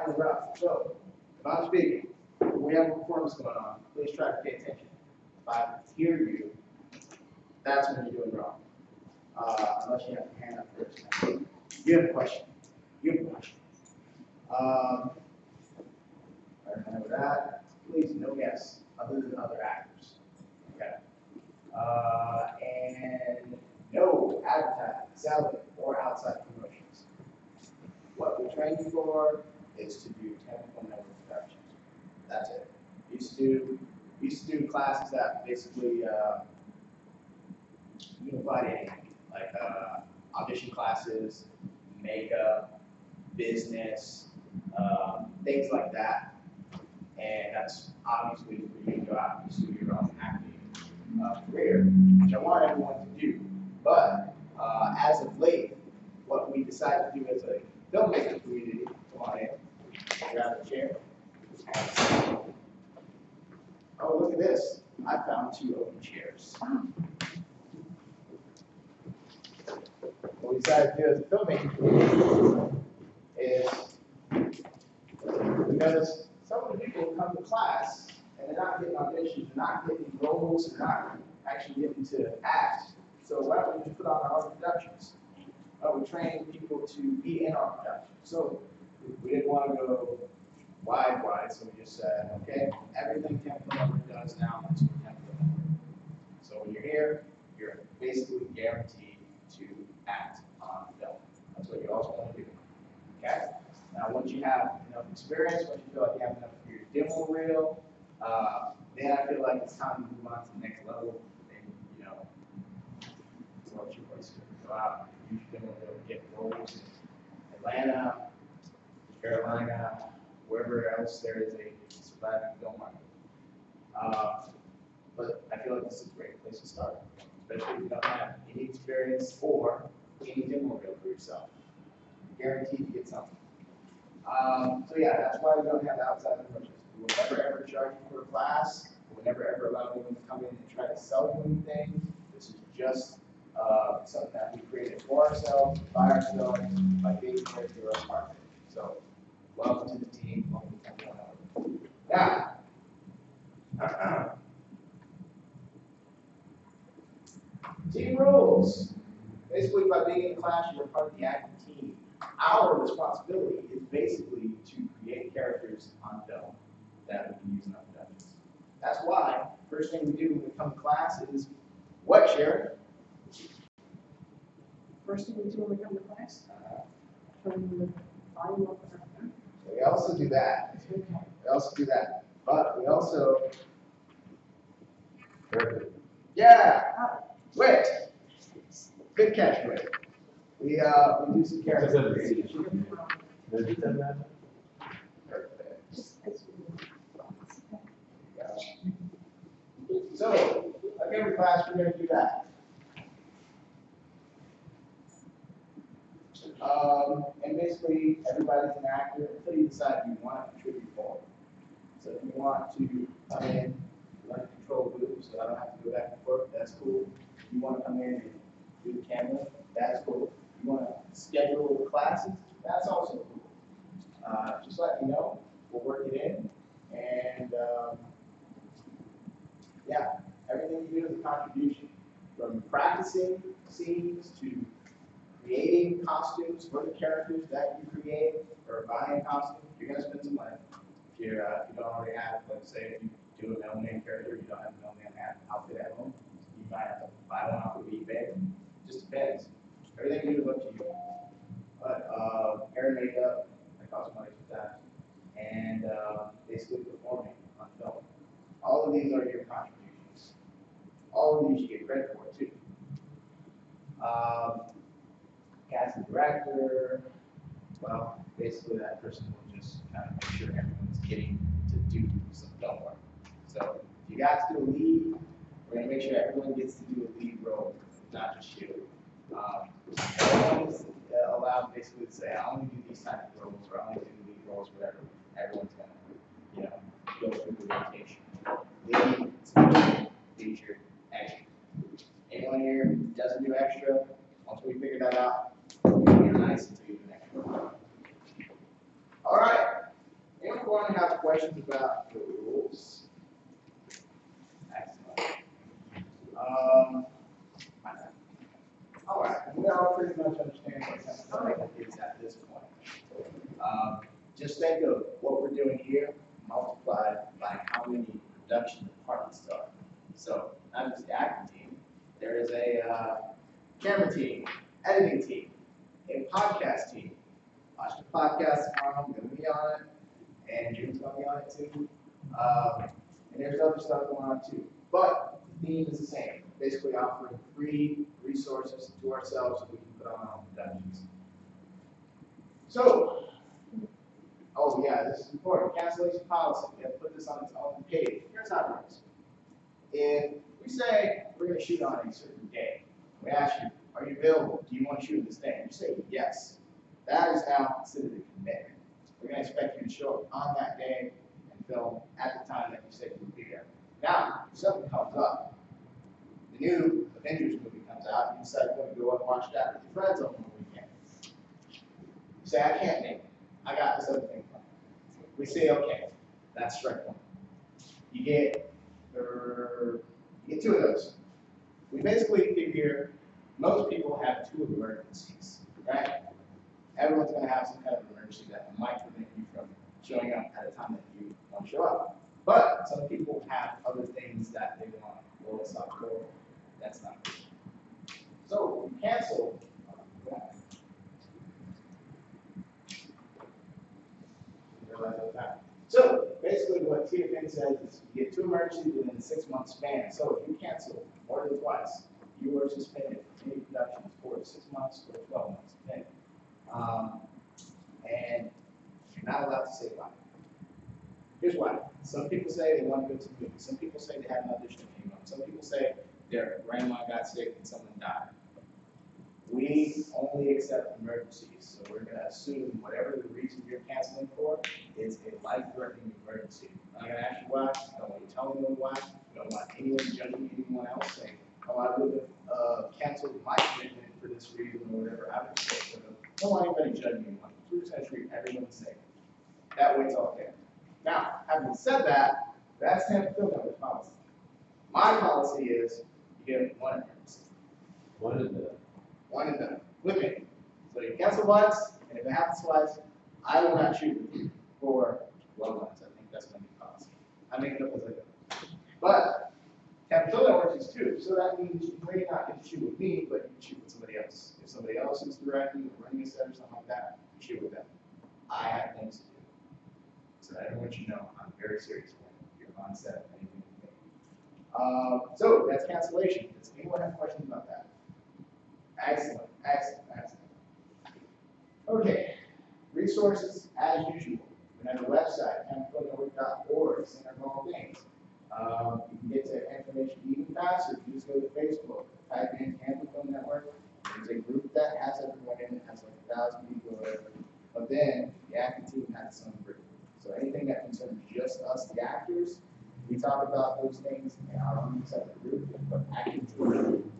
in the rough. So, if I'm speaking, we have a performance going on, please try to pay attention. If I hear you, that's when you're doing wrong. Unless you have your hand up first. You have a question. You have a question. I remember that. Please, no guess, other than other actors. Okay. And no advertising, selling, or outside promotions. What we train you for is to do Tampa Film Network productions. That's it. We used to do classes that basically you can apply to anything, like audition classes, makeup, business, things like that. And that's obviously for you to go out and pursue your own acting career, which I want everyone to do. But as of late, what we decided to do as a filmmaking community, come on in, grab a chair. Oh, look at this. I found 2 open chairs. What we decided to do as a filmmaking community is, because some of the people who come to class and they're not getting auditions, they're not getting roles, they're not actually getting to act. So why don't we just put on our own productions? We train people to be in our production. So we didn't want to go wide, so we just said, okay, everything Tampa Film Network does now is for Tampa Film Network. So when you're here, you're basically guaranteed to act on film. That's what you also want to do. Okay? Now, once you have enough experience, once you feel like you have enough for your demo reel, then I feel like it's time to move on to the next level. And, you know, what's your voice? Go out, use your demo reel, get roles in Atlanta, Carolina, wherever else there is a surviving film market. But I feel like this is a great place to start, especially if you don't have any experience or any demo reel for yourself. You're guaranteed to get something. So yeah, that's why we don't have outside promotions. We will never ever charge you for a class. We will never ever allow anyone to come in and try to sell you anything. This is just something that we created for ourselves, by ourselves, by being here to our partner. So welcome to the team. Welcome to Tampa Film Network. Now, team rules. Basically, by being in class, you're part of the acting team. Our responsibility is basically to create characters on film that we can use in our productions. That's why first thing we do when we come to class is what, Sharon? First thing we do when we come to class? Turn the volume up. We also do that. We also do that. But we also, yeah, Whit. Good catch, Whit. We do some character creation. Perfect. So, like every class, we're going to do that. And basically, everybody's an actor until you decide you want to contribute more. So if you want to come in, learn to control moves, so I don't have to go back and forth, that's cool. If you want to come in and do the camera, that's cool. If you want to schedule the classes, that's also cool. Just let me know, we'll work it in, and yeah, everything you do is a contribution. From practicing scenes to creating costumes for the characters that you create, or buying costumes, you're going to spend some money. If you don't already have, let's say, if you do a mailman character, you don't have a mailman outfit at home, you might have to buy one off of eBay. It just depends. Everything you do is up to you. But hair and makeup, that costs money sometimes. And basically performing on film. All of these are your contributions. All of these you get credit for, too. Casting director, well, basically that person will just kind of make sure everyone's getting to do some film work. So if you guys do a lead, we're going to make sure everyone gets to do a lead role, not just you. Everyone's allowed basically to say, I only do these types of roles, or I only do lead roles, whatever. Everyone's going to, go through the rotation. Lead, special, feature, extra. Anyone here who doesn't do extra, once we figure that out, you're nice until you do extra. All right. going to have questions about the rules. Excellent. All right, we all pretty much understand what Tampa Film is at this point. Just think of what we're doing here multiplied by how many production departments there are. So not just the acting team, there is a camera team, editing team, a podcast team. Watch the podcast tomorrow, I'm going to be on it, and June's going to be on it too. And there's other stuff going on too. But the theme is the same, basically offering free resources to ourselves so we can put on our own productions. So, oh yeah, this is important. Cancellation policy. We have to put this on its own page. Here's how it works. If we say we're going to shoot on a certain day, we ask you, are you available? Do you want to shoot this day? And you say yes. That is now considered a commitment. We're going to expect you to show up on that day and film at the time that you said you would be there. Now, if something comes up, the new Avengers movie comes out, and you decide you're going to go and watch that with your friends on the weekend. You say, I can't make it. I got this other thing planned. We say, okay, that's strike one. You get two of those. We basically figure most people have two emergencies, right? Everyone's going to have some kind of emergency that might prevent you from showing up at a time that you want to show up. But some people have other things that they want to blow us up for. That's not good. So you cancel. So basically what TFN says is you get two emergencies within a 6-month span. So if you cancel more than twice, you are suspended from any productions for 6 months or 12 months, depending. And you're not allowed to say why. Here's why. Some people say they want to go to the movie. Some people say they have an audition that came up. Some people say their grandma got sick and someone died. We only accept emergencies, so we're going to assume whatever the reason you're canceling for is a life-threatening emergency. I'm not going to ask you why. I don't want you telling them why. I don't want anyone judging anyone else saying, oh, I would have canceled my commitment for this reason or whatever. I would say, so don't want anybody judging anyone. We're just going to treat everyone the same. That way it's all fair. Now, having said that, that's Tampa Film Network's policy. My policy is you get one emergency. One and done. One and done. With me. So you cancel once, and if it happens twice, I will not shoot with you for 12 months. I think that's going to be policy. I make it up as I go. But Tampa Film Network is too, so that means you may not get to shoot with me, but you can shoot with somebody else. If somebody else is directing or running a set or something like that, you shoot with them. I have things to do. So I want you to know I'm very serious when you're on set of anything with me. So that's cancellation. Does anyone have questions about that? Excellent, excellent, excellent. Okay, resources as usual. We have a website, tampafilmnetwork.org. It's in our all things. You can get to information even faster if you just go to Facebook, type in Tampa Film Network. There's a group that has everyone in it, has like 1,000 people or whatever. But then the acting team has some group. So anything that concerns just us, the actors, we talk about those things in our own separate group, but acting team.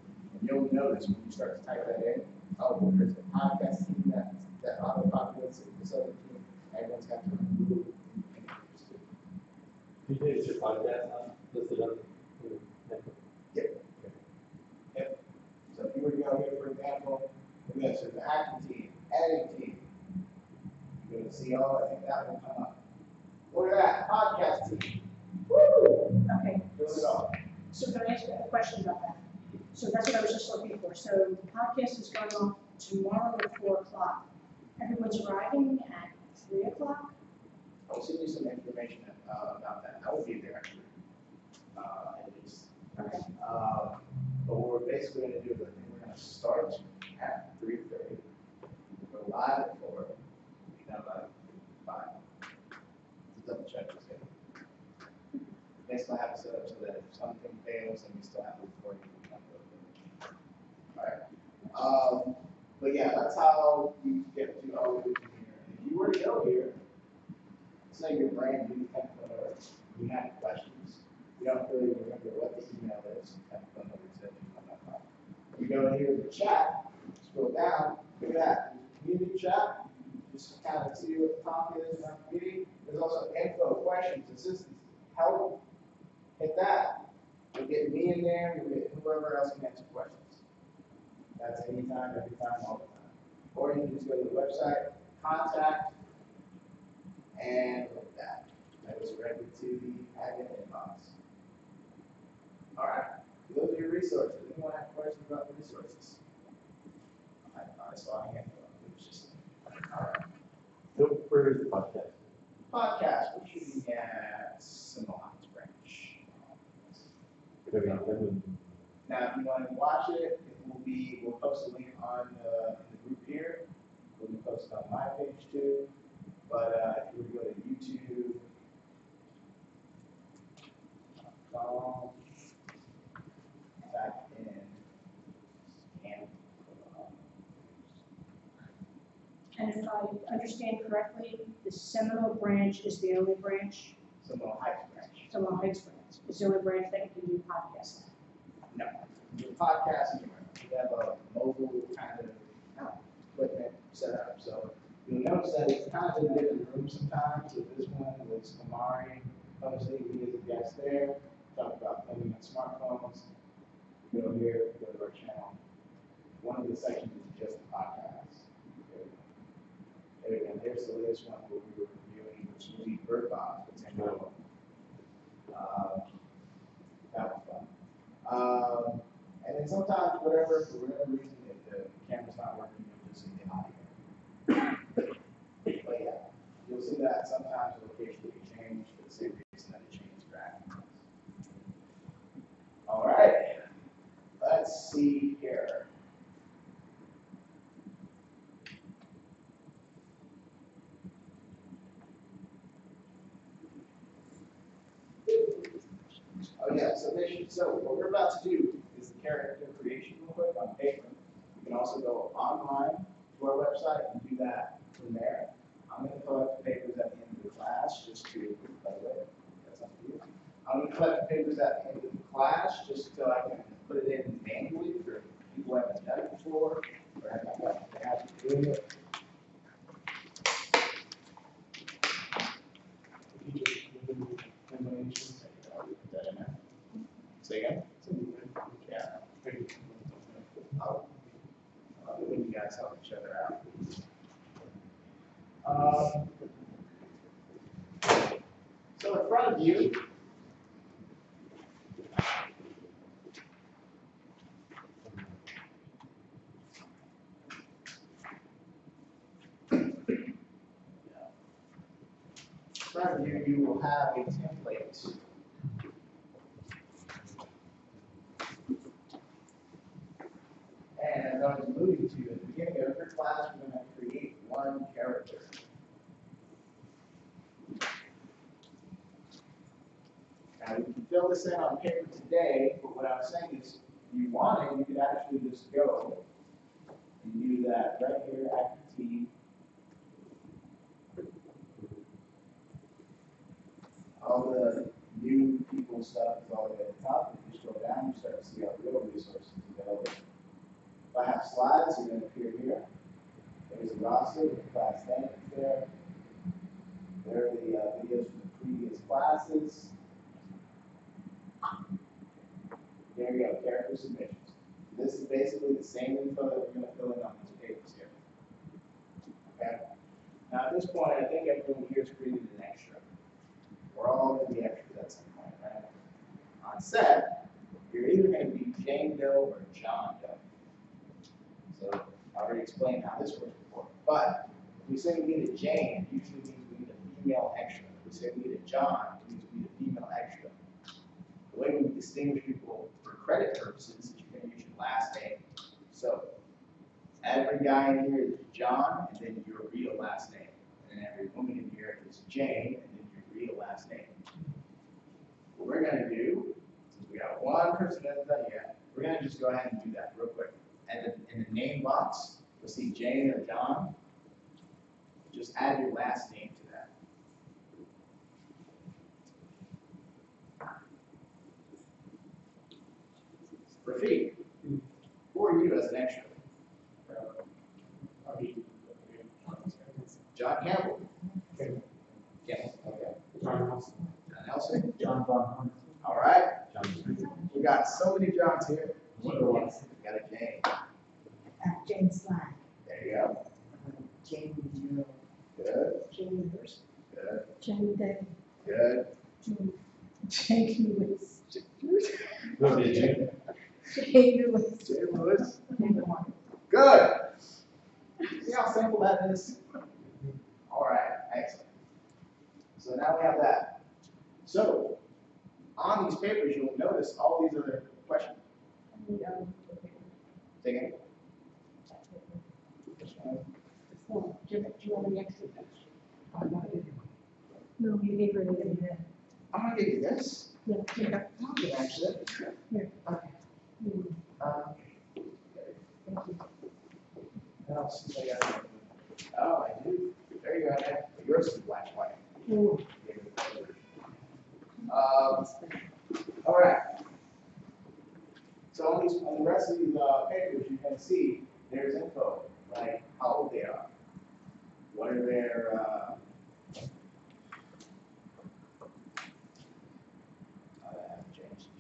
And you'll notice when you start to type that in, oh, well, there's a podcast team that auto-populates this other team. Everyone's got to remove indicators too. You think it's your podcast listed up? Yep. Yep. So if you were to go here, for example, look at this, there's the acting team, editing team. You're going to see all, I think that will come up. Look at that, podcast team. Woo! Okay. Do it all. So can I ask a question about that? So that's what I was just looking for. So the podcast is going on tomorrow at 4 o'clock. Everyone's arriving at 3 o'clock? I'll send you some information about that. I will be there actually, at least. Okay. But what we're basically going to do is I think we're going to start at 3:30. We'll go live at 4. Be done by 5. Double check this in. Basically, I have it set up so that if something fails, then we still have the recording. All right. But yeah, that's how you get to all the way from here. If you were to go here, say you're brand new, you have questions, you don't really remember what the email is, you go here to the chat, scroll down, look at that, community chat, just kind of see what the top is in our community. There's also info, questions, assistance, help. Hit that. You'll get me in there, you'll get whoever else can answer questions. That's anytime, every time, all the time. Or you can just go to the website, contact, and like that. That goes directly to the admin inbox. All right, those are your resources. Anyone have questions about the resources? I saw a hand go up. It was just, all right. So where is the podcast? Podcast, we're shooting at Seminole Heights Branch. Maybe not them. Now, if you want to watch it, we'll post a link on in the group here. We'll be posted on my page too. But if you were to go to YouTube, type in Camp. And if I understand correctly, the Seminole branch is the only branch, Seminole Heights Branch. Seminole Heights branch, is the only branch that you can do podcasts at. No, your podcast anywhere. We have a mobile kind of equipment set up, so you'll notice that it's kind of in different rooms sometimes. So this one was Kamari hosting, we as a guest there, talk about filming on smartphones. You go here, go to our channel. One of the sections is just the podcast. There we go. There's the latest one where we were reviewing the movie Bird Box with Tim Noah. That was fun. And then sometimes, for whatever reason, if the camera's not working, you'll just see the audio. But yeah, you'll see that sometimes the location will be changed for the same reason that it changed graphics. All right, let's see here. Oh yeah, so what we're about to do is the character creation real quick on paper. You can also go online to our website and do that from there. I'm going to collect the papers at the end of the class just to, by the way, that's up to you. I'm going to collect the papers at the end of the class just so I can put it in manually for people who haven't done it before or haven't got the habit of doing it. Put that in there. Say again? Yeah. I'll do when you guys help each other out. So in front of you, you will have a template. And as I was alluding to at the beginning of every class, we're going to create one character. Now, you can fill this in on paper today, but what I was saying is, if you wanted, you could actually just go and do that right here, active T. All the new people stuff is all the way at the top. If you scroll down, you start to see all the real resources available. If I have slides, they're going to appear here. There's a roster with the class names there. There are the videos from the previous classes. There you go, character submissions. This is basically the same info that we're going to fill in on these papers here. Okay? Now at this point, I think everyone here has created an extra. We're all going to be extras at some point, right? On set, you're either going to be Jane Doe or John Doe. So I already explained how this works before. But if we say we need a Jane, it usually means we need a female extra. If we say we need a John, it means we need a female extra. The way we distinguish people for credit purposes is you're going to use your last name. So every guy in here is John, and then your real last name. And then every woman in here is Jane, and then your real last name. What we're going to do, since we got one person that hasn't done it yet, we're going to just go ahead and do that real quick. And in the name box, you'll see Jane or John. Just add your last name to that. Rafiq, who are you as an extra? John Campbell. Campbell. Nelson. John Von All right. John. We got so many Johns here. We got a Jane. Jane Slack. There you go. Jane Muriel. Good. Jane Lewis. Good. Jane Day, Good. Jane Lewis. Go to Jane. Jane Lewis. Jane Lewis. Jane Warren. Good. See how simple that is? All right. Excellent. So now we have that. So on these papers, you'll notice all these other questions. Say again. Oh, do you want any extra? No, you gave her the. I'm gonna give you this. Yeah, yeah. I'll give extra. Here. Okay. Thank you. What else do I got? Oh, I do. There you go. Yours is black and white. Ooh. All right. So on the rest of these papers, you can see there's info, like how old they are, what are their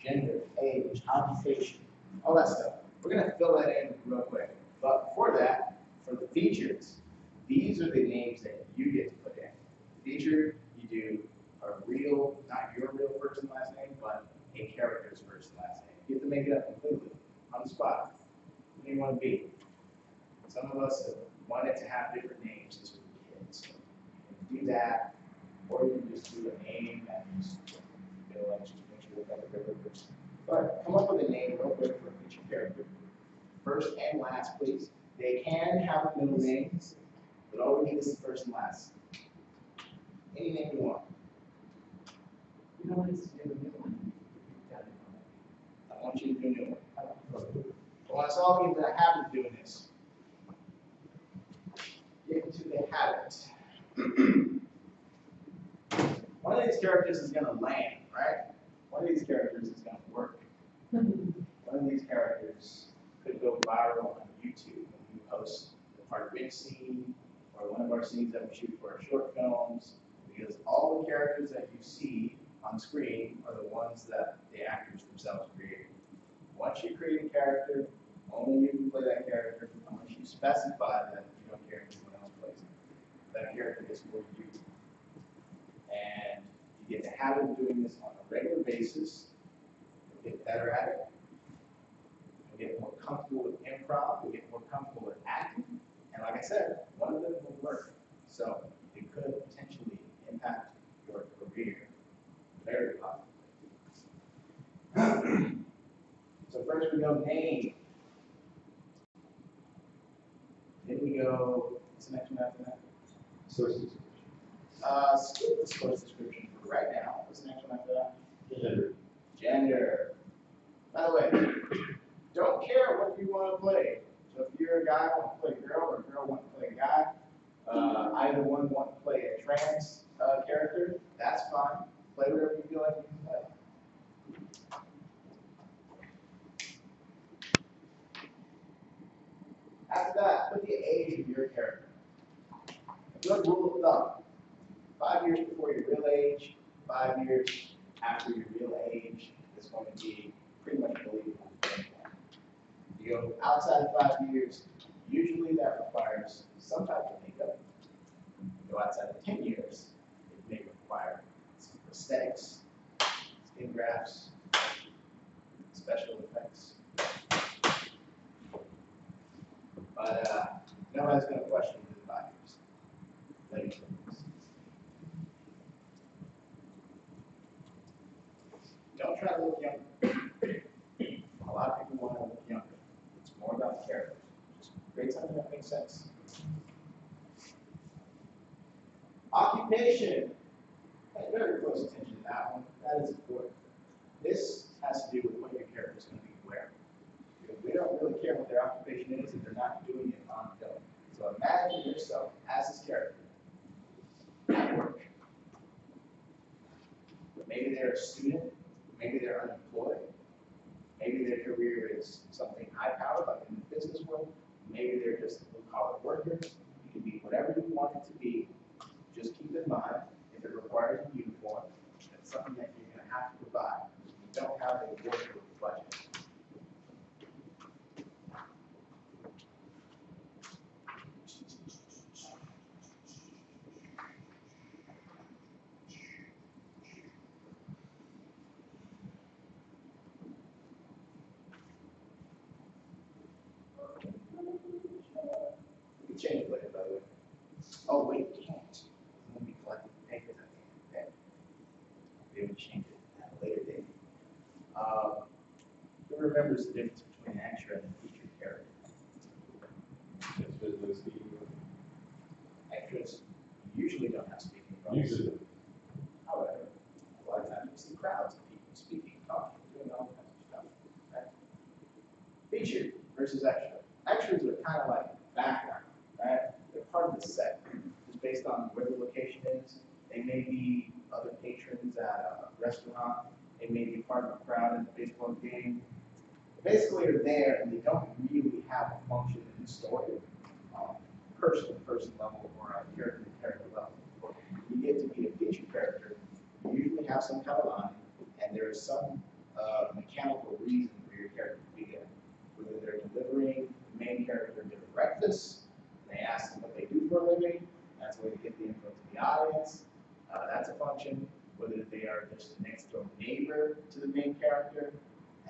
gender, age, occupation, all that stuff. We're gonna fill that in real quick. But before that, for the features, these are the names that you get to put in. Feature, you do a real, not your real first and last name, but a character's first and last name. You have to make it up completely on the spot. What do you want to be? Some of us have wanted to have different names as we were kids. So you can do that, or you can just do a name and just feel like just make sure you look like a regular person. But come up with a name real quick for each character. First and last, please. They can have a middle name, but all we need is the first and last. Any name you want. You know what is to do a new one? I want you to do a new one. I want us all to get into the habit of doing this. Get into the habit. One of these characters is going to land, right? One of these characters is going to work. One of these characters could go viral on YouTube when we post the part big scene or one of our scenes that we shoot for our short films, because all the characters that you see on screen are the ones that the actors themselves created. Once you create a character, only you can play that character. Once you specify that you don't care if anyone else plays it, that character is for you. And you get the habit of doing this on a regular basis. You'll get better at it. You'll get more comfortable with improv. You'll get more comfortable with acting. And like I said, one of them will work. So it could potentially impact your career very positively. So first we go name. Then we go, what's the next one after that? Sources. Skip the source description for right now. What's the next one after that? Gender. Gender. By the way, don't care what you want to play. So if you're a guy who wants to play a girl or a girl wants to play a guy, either one want to play a trans character, that's fine. Play whatever you feel like you can play. After that, put the age of your character. A good rule of thumb. 5 years before your real age, 5 years after your real age is going to be pretty much believable. You go outside of 5 years, usually that requires some type of makeup. You go outside of 10 years, it may require some prosthetics, skin grafts, special effects. But nobody's going to question you in 5 years. Let me tell you this. Don't try to look younger. A lot of people want to look younger. It's more about the characters. Just create something that makes sense. Occupation. Pay very close attention to that one. That is important. This has to do with what your character is going to be wearing. Because we don't really care what their occupation is if they're not doing it on film. So imagine yourself as this character at work. Maybe they're a student. Maybe they're unemployed. Maybe their career is something high-powered, like in the business world. Maybe they're just a blue-collar worker. It can be whatever you want it to be. Just keep in mind, if it requires a uniform, don't have a wardrobe budget. We can change it later, by the way. Oh, wait, we can't. When we collect the papers at the end of the day. Be able to change it at a later date. Who remembers the difference between an extra and a featured character? Just visually speaking. Extras usually don't have speaking roles. Usually. However, a lot of times you see crowds of people speaking, talking, doing all kinds of stuff. Right? Featured versus extra. Extras are kind of like background, right? They're part of the set, just based on where the location is. They may be other patrons at a restaurant. They may be part of a crowd in a baseball game. Basically, they're there and they don't really have a function in the story, person-to-person level or a character-to-character level. You get to be a featured character, you usually have some kind of line, and there is some mechanical reason for your character to be there. Whether they're delivering the main character their breakfast, and they ask them what they do for a living, that's where they get the info to the audience, that's a function. Whether they are just the next door neighbor to the main character,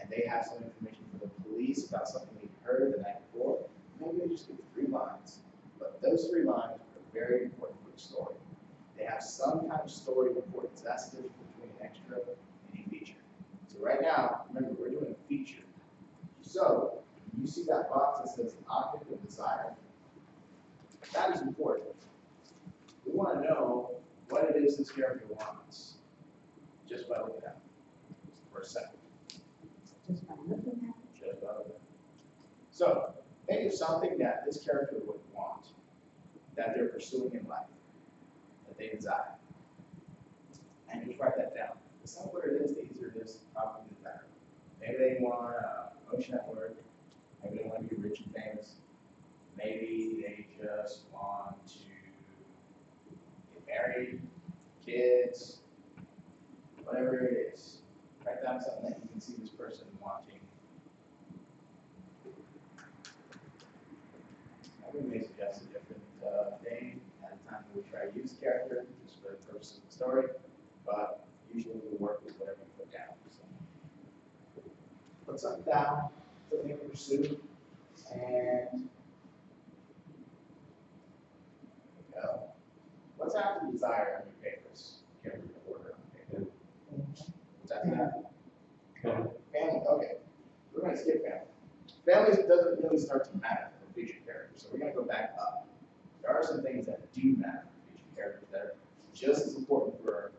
and they have some information for the police about something they heard the night before, maybe they just get 3 lines. But those 3 lines are very important for the story. They have some kind of story importance. That's the difference between an extra and a feature. So right now, remember, we're doing a feature. So you see that box that says object of desire? That is important. We want to know what it is this character wants just by looking at it for a second. Just by looking at Just by looking at it. So think of something that this character would want, that they're pursuing in life, that they desire. And just write that down. The simpler it is, the easier it is, probably the better. Maybe they want a motion at work. Maybe they want to be rich and famous. Maybe they just want to get married, kids, whatever it is. Write down something that you can see this person wanting. We may suggest a different thing at a time when we try to use the character, just for the purpose of the story, but usually we'll work with whatever you put down. So put something down, something to pursue, and there we go. What's after desire on your papers? Can't read the order on the paper. What's after that? Family, okay. We're going to skip family. Family doesn't really start to matter for featured characters, so we're going to go back up. There are some things that do matter for featured characters that are just as important for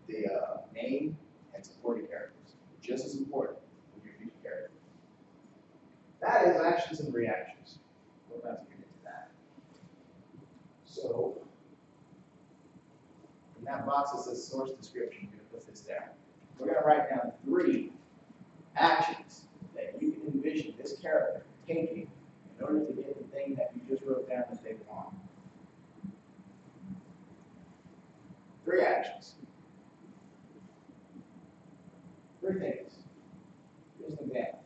the main and supporting characters. Just as important for your featured character. That is actions and reactions. We're about to get into that. So, in that box that says source description, you're going to put this down. We're going to write down 3 actions that you can envision this character taking in order to get the thing that you just wrote down that they want. 3 actions. 3 things. Here's an example.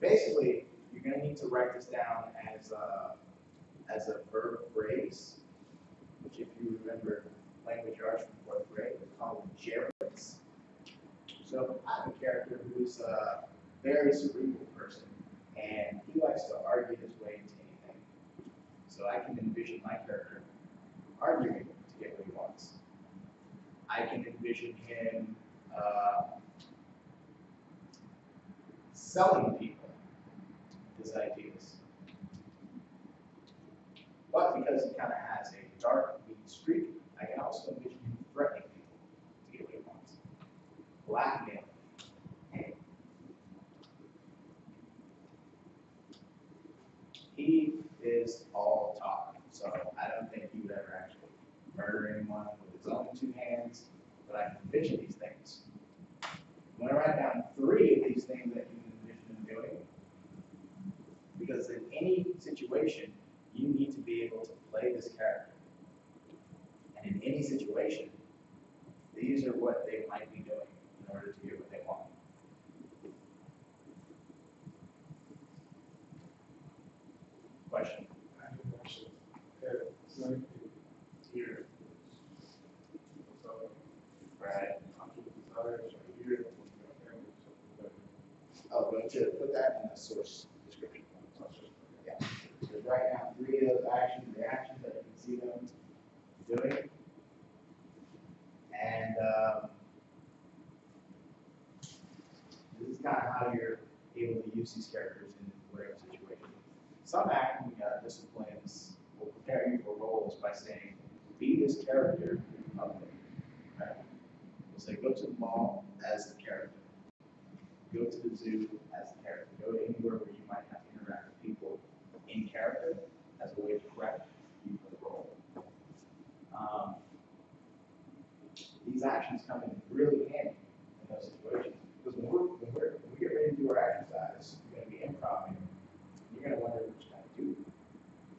Basically, you're going to need to write this down as a verb phrase, which if you remember language arts from 4th grade, we call them gerunds. So I have a character who's a very cerebral person, and he likes to argue his way into anything. So I can envision my character arguing to get what he wants. I can envision him selling people his ideas. But because he kind of has a dark, mean streak, I can also envision him threatening people to get what he wants. Blackmail. He is all talk, so I don't think he would ever actually murder anyone with his own 2 hands, but I can envision these things. I'm going to write down 3 of these things that you can envision him doing, because in any situation, you need to be able to play this character. And in any situation, these are what they might be doing in order to get what they want. Question? I have a question. Okay, so here. So, Right. option desires are here. Oh, going to put that in the source description. Yeah. So right now, 3 of those actions, the actions that you can see them doing. And this is kind of how you're able to use these characters in whatever situation. Some acting disciplines will prepare you for roles by saying, be this character up there. Right? We'll say, go to the mall as the character. Go to the zoo as the character. Go to anywhere where you might have to interact with people in character as a way to prep you for the role. These actions come in really handy in those situations. Because when we get ready to do our exercise, we're going to be improv. You're going to wonder what you're going to do.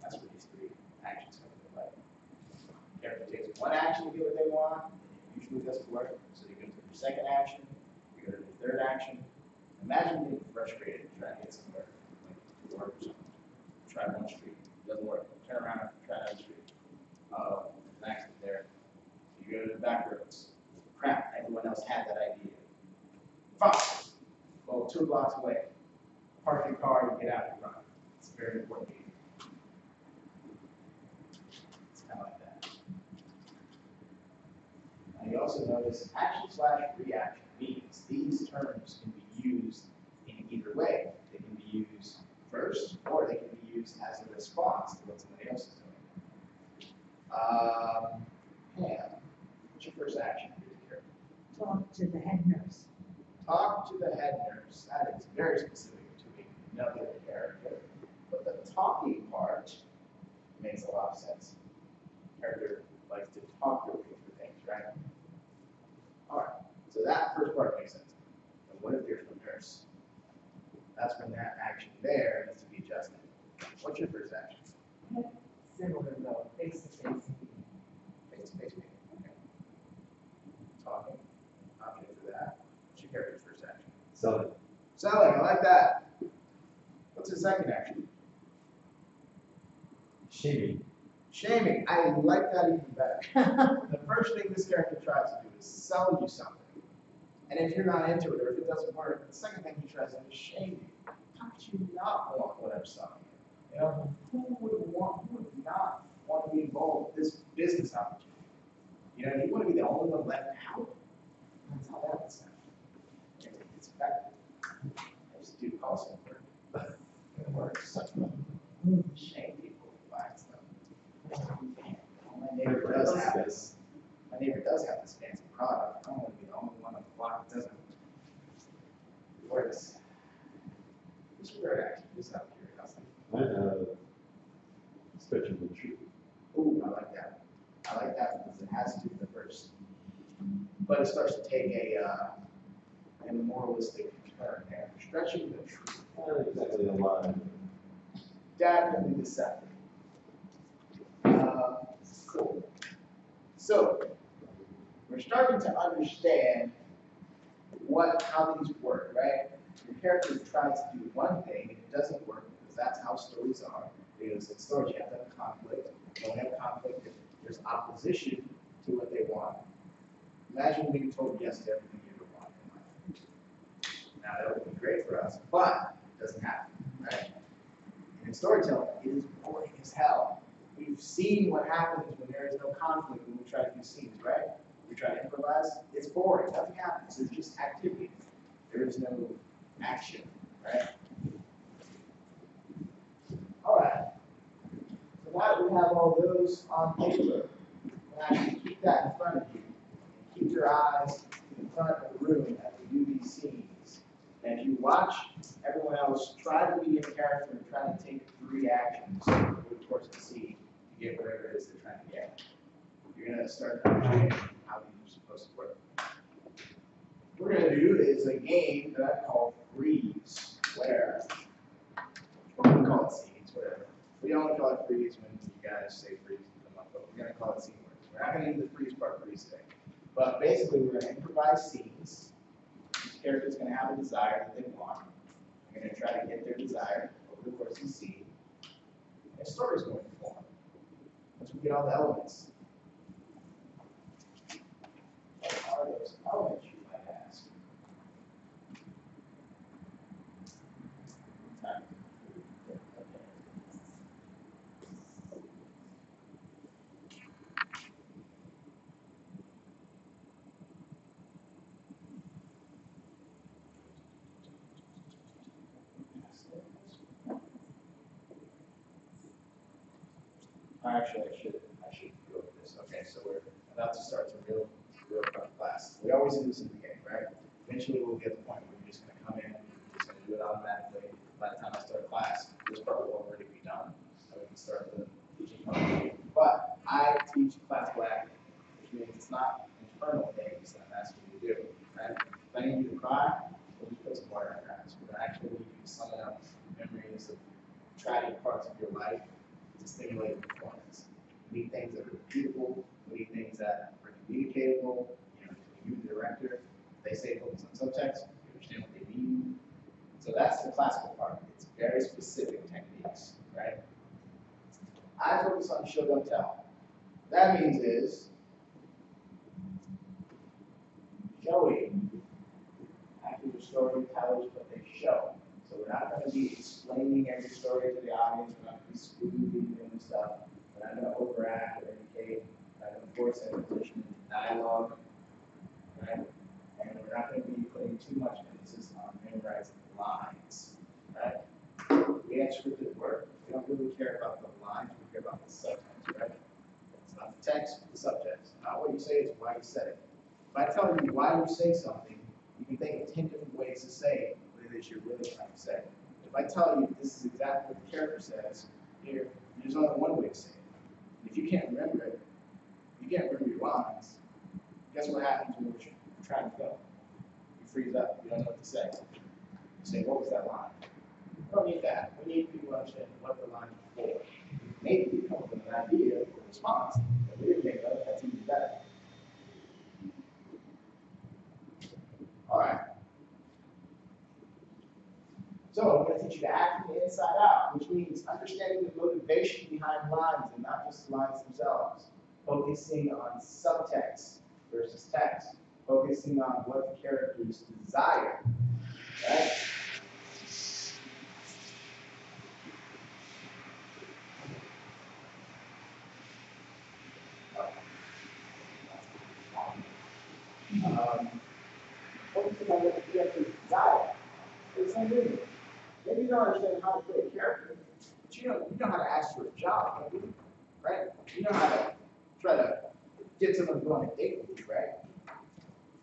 That's where these 3 actions come into play. The character takes one action to get what they want. It usually doesn't work. So you go to your second action. You go to the third action. Imagine being frustrated trying to get somewhere, like to work or something. Try one street, doesn't work. Turn around, try another street. Oh, there's an accident there. You go to the back roads. Crap, everyone else had that idea. Fine. Well, 2 blocks away. Park your car and get out and run. It's a very important meeting. It's kind of like that. And you also notice action/reaction means these terms can be used in either way. They can be used first, or they can be used as a response to what somebody else is doing. Pam, what's your first action? Talk to the head nurse. Talk to the head nurse. That is very specific to another character. But the talking part makes a lot of sense. Character likes to talk to people for things, right? All right. So that first part makes sense. And what if there's no nurse? That's when that action there needs to be adjusted. What's your first action? Similar though, face-to-face. Face-to-face meeting. Okay. Talking. Option for that. What's your character's first action? Selling. Selling. I like that. What's the second action? Shaming. Shaming. I like that even better. The first thing this character tries to do is sell you something. And if you're not into it or if it doesn't work, the second thing he tries to do is shame you. How could you not want what I'm selling you? You know, who would not want to be involved with this business opportunity? You know, you want to be the only one left out? That's how that would sound. It's effective. I used to do call center. It works. Shame people who buy stuff. My neighbor does have this. My neighbor does have this fancy product. I don't want to be the only one on the block that doesn't. It works. What's your third action? Just out of curiosity. Stretching the truth. Ooh, I like that. I like that because it has to do with the first. But it starts to take a moralistic turn there. Stretching the truth. Not exactly aligned. Definitely deceptive. Cool. So, we're starting to understand how these work, right? Your character tries to do one thing and it doesn't work because that's how stories are. Because in stories you have to have conflict. You don't have conflict if there's opposition to what they want. Imagine being told yes to everything you ever want in life. Now that would be great for us, but it doesn't happen, right? And in storytelling, it is boring as hell. We've seen what happens when there is no conflict when we try to do scenes, right? We try to improvise, it's boring, nothing happens, there's just activity. There is no action, right? All right. So now that we have all those on paper, you can actually keep that in front of you. Keep your eyes in front of the room as we do these scenes. And if you watch everyone else try to be in character and try to take 3 actions over the course of the scene to get whatever it is they're trying to get, you're going to start to understand how these are supposed to work. What we're going to do is a game that I call freeze, where, or we call it scenes, whatever. We only call it freeze when you guys say freeze and come up, but we're going to call it scene words. We're not going to use the freeze part freeze today. But basically, we're going to improvise scenes. Each character is going to have a desire that they want. We're going to try to get their desire over the course of the scene. get all the elements. What are those elements, you might ask? Actually, I should go with this. Okay, so we're about to start some real fun class. We always do this in the beginning, right? Eventually, we'll get to the point where we're just going to come in, we're just going to do it automatically. By the time I start class, this part will already be done, and we can start the teaching part. But I teach classical acting, which means it's not internal things that I'm asking you to do, right? If I need you to cry, we'll just put some water in your eyes. We're actually need you to summon up memories of tragic parts of your life to stimulate the performance. We need things that are repeatable, we need things that are communicatable, between you and the director. They say focus on subtext, you understand what they mean. So that's the classical part. It's very specific techniques, right? I focus on show, don't tell. That means is showing after the storytellers what they show. So we're not going to be explaining every story to the audience. We're not going to be spoofing and stuff. We're not going to overact or indicate. We're not going to force exposition into dialogue, right? And we're not going to be putting too much emphasis on memorizing lines, right? We have scripted work. We don't really care about the lines. We care about the subtext, right? It's not the text, but the subtext. Not what you say, it's why you said it. If I tell you why you say something, you can think of 10 different ways to say what it is you're really trying to say. If I tell you this is exactly what the character says, here, there's only one way to say it. If you can't remember it, you can't remember your lines, guess what happens when we're trying to film? You freeze up, you don't know what to say. You say, what was that line? We don't need that. We need people to understand what the line is for. Maybe you come up with an idea or a response that we didn't think of, that's even better. All right. So I'm going to teach you to act from the inside out, which means understanding the motivation behind lines and not just the lines themselves. Focusing on subtext versus text. Focusing on what the characters desire. Right? Focusing on what the characters desire. It's the same thing. Maybe you don't understand how to play a character, but you know how to ask for a job, right? You know how to try to get someone to go on a date with you, right?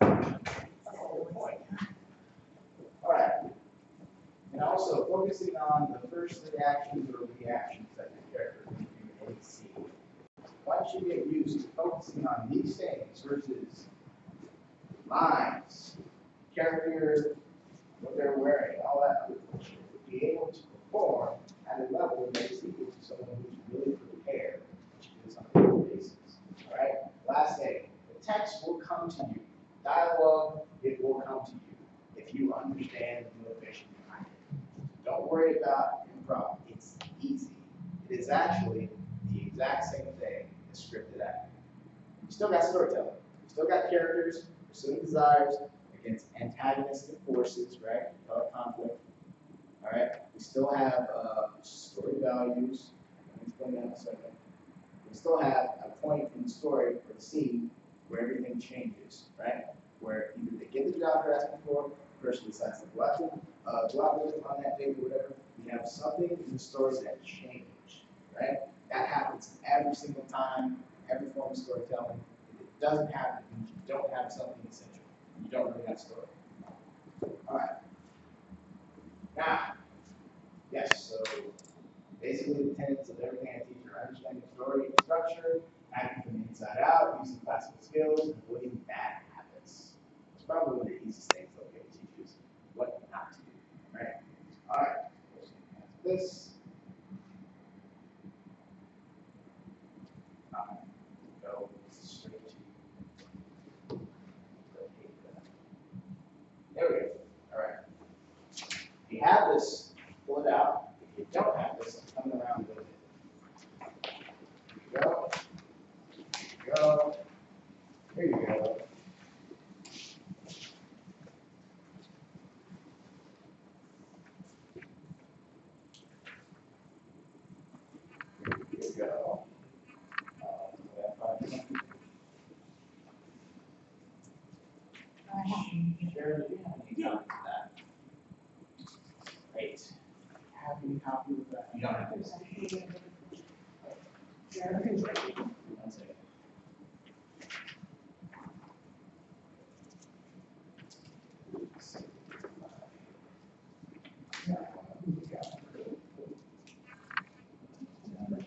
That's the whole point. All right. And also focusing on the first reactions or reactions that the character is going to see. Once you get used to focusing on these things versus lines, character, what they're wearing, all that, be able to perform at a level that is equal to someone who's really prepared, which is on a daily basis. All right? Last thing, the text will come to you. Dialogue, it will come to you if you understand the motivation behind it. Don't worry about improv. It's easy. It is actually the exact same thing as scripted acting. You still got storytelling. You still got characters pursuing desires against antagonistic forces, right? Call it conflict. All right. We still have story values. I'm explain that in a second. We still have a point in the story or the scene where everything changes, right? Where either they get the job they're asking for, the person decides to go out with it on that date or whatever. We have something in the story that changed, right? That happens every single time, every form of storytelling. If it doesn't happen, it means you don't have something essential. You don't really have a story. All right. Now, yes, so basically the tenets of everything I teach are understanding story and structure, acting from the inside out, using classical skills, and avoiding bad habits. It's probably one of the easiest things they'll be able to teach is what not to do, right? All right, this. Go straight to there we go. All right. If you have this, pull it out. If you don't have this, I'm coming around with it. There you go. go. There you go. There you go. Share the copy of that. Great. Happy copy with that. You don't have to. Yeah, everything's ready. One second.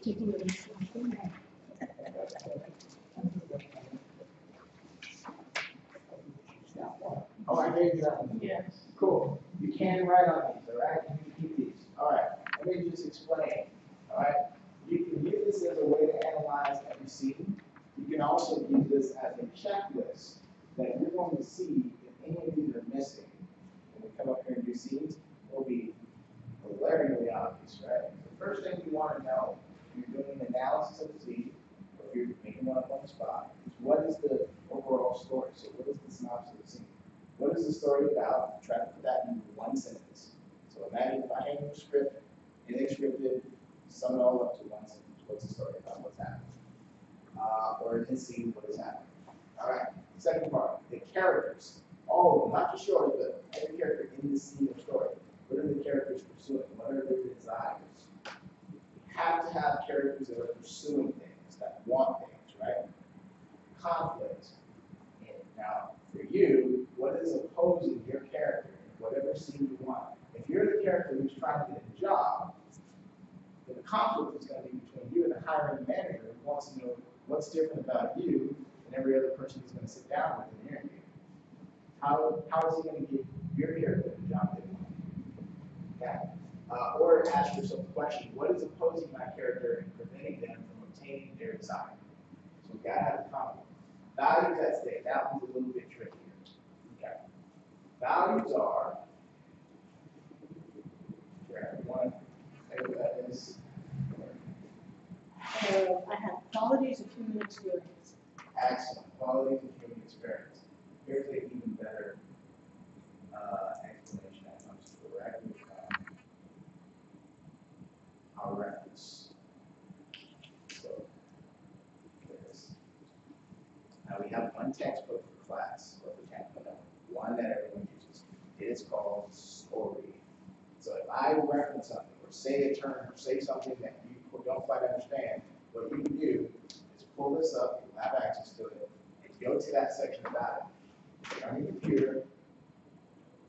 Taking it in. Oh, I gave you that one. Yeah. Cool. You can write on these, all right? You can keep these. All right. Let me just explain. All right. You can use this as a way to analyze every scene. You can also use this as a checklist that you're going to see if any of these are missing. When we come up here and do scenes, it'll be glaringly obvious, right? The first thing you want to know if you're doing an analysis of the scene, or if you're making one up on the spot, is what is the overall story? So what is the synopsis of the scene? What is the story about? Try to put that in one sentence. So imagine if I hand you a script, anything scripted, sum it all up to one sentence. What's the story about? What's happening? Or in this scene, what is happening? All right. Second part, the characters. All of them, not just yours, but every character in the scene or story. What are the characters pursuing? What are their desires? You have to have characters that are pursuing things, that want things, right? Conflict. Now, for you, what is opposing your character in whatever scene you want? If you're the character who's trying to get a job, then the conflict is going to be between you and the hiring manager who wants to know what's different about you than every other person he's going to sit down with in the interview. How is he going to give your character the job they want? Okay? Or ask yourself the question, what is opposing my character and preventing them from obtaining their desire? So we've got to have a conflict. Values at stake, that one's a little bit trickier. Okay. Values are, for everyone, whatever that is. I have qualities of human experience. Excellent. Qualities of human experience. Here's an even better explanation that comes directly from our reference. So, here it is. Now we have one textbook for class, or for Tampa Film, one that everyone uses. It is called story. So if I reference something, or say a term, or say something that you don't quite understand, what you can do is pull this up, you'll have access to it, and go to that section about it. On your computer,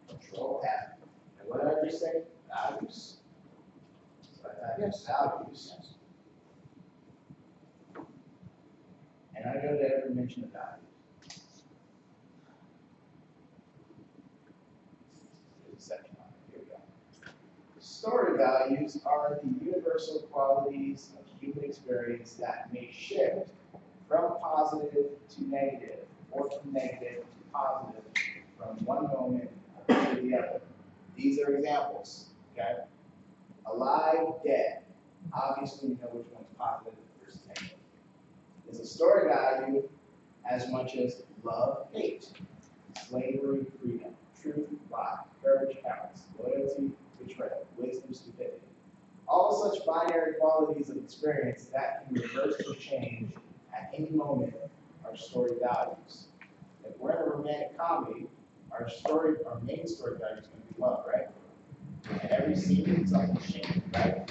Control F. And what did I just say? Values. So I type in values. And I go to every mention of values. There's a section on it. Here we go. Story values are the universal qualities of human experience that may shift from positive to negative, or from negative to positive, from one moment to the other. These are examples, okay? Alive, dead. Obviously, you know which one's positive versus negative. Is a story value as much as love, hate, slavery, freedom, truth, lie, courage, cowardice, loyalty, betrayal, wisdom, stupidity. All such binary qualities of experience that can reverse or change at any moment are story values. If we're in a romantic comedy, our main story value is going to be love, right? And every scene, something changes, right?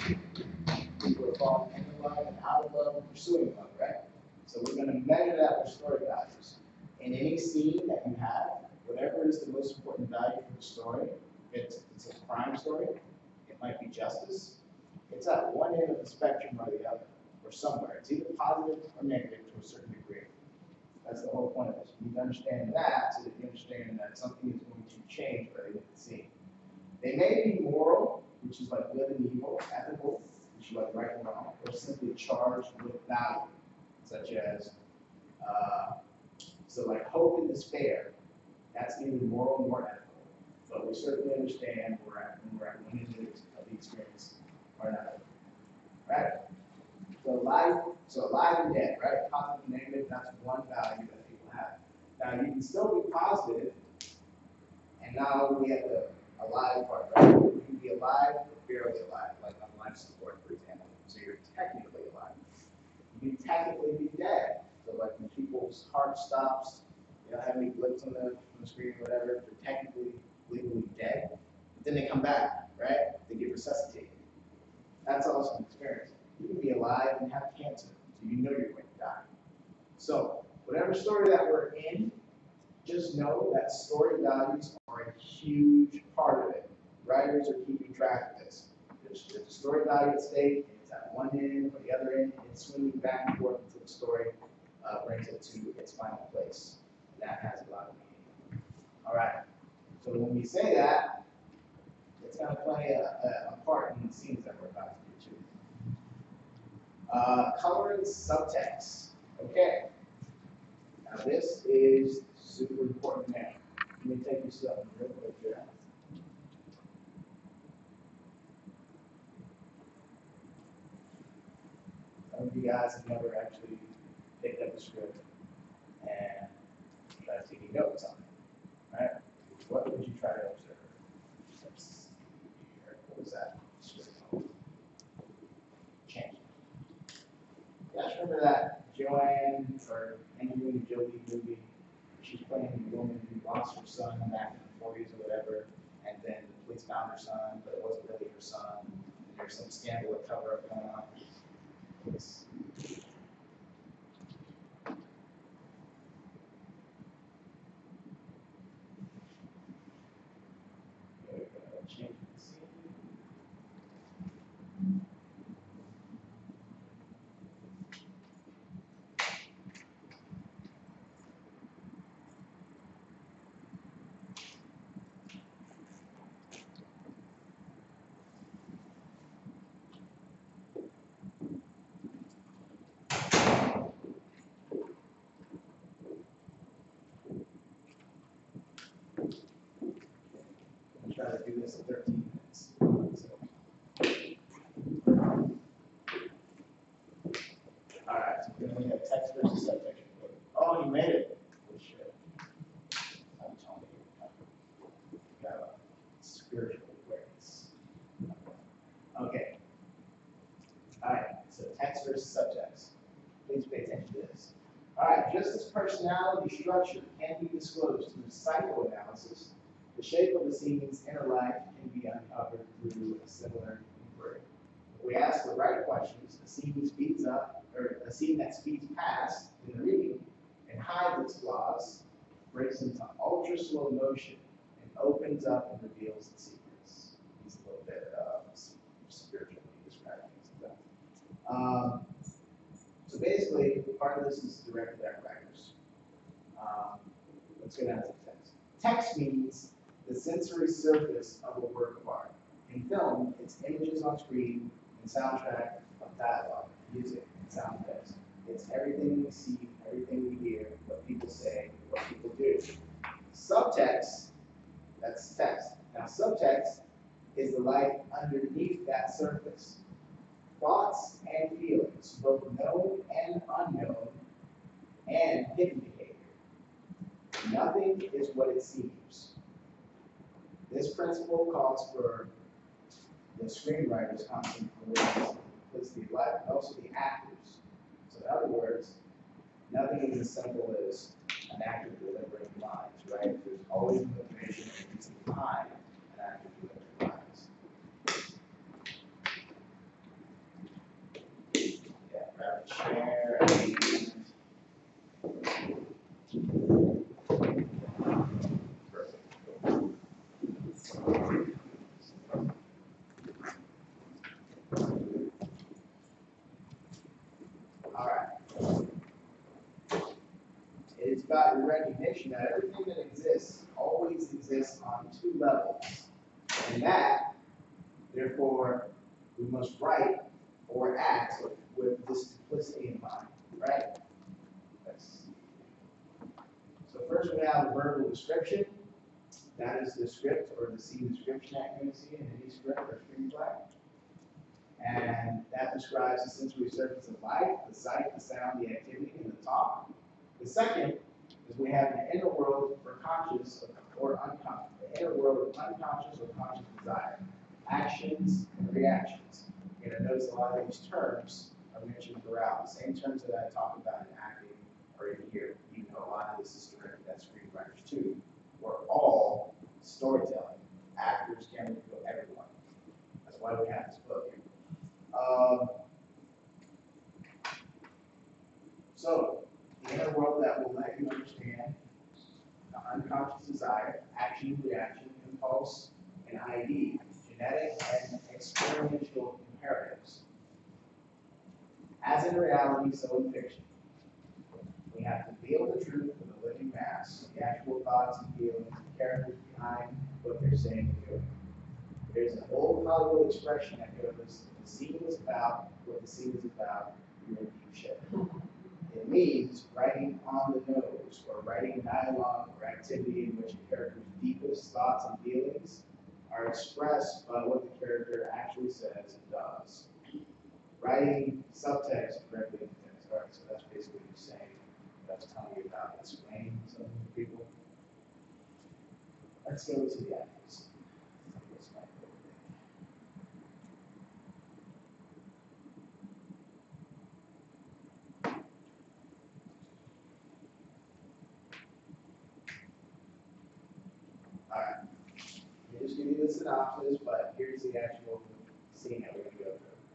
People are falling into love and out of love and pursuing love, right? So we're going to measure that with story values. In any scene that you have, whatever is the most important value for the story, if it's a crime story, it might be justice. It's at one end of the spectrum or the other, or somewhere. It's either positive or negative to a certain degree. That's the whole point of this. You need to understand that so that you understand that something is going to change by the end of the scene. They may be moral, which is like good and evil, ethical, which is like right and wrong, or simply charged with value, such as, so like hope and despair. That's neither moral nor ethical. But we certainly understand when we're at one end of the experience or another. Right? So alive and dead, right? Positive and negative. that's one value that people have. Now, you can still be positive, and now we have the alive part, right? You can be alive, but barely alive, like on life support, for example. So you're technically alive. You can technically be dead. So like when people's heart stops, they don't have any blips on the screen or whatever, they're technically legally dead. But then they come back, right? They get resuscitated. That's also an experience. You can be alive and have cancer, so you know you're going to die. So whatever story that we're in, just know that story values are a huge part of it. Writers are keeping track of this. There's a story value at stake, it's at one end or the other end, and it's swinging back and forth until the story brings it to its final place. And that has a lot of meaning. All right. So when we say that, it's going to play a part in the scenes that we're about to do too. Coloring subtext. Okay. Now this is super important now. Let me take you something real quick here. Some of you guys have never actually picked up a script and tried taking notes on it, right? What would you try to observe? Let's see here. What was that script called? Change. You guys remember that Joanne or Angelina Jolie movie? She's playing the woman who lost her son back in the 40s or whatever, and then the police found her son, but it wasn't really her son. And there's some scandal or cover-up going on. It's, change the scene. I'm try to do this in 13 minutes. All right, so we're going to look at text versus subtext. Oh, you made it. Good shit. I'm telling you. Got a spiritual awareness. Okay. All right, so text versus subtext. Please pay attention to this. All right, just as personality structure can be disclosed through psychoanalysis, the shape of the scene's inner life can be uncovered through a similar inquiry. If we ask the right questions, a scene speeds up, or a scene that speeds past in the reading and hides its flaws, breaks into ultra slow motion and opens up and reveals its secrets. It's a little bit spiritually describing things. So basically, part of this is directed at writers. Let's go down to text. Text means the sensory surface of a work of art. In film, it's images on screen and soundtrack of dialogue, music, and sound effects. It's everything we see, everything we hear, what people say, what people do. Subtext, that's text. Now subtext is the life underneath that surface. Thoughts and feelings, both known and unknown, and hidden behavior. Nothing is what it seems. This principle calls for the screenwriter's constant simplicity of life, and also the actors. So in other words, nothing is as simple as an actor delivering lines, right? There's always motivation and reason behind an actor delivering lines. Yeah, grab a chair and all right. It is about your recognition that everything that exists always exists on two levels. And that, therefore, we must write or act with this simplicity in mind, right? So first we have a verbal description. That is the script or the scene description that you're going to see in any script or screenplay. And that describes the sensory surface of life, the sight, the sound, the activity, and the talk. The second is we have an inner world for conscious or unconscious, the inner world of unconscious or conscious desire, actions and reactions. You're going to notice a lot of these terms are mentioned throughout, the same terms that I talk about in acting are in here. You know, a lot of this is directed at screenwriters too. We're all storytelling. Actors, camera people, everyone. That's why we have this book here. So, the inner world that will let you understand the unconscious desire, action, reaction, impulse, and ID, genetic and experiential imperatives. As in reality, so in fiction. We have to feel the truth of the living mass, the actual thoughts and feelings, the characters behind what they're saying and doing. There's an old Hollywood expression that goes, if the scene is about what the scene is about, you're in deep shit. It means writing on the nose, or writing dialogue or activity in which a character's deepest thoughts and feelings are expressed by what the character actually says and does. Writing subtext directly into text. All right, so that's basically what you're saying. That's telling you about explaining something to people. Let's go to the actors. All right. Let me just give you the synopsis, but here's the actual scene that we're going to go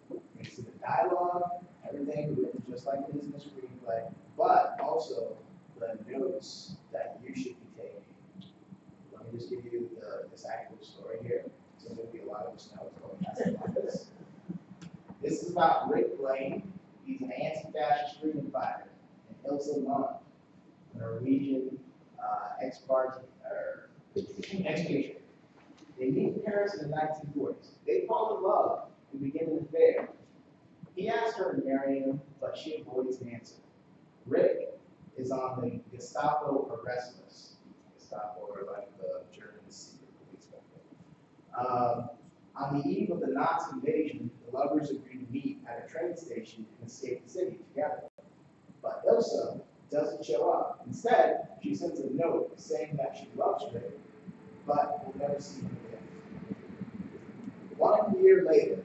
through. You can see the dialogue, everything written just like it is in the screenplay, but also the notes that you should be taking. Let me just give you this actual story here. So there'll be a lot of us know what's going on this. This is about Rick Blaine. He's an anti-fascist freedom fighter, and Ilse Lund, a Norwegian expatriate. They meet in Paris in the 1940s. They fall in love and begin an affair. He asks her to marry him, but she avoids an answer. Rick is on the Gestapo arrest list. Gestapo are like the German secret police. On the eve of the Nazi invasion, the lovers agree to meet at a train station and escape the city together. But Ilse doesn't show up. Instead, she sends a note saying that she loves Rick, but will never see him again. 1 year later,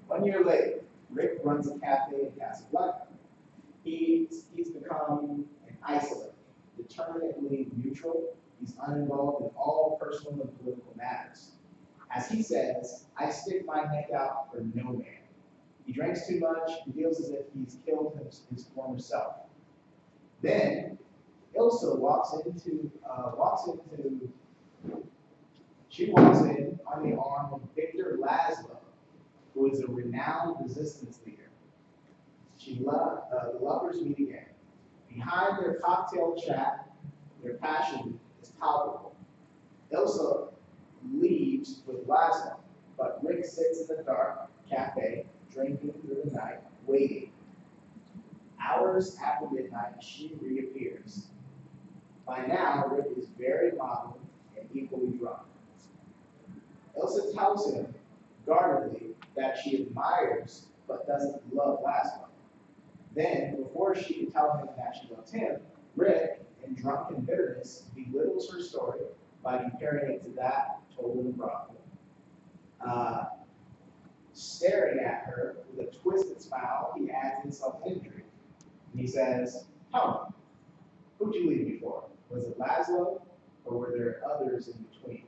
1 year later, Rick runs a cafe in Casablanca. He's become an isolate, determinedly neutral. He's uninvolved in all personal and political matters. As he says, I stick my neck out for no man. He drinks too much and feels as if he's killed his former self. Then, Ilse walks in on the arm of Victor Laszlo, who is a renowned resistance leader. The lovers meet again. Behind their cocktail chat, their passion is palpable. Ilse leaves with Laszlo, but Rick sits in the dark cafe, drinking through the night, waiting. Hours after midnight, she reappears. By now, Rick is very maudlin and equally drunk. Ilse tells him, guardedly, that she admires but doesn't love Laszlo. Then, before she can tell him that she loves him, Rick, in drunken bitterness, belittles her story by comparing it to that told in the brothel. Staring at her with a twisted smile, he adds insult to injury. And he says, tell me, who'd you leave me for? Was it Laszlo, or were there others in between?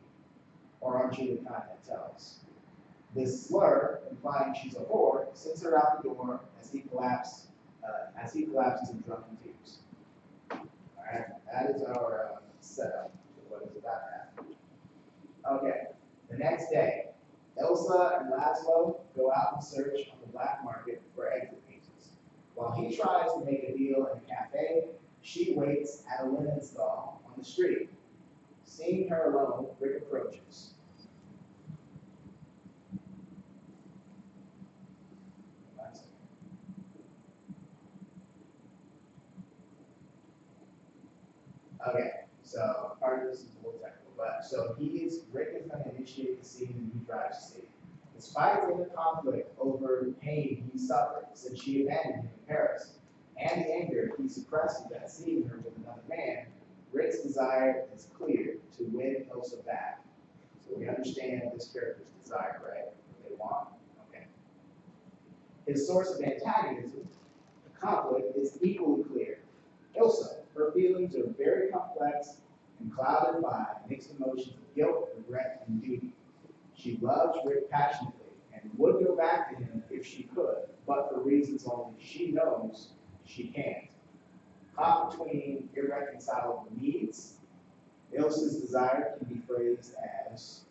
Or aren't you the kind that tells? This slur, implying she's a whore, sends her out the door as he collapses in drunken tears. All right, that is our setup for what is about to happen. Okay, the next day, Ilse and Laszlo go out and search on the black market for exit pieces. While he tries to make a deal in a cafe, she waits at a linen stall on the street. Seeing her alone, Rick approaches. Okay, so part of this is a little technical, but so Rick is going to initiate the scene and he drives the scene. Despite the conflict over the pain he suffered since she abandoned him in Paris, and the anger he suppressed at seeing her with another man, Rick's desire is clear to win Ilsa back. So we understand this character's desire, right? What they want. Okay. His source of antagonism, the conflict, is equally clear. Ilsa, her feelings are very complex and clouded by mixed emotions of guilt, regret, and duty. She loves Rick passionately and would go back to him if she could, but for reasons only she knows she can't. Caught between irreconcilable needs, Ilsa's desire can be phrased as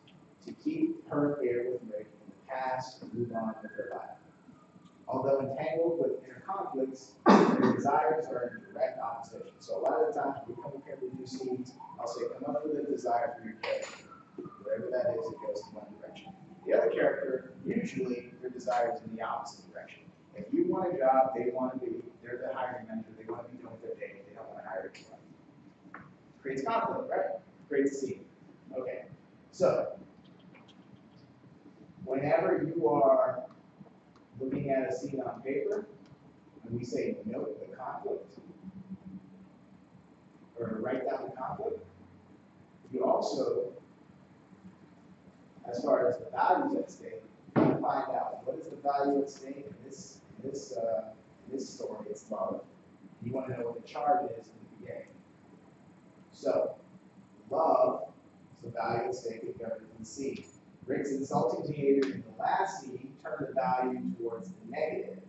to keep her affair with Rick in the past and move on with her life. Although entangled with inner conflicts, their desires are in direct opposition. So a lot of the times we come up here with new scenes, I'll say, come up with a desire for your character. Whatever that is, it goes in one direction. The other character, usually their desire is in the opposite direction. If you want a job, they're the hiring manager, they want to be doing their day, they don't want to hire anyone. Creates conflict, right? Creates a scene. Okay. So, whenever you are looking at a scene on paper, and we say note the conflict, or write down the conflict, you also, as far as the values at stake, you want to find out what is the value at stake in this story. It's love. You want to know what the charge is in the beginning. So, love is the value at stake that governs the scene. Rick's insulting behavior in the last scene turned the value towards the negative.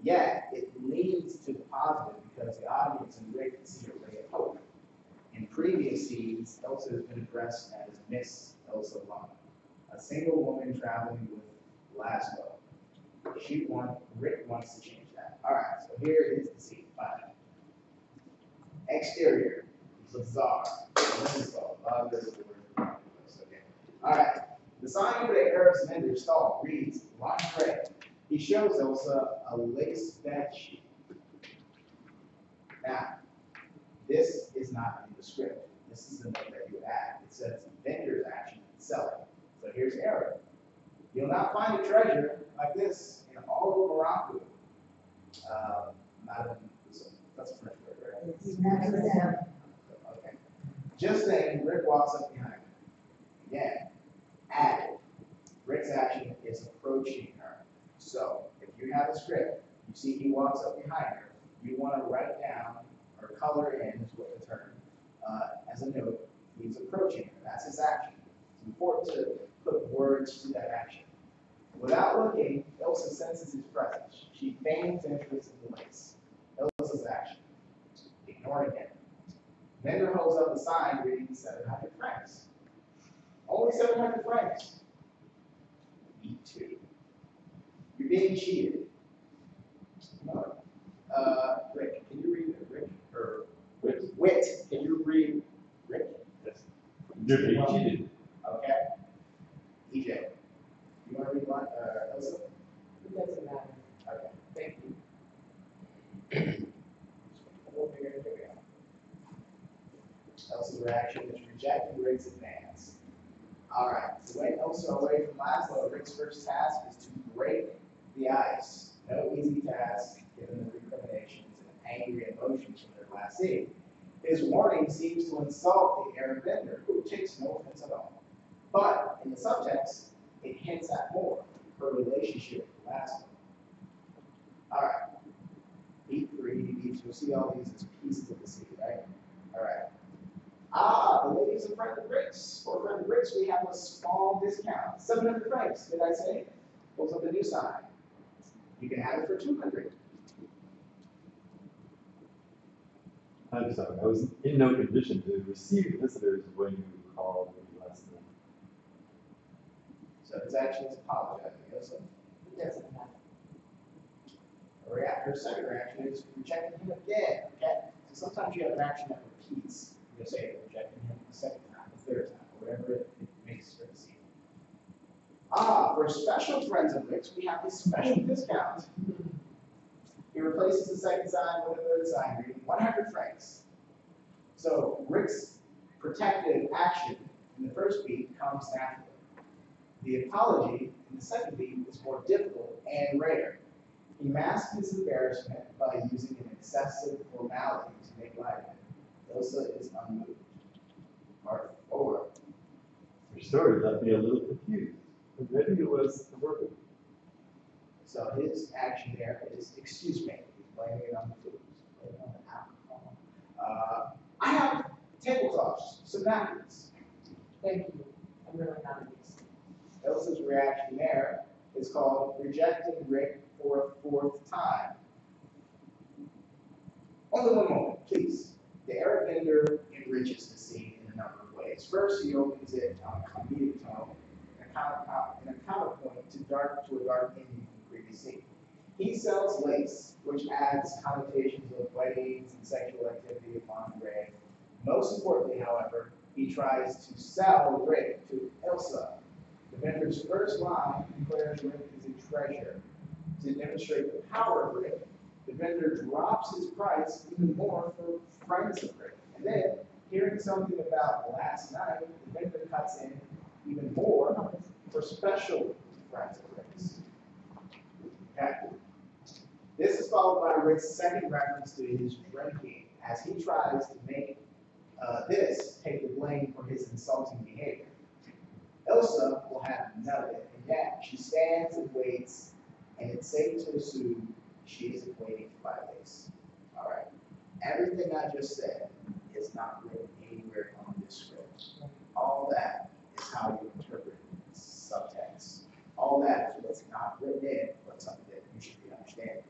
Yet, it leads to the positive because the audience and Rick see a ray of hope. In previous scenes, Ilsa has been addressed as Miss Ilsa Lund, a single woman traveling with Laszlo. Rick wants to change that. All right, so here is the scene. Fine. Exterior, bizarre. Okay. All right. The sign over the Arab's vendor stall reads lingerie. He shows Ilsa a lace bed sheet. Now, this is not in the script. This is the note that you add. It says vendor's action selling. So here's error. You'll not find a treasure like this in all of Morocco. Not in, that's a French word, right? Okay. Just then, Rick walks up behind her. Again, added. Rick's action is approaching her. So, if you have a script, you see he walks up behind her, you want to write down or color in, is what the term, as a note, he's approaching her. That's his action. It's important to put words to that action. Without looking, Ilsa senses his presence. She feigns interest in the lace. Ilsa's action. Ignoring him. Vendor holds up a sign reading 700 francs. Only 700 francs. Me too. You're being cheated. No. Rick, can you read it? Rick? Or Wit, can you read Rick? Yes. You're being cheated. Okay. EJ, you want to read one? Ilsa? It doesn't matter. Okay, thank you. Elsa's reaction is rejecting Rick's advance. All right, so when Ilsa away from Laszlo, Rick's first task is to break the ice. No easy task, given the recriminations and angry emotions from their last scene. His warning seems to insult the Arab vendor, who takes no offense at all. But in the subtext, it hints at more, her relationship with Laszlo. All right. Beat 3, beats, you'll see all these as pieces of the scene, right? All right. The ladies and friend of Rick's. For friend of Rick's, we have a small discount. 700 francs, did I say? Pulls up the new sign. You can have it for 200. I'm sorry, I was in no condition to receive visitors when you called me last night. So his action is apologizing. Yes, It doesn't matter. her second reaction is rejecting him again. Okay? So sometimes you have an action that repeats. You say rejecting him the second time, the third time, whatever it makes for the scene. For special friends of Rick's, we have this special discount. He replaces the second sign with a third sign, reading 100 francs. So Rick's protective action in the first beat comes naturally. The apology in the second beat is more difficult and rare. He masks his embarrassment by using an excessive formality to make light of it. Ilsa is unmoved. Part 4. Your story left me a little confused. Maybe it was the work of So his action there is, excuse me, he's blaming it on the food, blaming it on the alcohol. I have tablecloths, some napkins. Thank you. I'm really not a these. Ilsa's reaction there is called rejecting Rick for a 4th time. Only one moment, please. The Eric Bender enriches the scene in a number of ways. First, he opens it on a comedic tone and a counterpoint to a dark ending from the previous scene. He sells lace, which adds connotations of weddings and sexual activity upon Rick. Most importantly, however, he tries to sell Rick to Ilsa. The vendor's first line declares Rick is a treasure. To demonstrate the power of Rick, the vendor drops his price even more for friends of Rick. And then, hearing something about last night, the vendor cuts in even more for special friends of Rick's. Okay. This is followed by Rick's second reference to his drinking, as he tries to make this take the blame for his insulting behavior. Ilsa will have none of it, and yet she stands and waits, and it's safe to assume she isn't waiting to buy lace. All right. Everything I just said is not written anywhere on this script. All that is how you interpret subtext. All that is what's not written in, but something that you should be understanding.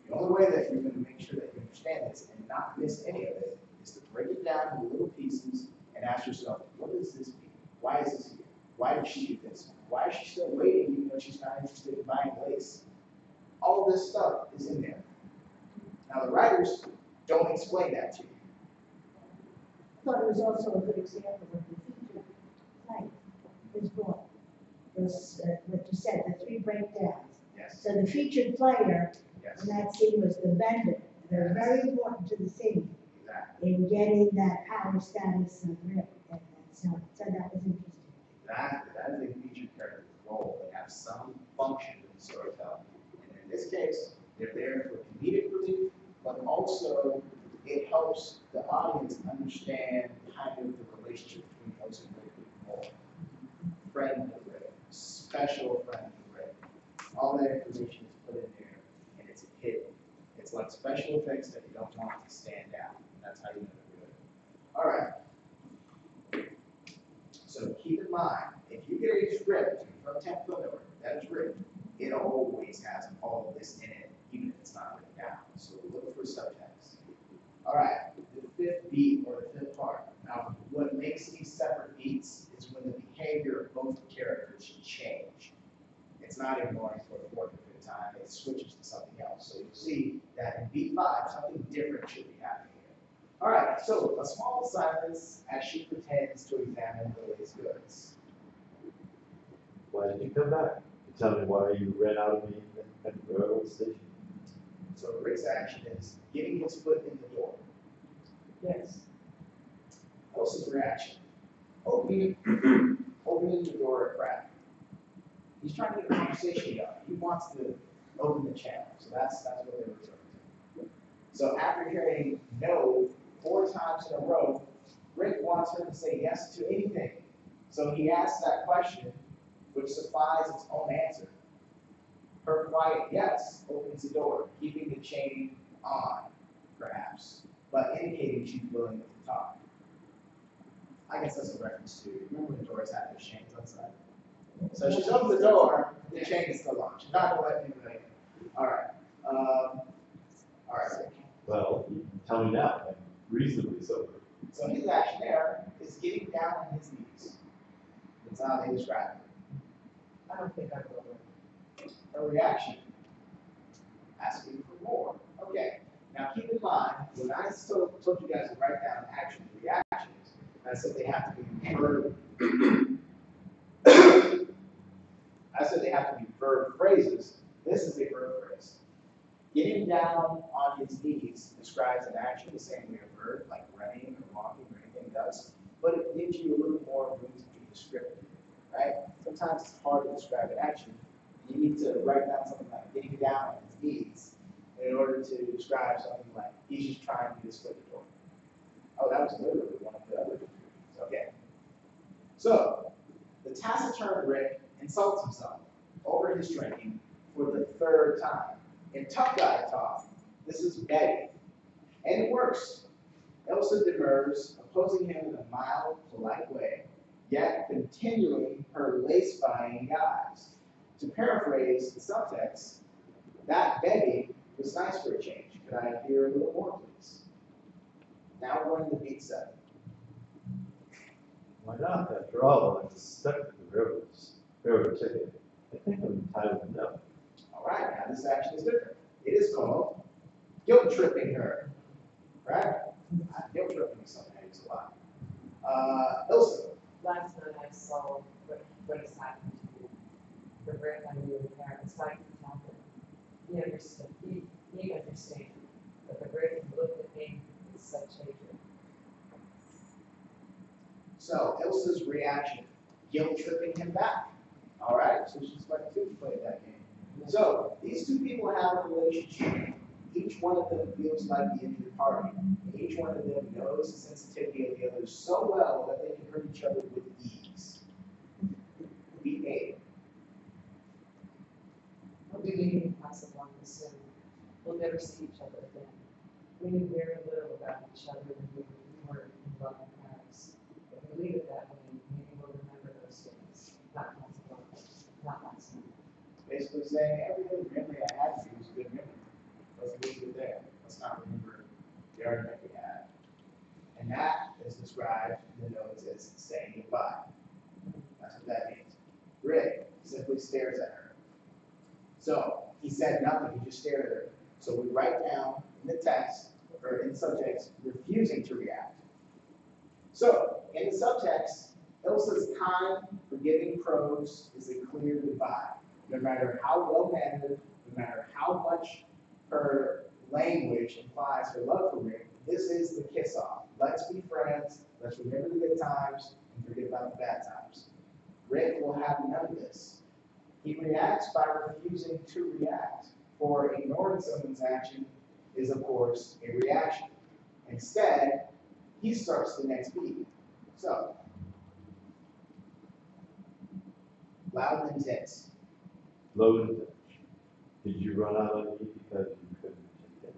The only way that you're going to make sure that you understand this and not miss any of it is to break it down into little pieces and ask yourself, what does this mean? Why is this here? Why did she do this? Why is she still waiting even though she's not interested in buying lace? All of this stuff is in there. Now the writers don't explain that to you. I thought it was also a good example of the featured play is brought. Was what you said, the 3 breakdowns. Yes. So the featured player Yes. in that scene was the vendor. They're very important to the scene Exactly. in getting that power status of Rick. And so that was interesting. Exactly. That is a featured character's role. They have some function in the storytelling. And in this case, they're there for comedic relief, but also it helps the audience understand kind of the relationship between those and Rick more. Friend of Rick, special friend of Rick. All that information is put in there, and it's hidden. It's like special effects that you don't want to stand out. That's how you know they're good. All right. So keep in mind, if you get a script from Tampa Film Network that is written, it always has all of this in it, even if it's not written down. So look for subtext. All right, the 5th beat or the 5th part. Now, what makes these separate beats is when the behavior of both characters change. It's not ignoring for the 4th or 5th time, it switches to something else. So you'll see that in beat 5, something different should be happening here. All right, so a small silence as she pretends to examine Lily's goods. why did you come back? Tell me why you ran out of me at the railroad station. So Rick's action is getting his foot in the door. Yes. Elsa's reaction, opening the door a crack. He's trying to get a conversation going. He wants to open the channel. So that's what they're referring to. So after hearing no 4 times in a row, Rick wants her to say yes to anything. So he asks that question, which supplies its own answer. Her quiet yes opens the door, keeping the chain on, perhaps, but indicating she's willing to talk. I guess that's a reference to, remember when doors have those chains outside? So she's opened the door, the chain is still on. She's not going to let anybody in. All right. All right, Rick. Well, you can tell me now. I'm reasonably sober. So his action there is getting down on his knees. That's how they describe it. I don't think I will. A reaction, asking for more. Okay, now keep in mind, when I told you guys to write down action reactions, I said they have to be verb. I said they have to be verb phrases. This is a verb phrase. Getting down on his knees describes an action the same way a verb, like running or walking or anything does, but it gives you a little more room to be descriptive, right? Sometimes it's hard to describe an action. You need to write down something like getting down on his knees in order to describe something like he's just trying to split the door. Oh, that was literally one of the other descriptions. Okay. So, the taciturn Rick insults himself over his training for the third time. In tough guy talk, this is Betty. And it works. Elsa demurs, opposing him in a mild, polite way, yet continuing her lace-buying guise. To paraphrase the subtext, that begging was nice for a change. Could I hear a little more, please? Now we're going to beat 7. Why not? After all, I was stuck with the railroad ticket. I think I'm entitled to know. All right, now this action is different. It is called guilt tripping her. Right? Guilt tripping is something I use a lot. Ilsa. Last night I saw what has happened to the Rick I knew the parents like to tell him. He understood, he understands. But the Rick looked at me with such hatred. So Ilsa's reaction, guilt tripping him back. All right, so she's like to play that game. So these two people have a relationship. Each one of them feels like the injured party. And each one of them knows the sensitivity of the other so well that they can hurt each other with ease. Beat 8. I'll be leaving Casablanca soon. We'll never see each other again. We knew very little about each other when we were in love in Paris. If we leave it that way, maybe we'll remember those days. Not Casablanca, not last night. Basically saying every little memory I had of you was a good memory. Let's leave it there. Let's not remember the argument we had. And that is described in the notes as saying goodbye. That's what that means. Rick simply stares at her. So he said nothing, he just stared at her. So we write down in the text, or in subtext, refusing to react. So in the subtext, Ilsa's kind, forgiving prose is a clear goodbye. No matter how well-mannered, no matter how much her language implies her love for Rick, this is the kiss-off. Let's be friends, let's remember the good times, and forget about the bad times. Rick will have none of this. He reacts by refusing to react, for ignoring someone's action is, of course, a reaction. Instead, he starts the next beat. So, loud and intense. Low and touch. Did you run out on me because you couldn't take it?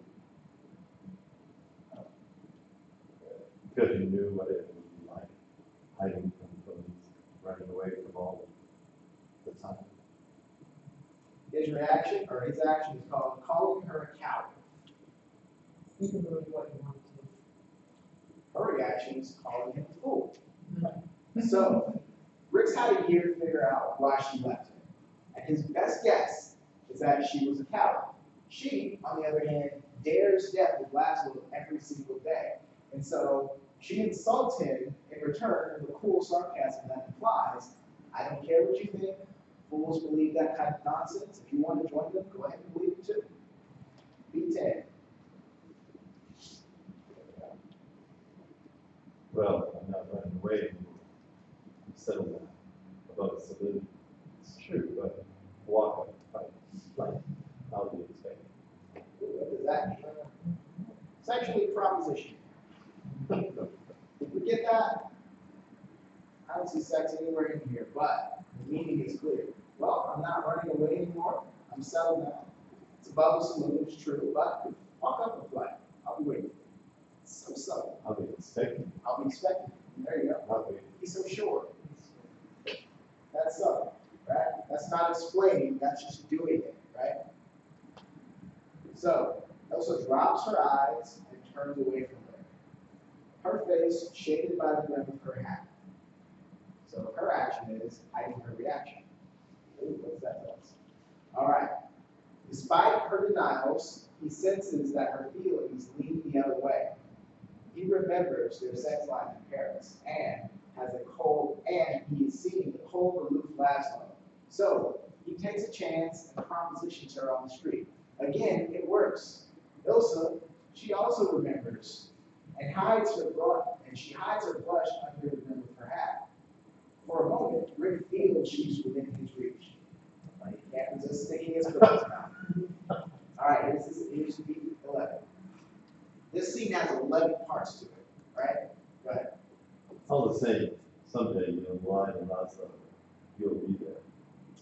Because you knew what it would be like, hiding from police, running away from all the time. His reaction, or his action, is called calling her a coward. You can believe what you want to. Her reaction is calling him a fool. So, Rick's had a year to figure out why she left him. And his best guess is that she was a coward. She, on the other hand, dares death with Laszlo every single day. And so she insults him in return with the cool sarcasm that implies, I don't care what you think, fools believe that kind of nonsense. If you want to join them, go ahead and believe it too. B10. Well, I'm not running away anymore. I'm settled down. Above solidity. It's true, but walk up, fight, I'll be expecting. What does that mean? Sexually proposition. If we get that, I don't see sex anywhere in here, but the meaning is clear. Well, I'm not running away anymore. I'm settled down. It's above the saloon, it's true, but walk up a flight. I'll be waiting. It's so subtle. I'll be expecting. I'll be expecting. There you go. I'll be. He's so sure. That's subtle, right? That's not explaining, that's just doing it, right? So, Elsa drops her eyes and turns away from her. Her face shaded by the brim of her hat. So her action is hiding her reaction. Ooh, what's that tell us? All right. Despite her denials, he senses that her feelings lean the other way. He remembers their sex life in Paris and he is seeing the cold, aloof Laszlo. So he takes a chance and propositions her on the street. Again, it works. Ilsa, she also remembers and she hides her blush under the brim of her hat. For a moment, Rick feels she's within his reach. He can't resist sticking his foot in his mouth. All right, here's beat 11. This scene has 11 parts to it, right? Go ahead. All the same, someday you'll lie and lots of you'll be there.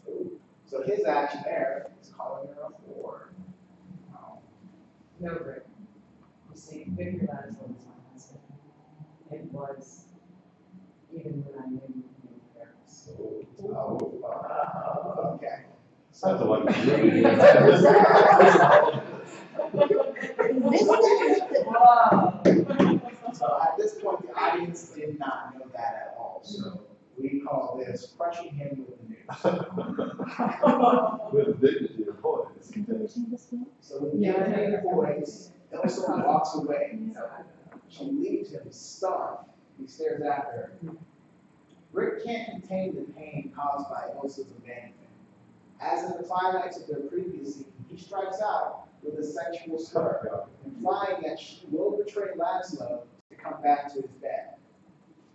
Ooh. So his action there is calling her a whore. No, Rick. You see, Victor Laszlo was my husband. It was, even when I knew him in Paris. Okay. That's the one. Wow. So at this point, the audience did not know that at all. So we call this crushing him with the news. With dignity of voice. So with dignity of voice, Elsa walks away. She leaves him starved. He stares after her. Rick can't contain the pain caused by Elsa's abandonment. As in the climax of their previous scene, he strikes out with a sexual slur, implying that she will betray Laszlo to come back to his bed.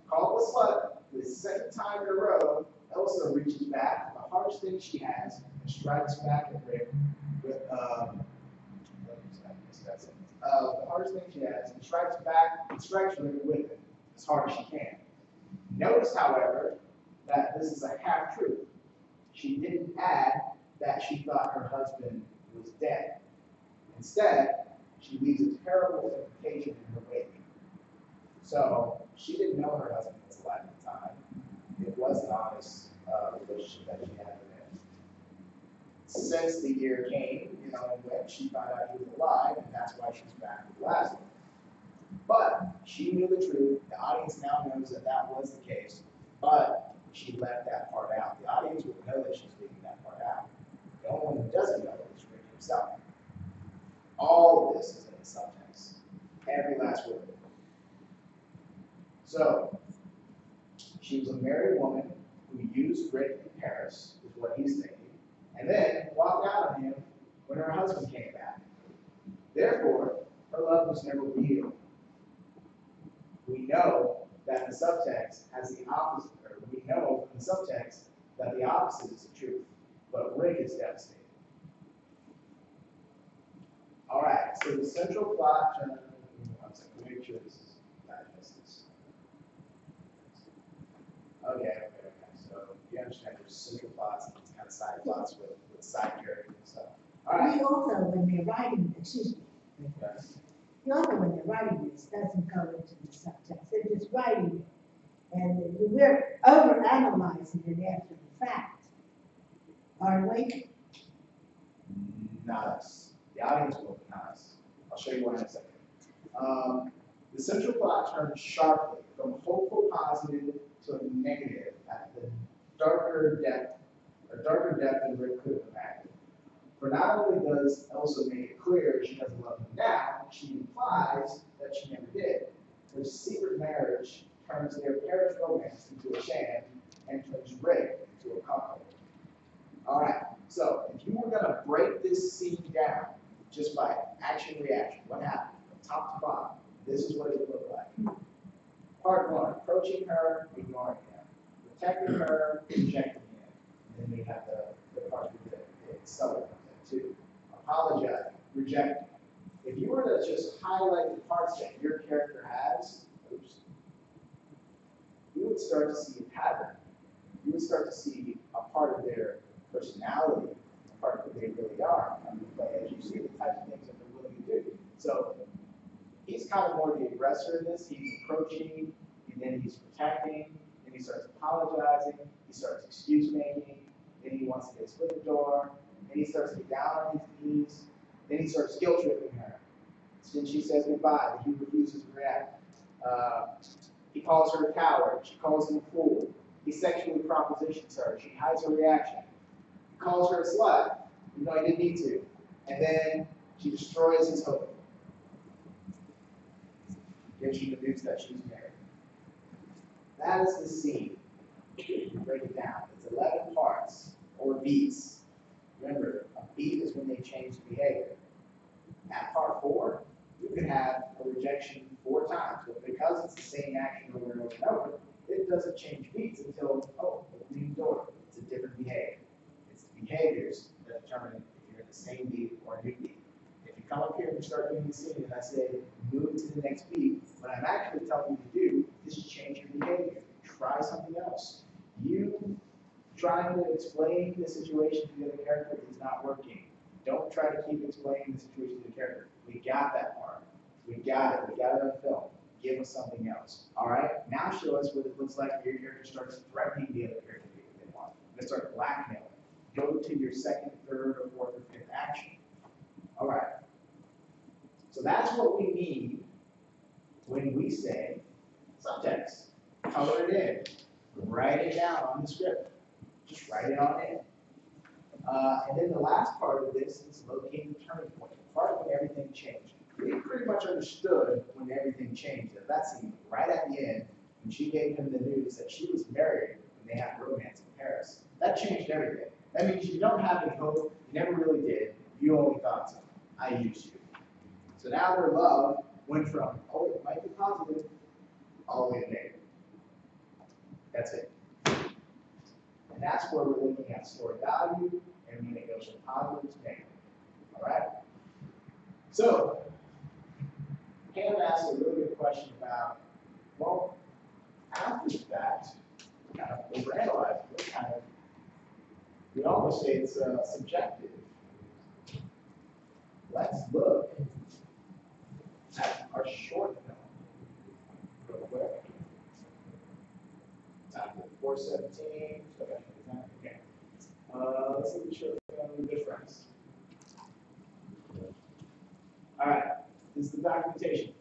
Called the slut for the second time in a row, Elsa reaches back for the hardest thing she has and strikes back at Rick with the hardest thing she has and strikes Rick with it as hard as she can. Notice, however, that this is a half truth. She didn't add that she thought her husband was dead. Instead, she leaves a terrible implication in her wake. So she didn't know her husband was alive at the time. It was an honest relationship that she had with him. Since the year came, and when she found out he was alive, and that's why she's back with Laszlo. But she knew the truth. The audience now knows that that was the case, but she left that part out. The audience will know that she's leaving that part out. The only one who doesn't know is Rick himself. All of this is in the subtext. Every last word. So, she was a married woman who used Rick in Paris, is what he's thinking, and then walked out on him when her husband came back. Therefore, her love was never real. We know that the subtext has the opposite, or we know from the subtext that the opposite is the truth. But Rick is devastated. All right, so the central plot turn. One second, make sure this is digest. Okay. So you understand there's central plots and kind of side plots with side characters and stuff. All right. The author, when they're writing, excuse me, Yes. the author, when they're writing this, doesn't go into the subtext. They're just writing it. And we're overanalyzing it after the fact. Aren't we? Not us. The audience will, not us. I'll show you why in a second. The central plot turns sharply from hopeful positive to a negative at the darker depth than Rick could have imagined. For not only does Elsa make it clear she doesn't love him now, she implies that she never did. Her secret marriage turns their Paris romance into a sham and turns Rick into a couple. All right, so if you were going to break this scene down just by action reaction, what happened from top to bottom? This is what it would look like. Part one, approaching her, ignoring him. Protecting her, rejecting him. And then we have the part with the accelerant too. Apologizing, rejecting. If you were to just highlight the parts that your character has, you would start to see a pattern. You would start to see a part of their personality, a part of who they really are. As you see the types of things that they're willing to do. So he's kind of more the aggressor in this. He's approaching, and then he's protecting, then he starts apologizing, he starts excuse making, then he wants to get his foot in the door, then he starts to get down on his knees, then he starts guilt tripping her. Then she says goodbye, but he refuses to react. He calls her a coward, she calls him a fool. He sexually propositions her, she hides her reaction. He calls her a slut, even though he didn't need to. And then she destroys his hope. Gives you the news that she's married. That is the scene. Break it down. It's 11 parts, or beats. Remember, a beat is when they change the behavior. At part 4, you can have a rejection 4 times, but because it's the same action over and over and over, it doesn't change beats until, oh, opening the door. It's a different behavior. It's the behaviors that determine if you're in the same beat or a new beat. If you come up here and you start doing the scene and I say, move to the next beat, what I'm actually telling you to do is change your behavior. Try something else. You trying to explain the situation to the other character is not working. Don't try to keep explaining the situation to the character. We got that part. We got it. We got it on film. Give us something else. All right? Now show us what it looks like when your character starts threatening the other character to do what they want. They start blackmailing. Go to your second, third, or fourth, or fifth action. All right. So that's what we need when we say subtext. Color it in. Write it down on the script. Just write it on in. And then the last part of this is locate the turning point. The part when everything changed. We pretty much understood when everything changed. That scene right at the end, when she gave him the news that she was married when they had romance in Paris. That changed everything. That means you don't have any hope. You never really did. You only thought so. I used you. So now their love went from, oh, it might be positive, all the way to negative. That's it. And that's where we're looking at story value and when it goes from positive to negative. All right? So, Cam asked a really good question about, well, after the fact, kind of overanalyze it, kind of, we almost say it's subjective. Let's look at our short film real quick. Time for 417. Okay. Let's look at short film difference. All right. This is the documentation.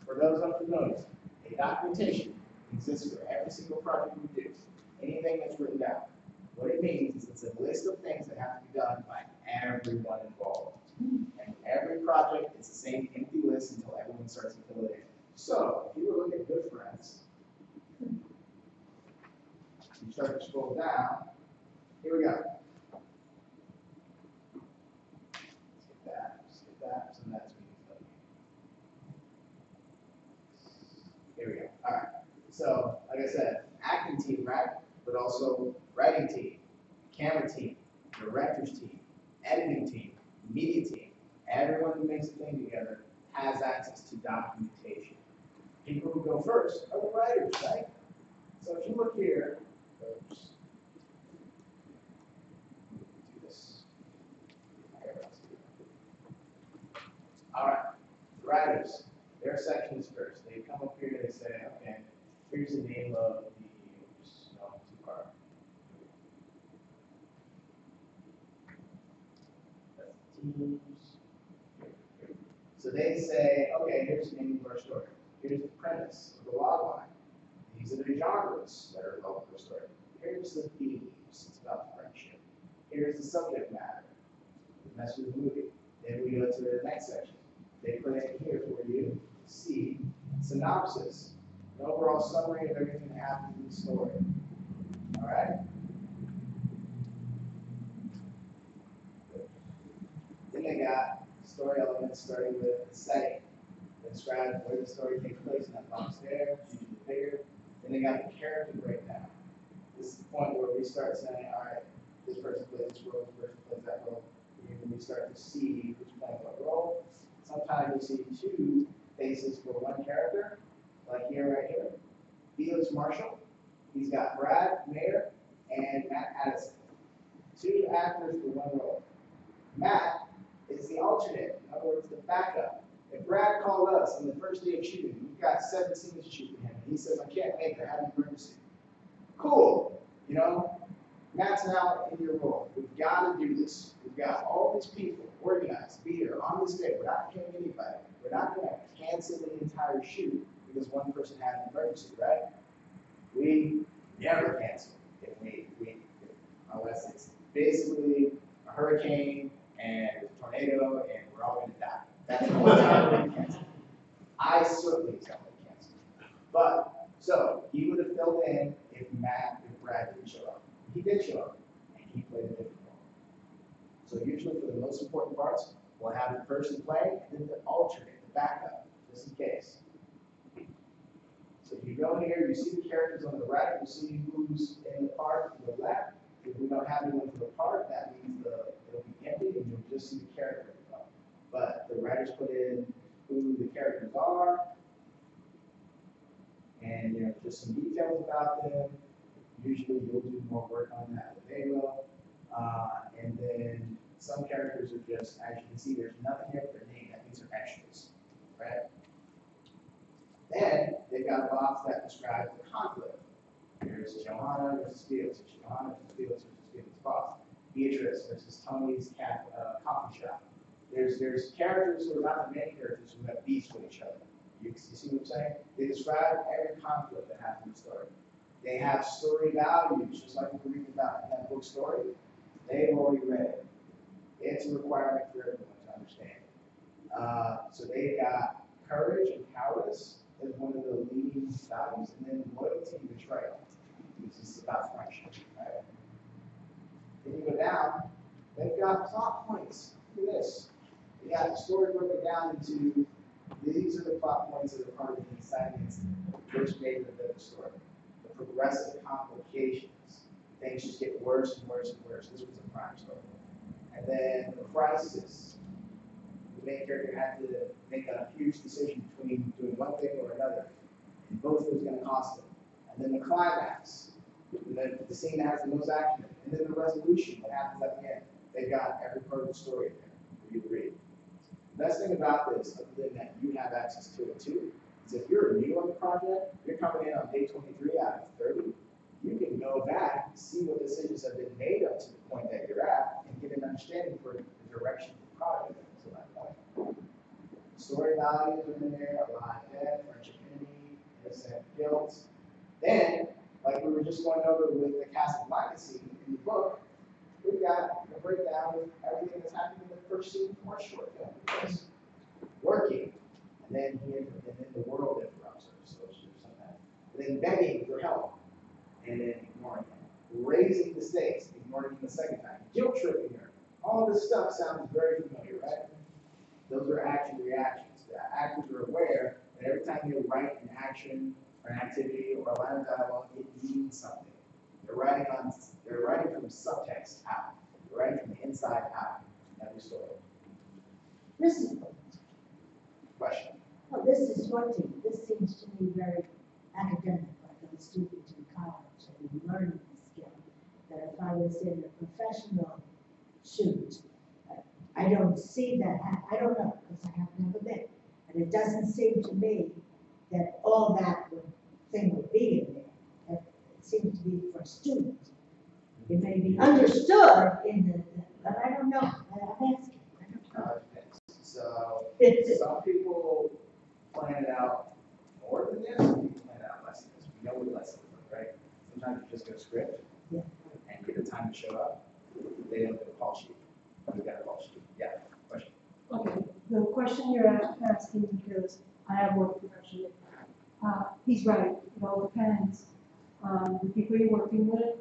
For those unfamiliar, a documentation exists for every single project we do. Anything that's written down. What it means is it's a list of things that have to be done by everyone involved. And every project, it's the same empty list until everyone starts to fill it in. So, if you were looking at Good Friends, you start to scroll down. Here we go. Skip that, so that's here we go. All right. So, like I said, acting team, right? But also writing team, camera team, director's team, editing team, media team. Everyone who makes a thing together has access to documentation. People who go first are the writers, right? So if you look here, oops, do this. All right, the writers, their section is first. They come up here and they say, okay, here's the name of the, oops, no, too far. That's the teams. So they say, okay, here's the name of our story. Here's the premise of the log line. These are the genres that are involved in the story. Here's the themes. It's about friendship. Here's the subject matter. The message of the movie. Then we go to the next section. They put it here for you to see synopsis, an overall summary of everything that happened in the story. All right? Then they got story elements starting with the setting. They describe where the story takes place in that box there, usually bigger. Then they got the character breakdown. This is the point where we start saying, all right, this person plays this role, this person plays that role. And we start to see who's playing what role. Sometimes you see two faces for one character, like here, right here. Felix Marshall. He's got Brad Mayer and Matt Addison. Two actors for one role. Matt is the alternate, in other words, the backup. If Brad called us on the first day of shooting, we've got 7 scenes to shoot with him, and he says, I can't make it, I have an emergency. Cool, you know? Matt's now in your role. We've got to do this. We've got all these people organized, be here on this day. We're not killing anybody. We're not going to cancel the entire shoot because one person had an emergency, right? We never cancel if unless it's basically a hurricane and a tornado and we're all going to die. That's the one time we cancel. I certainly tell him to cancel. But, so, he would have filled in if Brad didn't show up. He did show up, and he played a different role. So usually for the most important parts, we'll have the person play, and then the alternate, the backup, just in case. So if you go here, you see the characters on the right, you see who's in the part to the left. If we don't have anyone to the part, that means it'll be empty and you'll just see the character. But the writers put in who the characters are, and just some details about them. Usually you'll do more work on that than they will. And then some characters are just, as you can see, there's nothing here for their name. That means they're extras, right? Then they've got a box that describes the conflict. There's Johanna versus Felix. There's Johanna versus Felix versus Felix boss. Beatrice versus Tony's coffee shop. There's characters who are not the main characters who have beefs with each other. You see what I'm saying? They describe every conflict that happens in the story. They have story values, just like we read about in that book Story. They've already read it. It's a requirement for everyone to understand. So they've got courage and cowardice as one of the leading values, and then loyalty and betrayal, which is about friendship. Right? Then you go down, they've got plot points. Look at this. They got the story broken down into these are the plot points that are part of the incitements, which made the story. The progressive complications. Things just get worse and worse and worse. This was a crime story. And then the crisis. The main character had to make a huge decision between doing one thing or another. And both was going to cost them. And then the climax. And then the scene that has the most action. And then the resolution that happens at the end. They got every part of the story in there for you to read. The best thing about this, other than that you have access to it too, is if you're new on the project, you're coming in on day 23 out of 30, you can go back, see what decisions have been made up to the point that you're at, and get an understanding for the direction of the project to that point. Story values are in there, alive death, friendship enemy, innocent guilt. Then, like we were just going over with the Casablanca scene in the book, we've got a breakdown of everything that's happened in the first scene for a short film. Because working, and then the world interrupts her, so she's sometimes. And then begging for help, and then ignoring him. Raising the stakes, ignoring him the second time. Guilt tripping her. All this stuff sounds very familiar, right? Those are action reactions. The actors are aware that every time they write an action or an activity or a line of dialogue, it means something. They're writing from subtext out. They're writing from the inside out in every story. This is, Question. oh, this is 14. This seems to me very academic, like a student in college and learning the skill. That if I was in a professional shoot, I don't see that. I don't know, because I have never been. And it doesn't seem to me that all that thing would be in there. It seems to be for a student. It may be understood in but I don't know. I'm asking. I don't know. So some people plan it out more than this, some people plan it out less than this. We know what lessons are, right? Sometimes you just get a script Yeah. and get the time to show up. They don't get a call sheet. We got a call sheet. Yeah, question. Okay, the question you're asking, because I have worked professionally, he's right, it all depends on the people you're working with,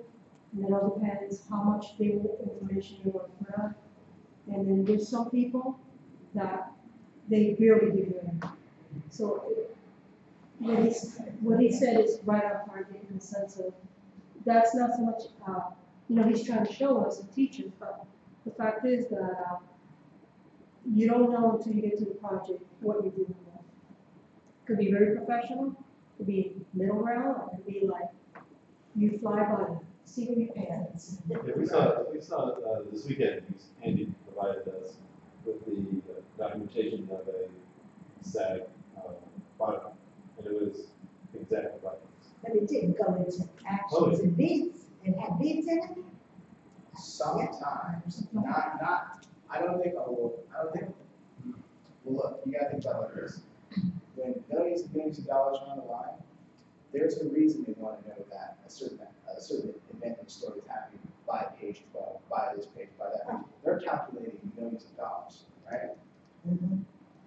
and it all depends how much information you want to put out. And then there's some people that they barely give you anything. So what he said is right on target in the sense of, that's not so much, he's trying to show us and teach us, but the fact is that you don't know until you get to the project what you're dealing with. It could be very professional, could be middle ground, or it could be like you fly by the seat of your pants. Yeah, we saw this weekend, Andy provided us with the documentation of a SAG product, and it was exactly like this. But it didn't go into actions and beats. It had beats in it. Sometimes, not, I don't think, well, look, you gotta think about it like this. When millions and millions of dollars are on the line, there's a reason they want to know that a certain event in the story is happening by page 12, by this page, by that page. They're calculating millions of dollars, right? Mm-hmm.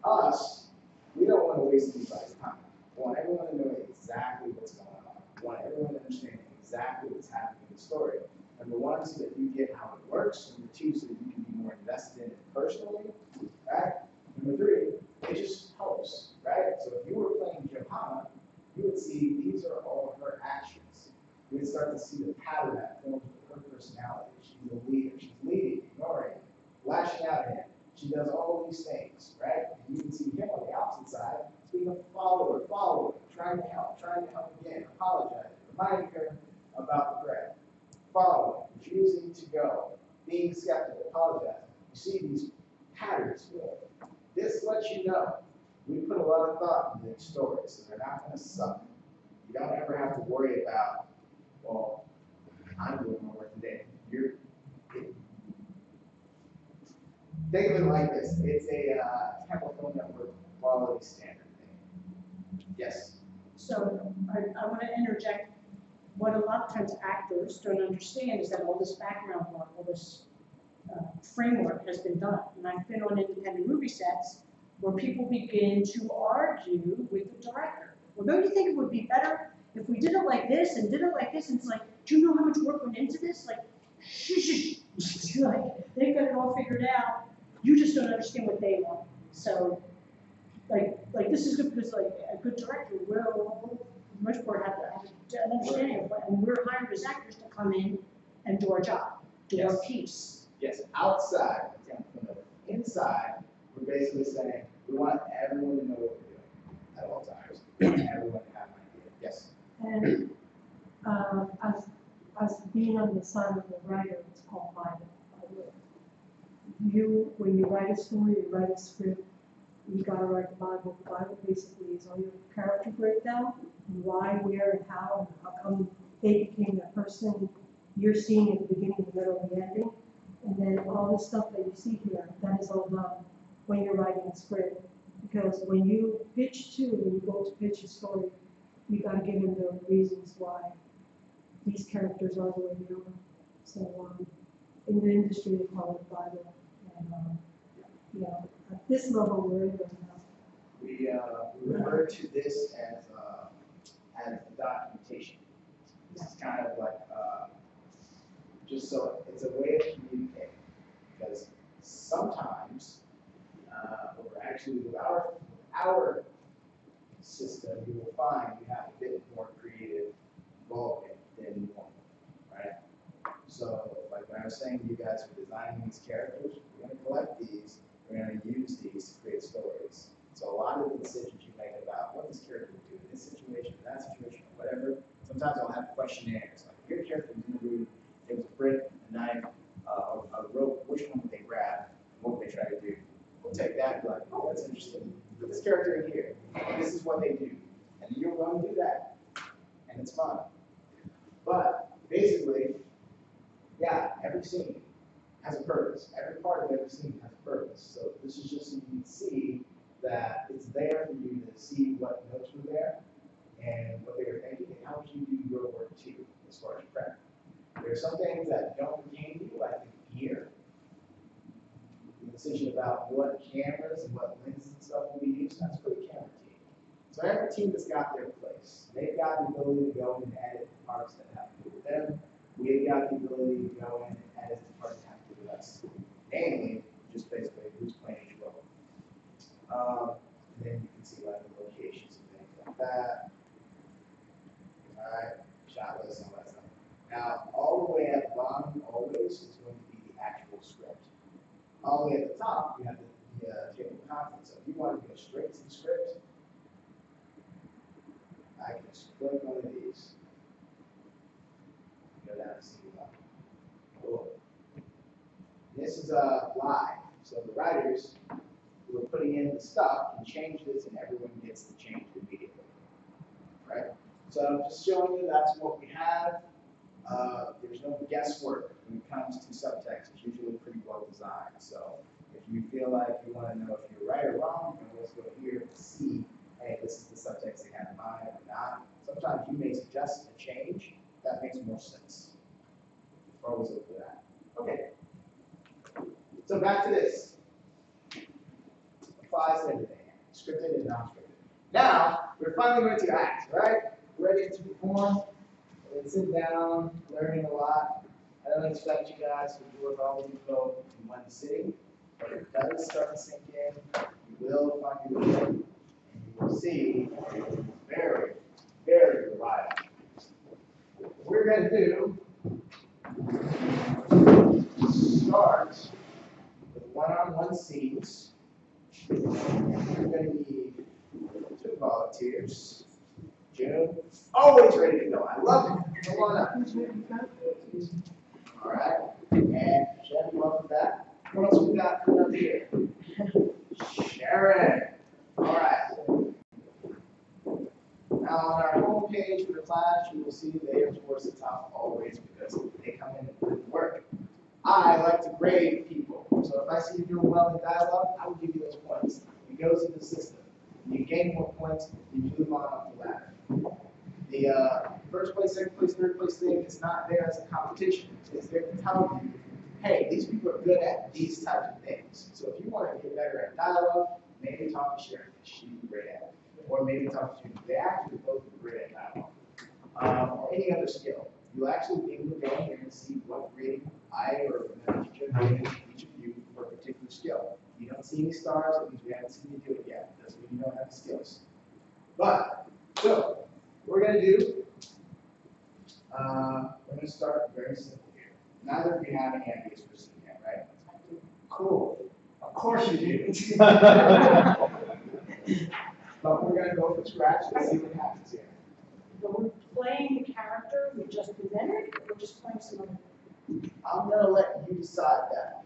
Us, we don't want to waste anybody's time. We want everyone to know exactly what's going on. We want everyone to understand exactly what's happening in the story. Number one, so that you get how it works. Number two, so that you can be more invested in it personally, right? Number three, it just helps, right? So if you were playing Johanna, you would would see these are all of her actions. We would start to see the pattern that forms with her personality. She's a leader. She's leading, ignoring, lashing out at him. She does all these things, right? And you can see him on the opposite side being a follower, trying to help again, apologizing, reminding her about the bread, following, refusing to go, being skeptical, apologizing. You see these patterns. This lets you know we put a lot of thought into these stories, so they're not going to suck. You don't ever have to worry about, well, I'm doing my work today. Think of it like this. It's a Tampa Film Network quality standard thing. Yes? So I want to interject, what a lot of times actors don't understand is that all this background work, all this framework has been done. And I've been on independent movie sets where people begin to argue with the director. Well, don't you think it would be better if we did it like this and did it like this? And it's like, do you know how much work went into this? Like, shh. Like, they've got it all figured out. You just don't understand what they want. So, like this is good because like a good director will, for the most part, have an understanding of what, and we're hired as actors to come in and do our job, do our piece. Yes, outside of Tampa Film Network. Inside, we're basically saying we want everyone to know what we're doing at all times. We want everyone to have an idea. Yes? And as being on the side of the writer, it's called Bible, by the way. When you write a story, you write a script, you gotta write the Bible. The Bible basically is all your character breakdown, why, where, and how come they became the person you're seeing at the beginning, the middle, and the ending. And then all the stuff that you see here, that is all done when you're writing a script. Because when you go to pitch a story, you gotta give them the reasons why these characters are the way they are. So in the industry, they call it Bible. And at this level, we're in there now. We refer to this as documentation. This is kind of like just so it's a way of communicating, because sometimes, or actually with our system, you will find you have a bit more creative involvement than normal, right? So, like when I was saying to you guys, we're designing these characters, we're going to collect these, we're going to use these to create stories. So a lot of the decisions you make about what this character would do in this situation, in that situation, or whatever, sometimes I'll have questionnaires. Like, if your character was in the room, there was a brick, a knife, a rope, which one would they grab, and what would they try to do? We'll take that and be like, oh, that's interesting. Put this character in here. This is what they do. And you're going to do that. And it's fun. But basically, yeah, every scene has a purpose. Every part of every scene has a purpose. So this is just so you can see that it's there for you to see what notes were there and what they were thinking, and how would you do your work too, as far as prep. There are some things that don't pertain to you, like the gear. The decision about what cameras and what lenses and stuff will be used, that's for the camera team. So every team has got their place. They've got the ability to go in and edit the parts that have to do with them. We've got the ability to go in and edit the parts that have to do with us. Namely, just basically who's playing each role. And then you can see like the locations and things like that. Alright, shot list and all that stuff. Now, all the way at the bottom, always, is going to be the actual script. All the way at the top, you have the table of contents. So if you want to go straight to the script, I can just click one of these. Go down to scene level. Cool. This is live. So the writers who are putting in the stuff can change this, and everyone gets to change it immediately. Right? So I'm just showing you that's what we have. There's no guesswork when it comes to subtext. It's usually pretty well designed. So if you feel like you want to know if you're right or wrong, you can always go here and see, hey, this is the subtext they have in mind or not. Sometimes you may suggest a change that makes more sense. Always look for that. Okay. So back to this. Applies to everything, scripted and non-scripted. Now, we're finally going to act, right? Ready to perform. Let's sit down, learning a lot. I don't expect you guys to do it all in one sitting, but it does start to sink in. You will find your way, and you will see very, very start with one-on-one seats. We're gonna need 2 volunteers. June, always ready to go. I love it. Come on up. All right. And Chevy, welcome back. What else we got coming up here? Sharon. All right. Now on our home page for the class, you will see they are towards the top always because they come in and do the work. I like to grade people. So if I see you doing well in dialogue, I will give you those points. It goes into the system. You gain more points, you move on up the ladder. The first place, second place, third place thing is not there as a competition. It's there to tell you, hey, these people are good at these types of things. So if you want to get better at dialogue, maybe talk to Sharon, she's great at it. Or maybe talk to you. They actually both are great at dialogue. Or any other skill. You'll actually be able to go in here and see what grading I or another teacher graded each of you for a particular skill. If you don't see any stars, it means we haven't seen you do it yet. It doesn't mean you don't have the skills. But, so, what we're going to do, we're going to start very simple here. Neither of you have a hand base person yet, right? Cool. Of course you do. But we're going to go from scratch and see what happens here. So we're playing the character we just presented, or we're just playing some other? I'm going to let you decide that.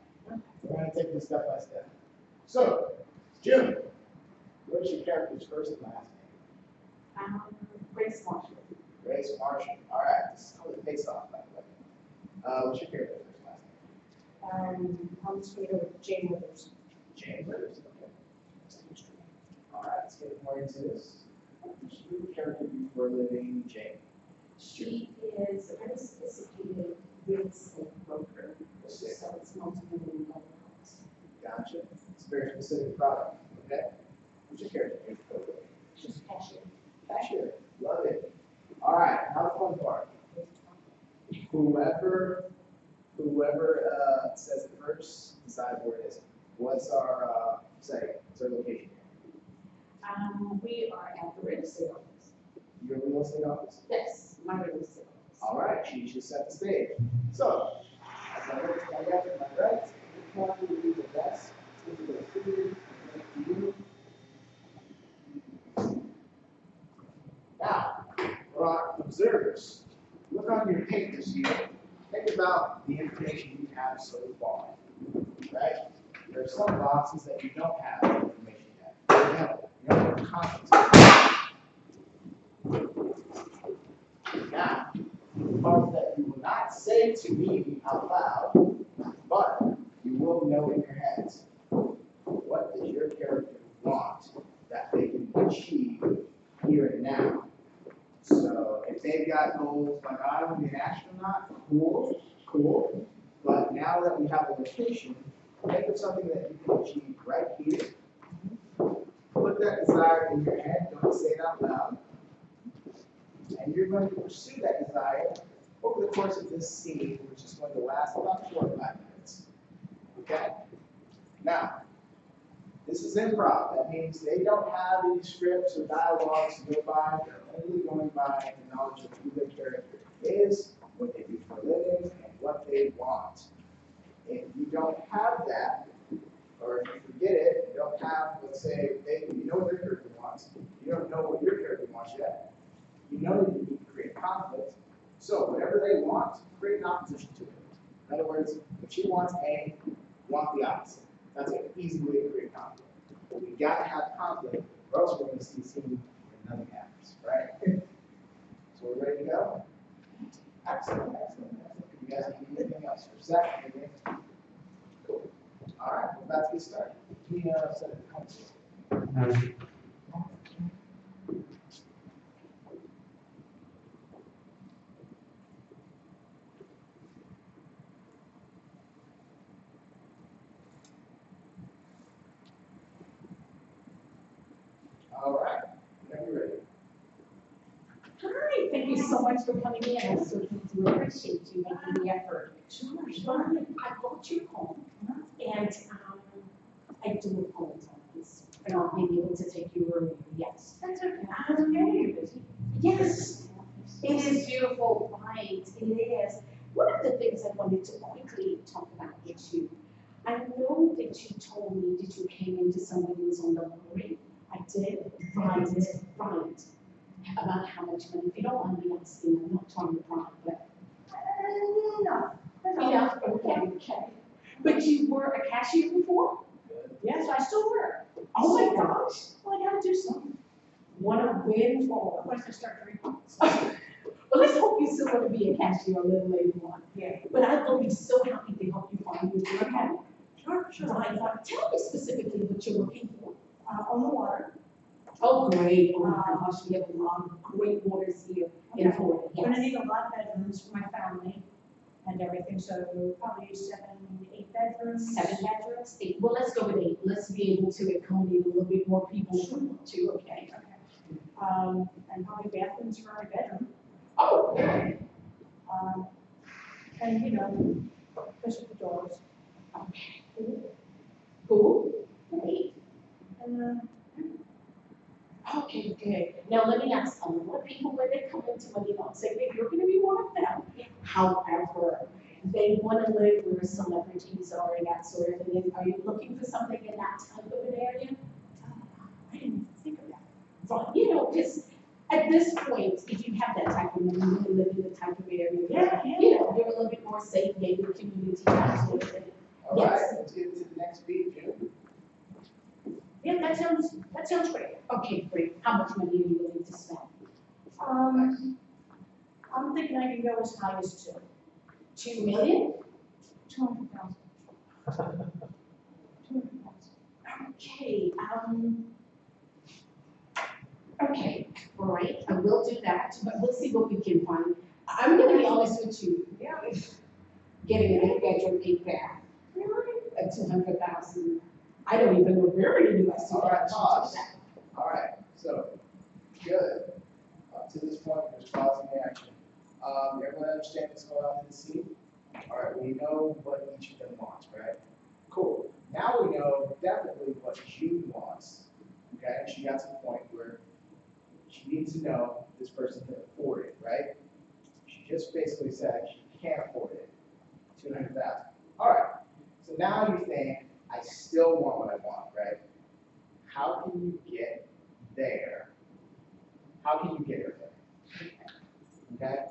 We're going to take this step by step. So, June, what's your character's first and last name? Grace Marshall. Grace Marshall. All right, this is called a face-off, by the way. What's your character's first and last name? I'm just going to go with Jane Withers. Jane Withers. Okay. All right, let's get more into this. What's your character do for a living, Jane? She is a very sophisticated real estate broker. So it's multi-million dollar homes. Gotcha. It's a very specific product. Okay. What's your character do for a living? She's cashier. Cashier. Love it. All right, now the fun part. Whoever says it first, decide where it is. What's our setting? What's our location? We are at the real estate office. Your real estate office? Yes, my real estate office. All right, she should set the stage. So, as I look to my left and my right, which one will be the best? This is a figure to you. Now, for our observers, look on your papers here. Think about the information you have so far, right? There are some boxes that you don't have information yet. For example, you don't have content. Now, the part that you will not say to me out loud, but you will know in your heads. What does your character want that they can achieve here and now? So if they've got goals like I want to be an astronaut, cool. But now that we have a location, think of something that you can achieve right here. Put that desire in your head, don't say it out loud. And you're going to pursue that desire over the course of this scene, which is going to last about 4 or 5 minutes. Okay? Now, this is improv. That means they don't have any scripts or dialogues to go by. They're only going by the knowledge of who their character is, what they do for a living, and what they want. If you don't have that, or if you forget it, you don't have, let's say, you know what their character wants, you don't know what your character wants yet, you know that you need to create conflict, so whatever they want, create an opposition to it. In other words, if she wants A, you want the opposite. That's an easy way to create conflict. But we got to have conflict, or else we're going to see a scene where nothing happens, right? So we're ready to go? Excellent. You guys need anything else for a second? Cool. All right, we're about to get started. We set it console. All right, whenever you're ready. Hi, thank you so much for coming in. I so do appreciate you making the effort. Sure. I brought you home, and I do apologize for not being able to take you earlier. Yes. That's okay. You're busy. Yes. It is beautiful, right? It is. One of the things I wanted to quickly talk about with you to somebody who was on the lottery? I did, right, right. About how much money, if you don't mind me asking, I'm not trying to pry, but. No. Yeah, okay. But you were a cashier before? Yes, I still work. Oh my gosh, well, I gotta do something. Wanna win for, Once I start drinking. well, let's hope you still wanna be a cashier a little later on. Yeah. But I'm gonna be so happy to help you find your dream. Okay? Sure. Right, tell me specifically what you're looking for. On the water. Oh, great, oh my gosh, we have a lot of great waters here in Okay. Florida, I'm gonna yes. need a lot of bedrooms for my family and everything, so probably 7, 8 bedrooms. 7 bedrooms, 8, well, let's go with 8, let's be able to accommodate a little bit more people too, okay? And probably bathrooms for every bedroom. Oh, okay. And, you know, push up the doors. Cool, great. And, Okay, good. Now let me ask, a lot of people when they come into money don't say that you're gonna be one of them. However, they wanna live where celebrities are and that sort of thing. Are you looking for something in that type of an area? I didn't even think of that. Right, you know, because at this point, if you have that type of money, you live in the type of area, Yeah. you know, you're a little bit more safe, gated community, that sort of thing. All right, Yes. let's get to the next beat, Jim. Yeah, that sounds great. Okay, great. How much money are you willing to spend? I'm thinking I can go as high as 2. 2 million? 200,000. 200,000. Okay, okay, all right, I will do that, but we'll see what we can find. I'm gonna be honest with you, getting an 8-bedroom, 8-bath, at 200,000, I don't even know where in the US. All right, pause. All right, so, good. Up to this point, there's pause in the action. Everyone understand what's going on in the scene? All right, we know what each of them wants, right? Cool. Now we know definitely what June wants. Okay, she got to the point where she needs to know this person can afford it, right? She just basically said she can't afford it. 200,000. All right. So now you think, I still want what I want, right? How can you get there? How can you get her there? Okay?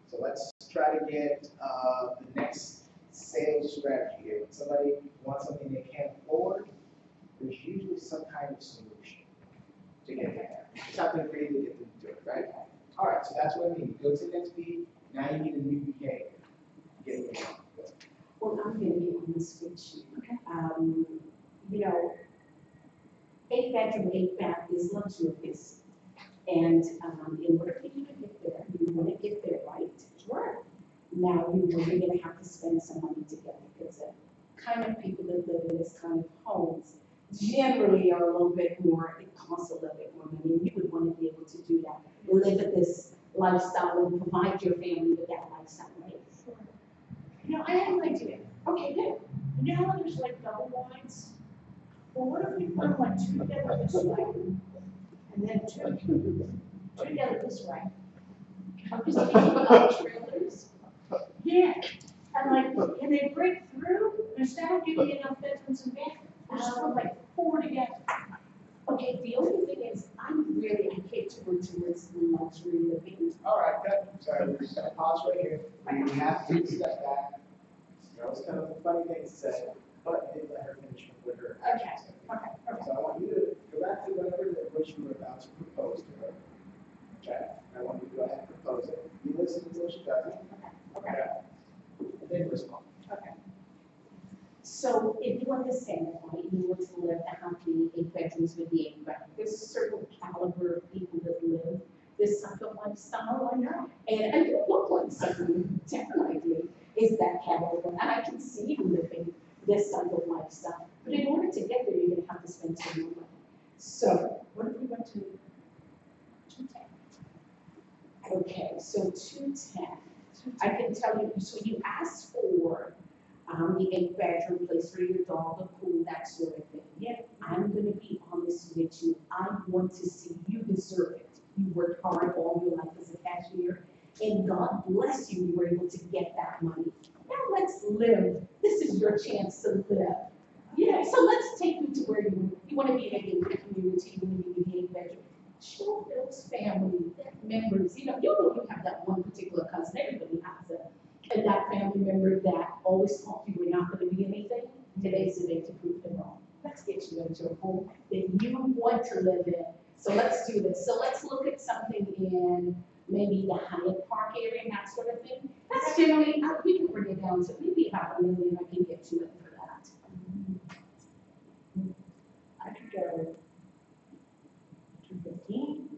So let's try to get the next sales strategy here. When somebody wants something they can't afford, there's usually some kind of solution to get them there. Just have to agree to get them to do it, right? All right, so that's what I mean. You go to the next beat, now you need a new behavior. Get what you want. Well, I'm gonna be honest with you. Okay. You know, 8-bedroom, 8-bath is luxurious. And in order for you to get there, you wanna get there right. Sure. Now, you're really gonna have to spend some money together, because the kind of people that live in this kind of homes generally are a little bit more, it costs a little bit more money, and you would wanna be able to do that. Live at this lifestyle and provide your family with that lifestyle, right? You know, I have an idea. Okay, good. You know how there's like double wides? Well, what if we put them like 2 together this way? And then 2 together this way? I'm just thinking about trailers. Yeah. And like, can they break through? Instead of giving you enough bedrooms and bathrooms, just put like 4 together. Okay, the only thing is, I hate to work towards luxury living. All right, good. Sorry, we're just gonna pause right here. We have to take a step back. That was kind of a funny thing to say, but you did let her finish with her actions. Okay. So I want you to go back to whatever what you were about to propose to her. Okay? I want you to go ahead and propose it. You listen until she does it. Okay? And then respond. Okay. So if you understand, right, you want to live the happy 8 bedrooms with the 8 baths. There's a certain caliber of people that live this type of lifestyle. I know. And you look like someone definitely is that caliber. And I can see you living this type of lifestyle. But in order to get there, you're gonna have to spend some more money. So What if we went to 210? okay, so 210. I can tell you, so you asked for the 8-bedroom place for your dog, a pool, that sort of thing. Yeah, I'm gonna be honest with you. I want to see you deserve it. You worked hard all your life as a cashier, and God bless you, you were able to get that money. Now let's live. This is your chance to live. Yeah, so let's take you to where you want to be in a gated community, you want to be in a gated bedroom. Show those family members, you know you have that one particular cousin, everybody has it. And that family member that always told you we're not going to be anything, today's the day to prove them wrong. Let's get you into a home that you want to live in. So let's do this. So let's look at something in maybe the Hyatt Park area and that sort of thing. That's generally, we can bring it down to maybe about $1 million. I can get to it for that. I could go 215.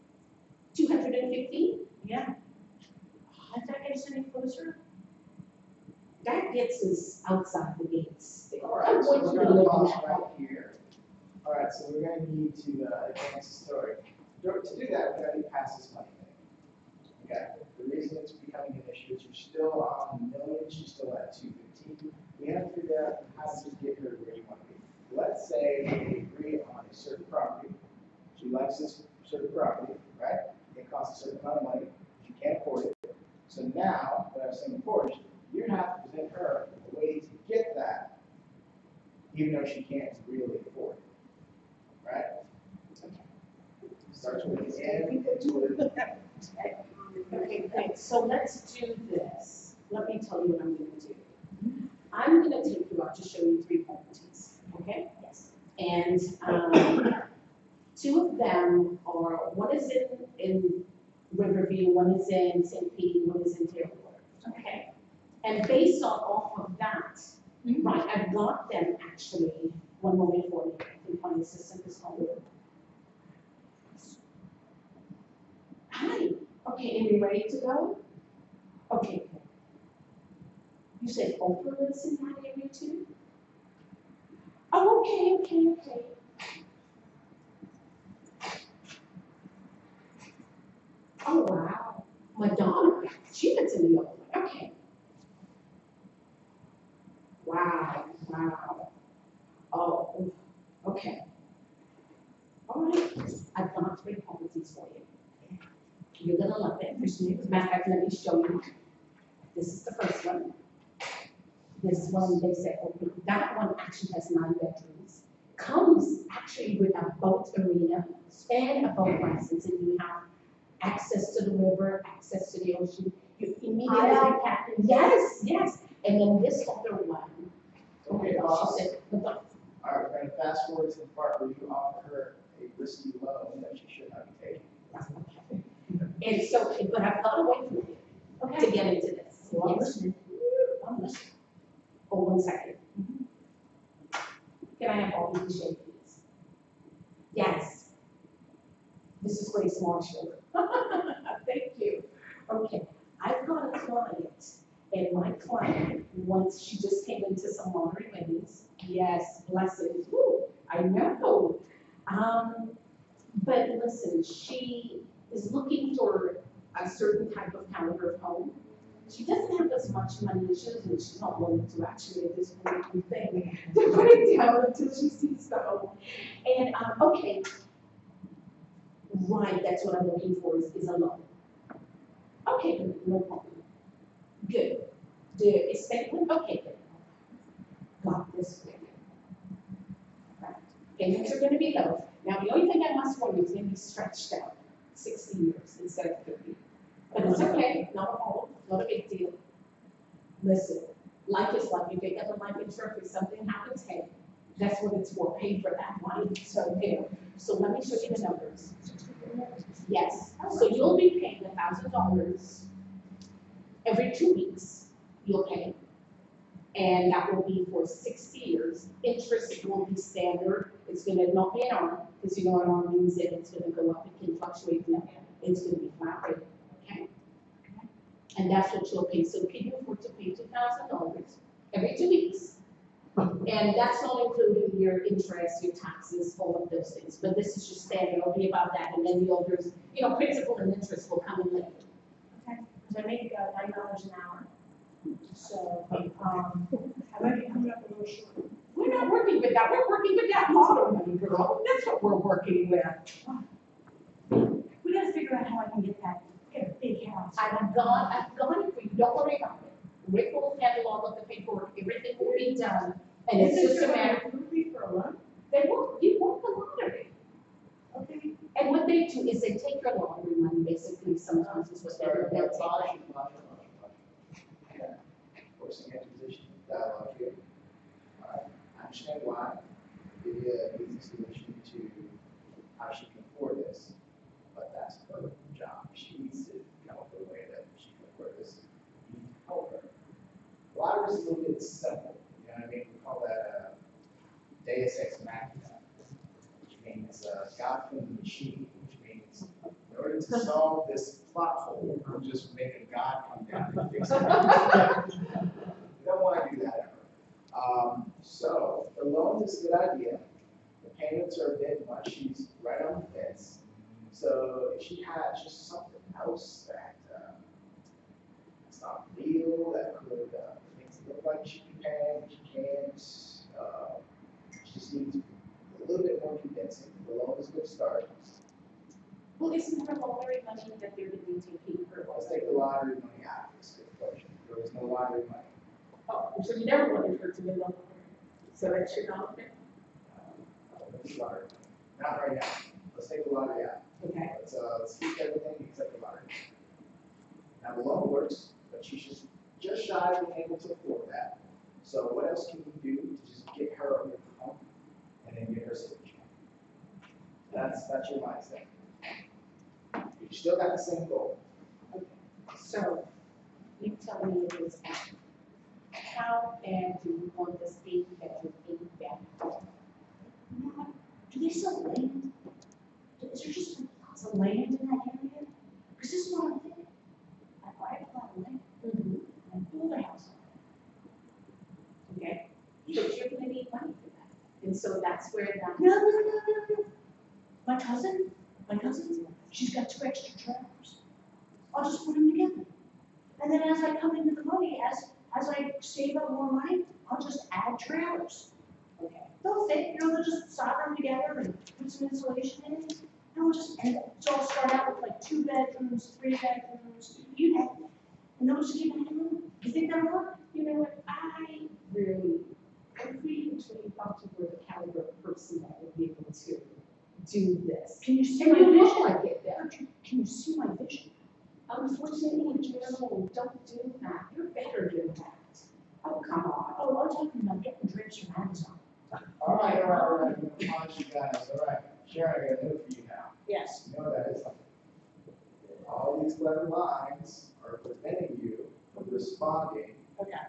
215? Yeah. Does that get us any closer? That gets us outside the gates. All right, so we're gonna pause right here. All right, so we're gonna need to advance the story. To do that, we gotta get past this money thing. Okay, the reason it's becoming an issue is you're still on the million, she's still at 215. We have to figure out how to get her where you want to be. Let's say we agree on a certain property. She likes this certain property, right? It costs a certain amount of money. She can't afford it. So now, what I was saying before, you have to present her a way to get that, even though she can't really afford it. Right? Starts with the end, do it. Okay, thanks. So let's do this. Let me tell you what I'm going to do. I'm going to take you out to show you 3 properties. Okay? Yes. And 2 of them are, one is in Riverview, one is in St. Pete, one is in Taylor. Okay? And based off of that, right, I've got them actually, one moment for me, I think my assistant is calling. Hi, okay, and you ready to go? Okay. You said Oprah lives in that area too? Oh, okay. Oh, wow. Madonna, she lives in the Oakland, okay. Wow. Oh, okay. All right, I've got 3 properties for you. You're gonna love it. As a matter of fact, let me show you. This is the first one. This one, they said, okay, that one actually has 9 bedrooms. Comes actually with a boat arena and a boat license, and you have access to the river, access to the ocean. You immediately have, yes. And then this other one. Okay, She said, all right, we're gonna fast forward to the part where you offer her a risky loan that she should not be taking. and so, but I've got to wait for you to get into this. So I'm listening. I'm listening. Hold 1 second. Can I have all these shade, please? Yes. This is Grace Marshall. Thank you. Okay, I've got a client, and my client, once she just came into some laundry ladies. Yes, blessings. Woo, I know. But listen, she is looking for a certain type of caliber of home. She doesn't have as much money as she does, and she's not willing to actually at this point thing to put it down until she sees the home. And okay, right, that's what I'm looking for is a loan. Okay, no problem. Good. The estate, okay, good. Got this for you. Right. Payments are going to be low. Now, the only thing I must warn you is going to be stretched out 60 years instead of 30. But it's okay, not a problem, not a big deal. Listen, life is like you take out a life insurance, if something happens, hey, that's what it's for, pay for that, right? So, okay, so let me show you the numbers. Yes, so you'll be paying $1,000 every 2 weeks, you'll pay. And that will be for 60 years. Interest will be standard. It's going to not be an arm, because you know an arm means that it's going to go up, it can fluctuate, no, it's going to be flat rate, okay? And that's what you'll pay. So can you afford to pay $2,000 every 2 weeks? And that's not including your interest, your taxes, all of those things. But this is just standard, it'll be about that. And then the others, you know, principal and interest will come in later. Okay, so I make $9 an hour. So, I might be coming up a little short. We're not working with that. We're working with that lot of money, girl. That's what we're working with. We gotta figure out how I can get a big house. I've gone it for you. Don't worry about it. Rick will handle all of the paperwork. Everything will be done. And it's just a matter. a loan? You won the lottery. Okay, and what they do is they take your lottery money, basically, sometimes is what they'll take. Forcing exposition dialogue here. I understand why. Lydia needs a solution to how she can afford this, but that's her job. She needs to come up with a way that she can afford this. You need to help her. A lot of this is a little bit simple. You know what I mean? We call that Deus Ex Machina, which means God from the machine, which means in order to solve this plot hole, I'm just making God come down and fix it. We don't want to do that ever. So the loan is a good idea. The payments are a bit much. She's right on the fence. So if she has just something else that it's not real, that could make it look like she can pay, but she can't. She just needs a little bit more convincing. The loan is a good start. Well, isn't her lottery money that they're going to take her? Let's take the lottery money out of this equation. There was no lottery money. Oh, so you never wanted her to win the lottery. So that should not have been. Lottery. Not right now. Let's take the lottery out. Okay. Let's keep everything except the lottery. Now the loan works, but she's just shy of being able to afford that. So what else can we do to just get her over the hump and then get her signature? That's your mindset. You still got the same goal. Okay. So you tell me this. How bad do you want this 8-bedroom, 8-bath home? Do they sell land? Is there just lots of land in that area? Because this is what I'm thinking. I buy a plot of land and I build a house on Okay. But you're going to need money for that. And so that's where that. it. No. My cousin, she's got 2 extra trailers. I'll just put them together. And then as I come into the money, as I save up more money, I'll just add trailers. Okay. They'll fit, they'll just solder them together and put some insulation in it. And we'll just, and so I'll start out with like 2 bedrooms, 3 bedrooms, and they'll just keep adding them. You think that'll work? You know what? I really truly thought you were the caliber of person that would be able to do this. Can you see And my you look vision? like it. Can you see my vision? Unfortunately, no, don't do that. You're better than that. Oh, come on. Oh, I'm talking about getting drapes from Amazon. All right. I'm going to punish you guys. All right. Sharon, I got a note for you now. Yes. You know what that is? All these clever lines are preventing you from responding Okay.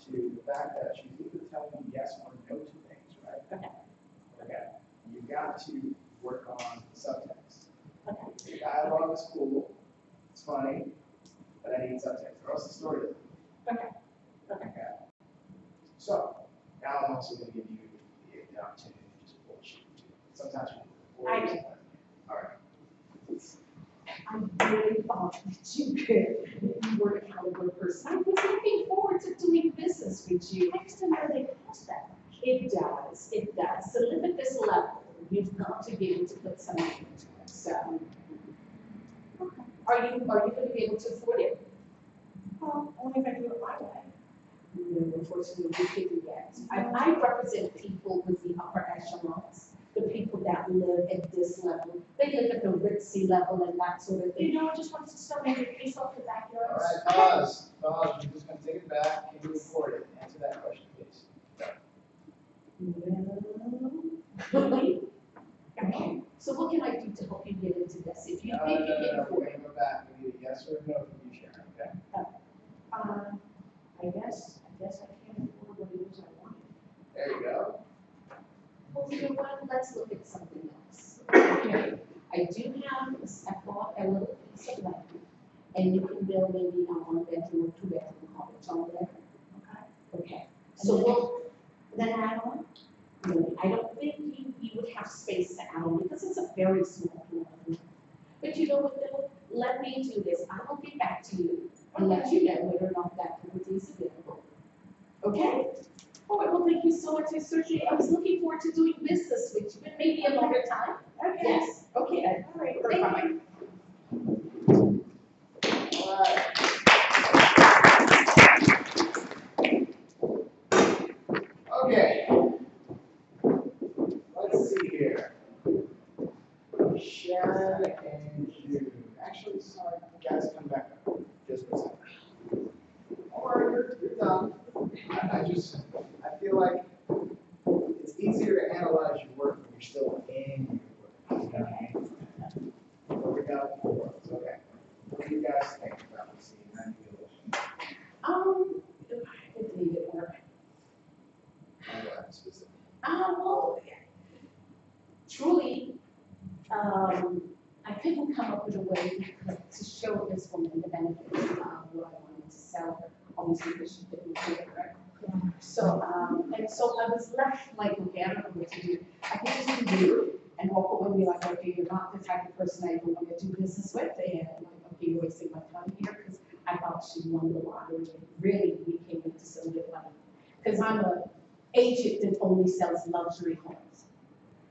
to the fact that she's either telling you yes or no to things, right? Okay. You've got to work on the subtext. Okay. The dialogue is cool, it's funny, but I need subtext, or else the story doesn't. Okay. So, now I'm also going to give you the opportunity to just bullshit. Sometimes you I can. All right. I really thought that you were a caliber person. I was looking forward to doing business with you. I just didn't know they cost that much. It does. To live at this level, you've got to be able to put some money into it. So, are you going to be able to afford it? Well, only if I do it my way. No, unfortunately, we couldn't yet. I represent people with the upper echelons, the people that live at this level. They live at the ritzy level and that sort of thing. You know, I just want to start making face off the backyard. All right, pause. You're just going to take it back. Can you afford it? Answer that question, please. Really? Okay. So what can I do to help you get into this? If you think you can We're afford going to go back. We need a yes or a no from you, Sharon, okay? I guess I can't afford what it is I want. There you go. well, you know what? Let's look at something else. Okay. I do have a little piece of land, and you can build maybe a 1-bedroom or 2-bedroom cottage on there. Okay. So Then add on? no, I don't think you would have space to add on because it's a very small community. But you know what though? Let me do this. I will get back to you and let you know whether or not that property is available. Okay? All right, well, thank you so much, Ms. Sergi. I was looking forward to doing business with you, but maybe another time. Okay. Yes, okay. All right. Thank you. All right. Okay. it's easier to analyze your work when you're still in your work. You know what I mean? What we got before us, okay. What do you guys think about this? It needed work. Specific. Well, truly, I couldn't come up with a way to show this woman the benefits of what I wanted to sell her, obviously because she didn't do it, right? So, and so I was left like, okay, I don't know what to do. I could just do it and walk away and be like, okay, you're not the type of person I want to do business with, and like, okay, you're wasting my time here, because I thought she won the lottery, and really we came into some good money. Because I'm an agent that only sells luxury homes.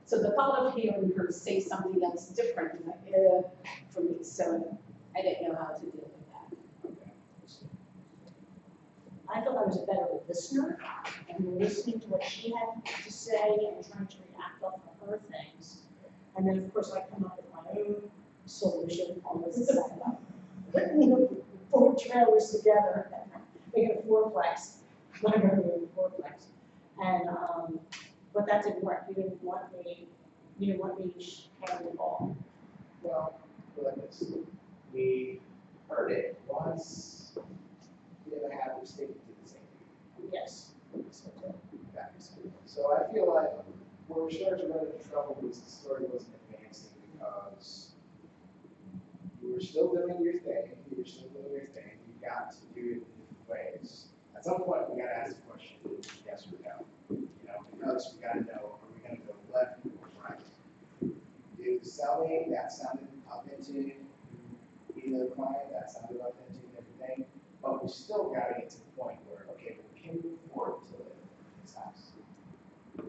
So the thought of hearing her say something else different is like, for me, so I didn't know how to deal with that. I thought I was a better listener and listening to what she had to say and trying to react off of her things. And then, of course, I come up with my own solution on this setup. Putting the 4 trailers together, making a fourplex, whatever, a fourplex. And, but that didn't work. You didn't want me to handle it all. Well, like this, we heard it once, we have a habit of sticking to the same thing. Yes. So I feel like where we're starting to run into trouble was the story wasn't advancing because you were still doing your thing, you got to do it in different ways. At some point, we got to ask the question, yes or no. You know, because we got to know, are we going to go left or right? Do the selling, that sounded authentic, being the client, that sounded authentic and everything, but we still got to get to the point where, okay, well, can you afford to live in this house?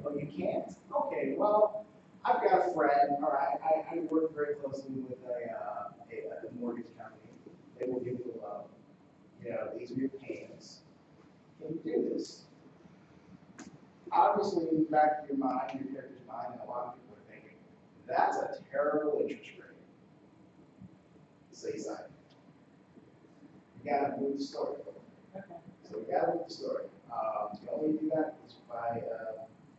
Well, you can't. Okay, well, I've got a friend, all right, I work very closely with a mortgage company. They will give you a loan. You know, these are your payments. Can you do this? Obviously, in the back of your mind, your character's mind, and a lot of people are thinking, that's a terrible interest rate. Seaside. You gotta move the story. Okay. So we gotta move the story. The only way you do that is by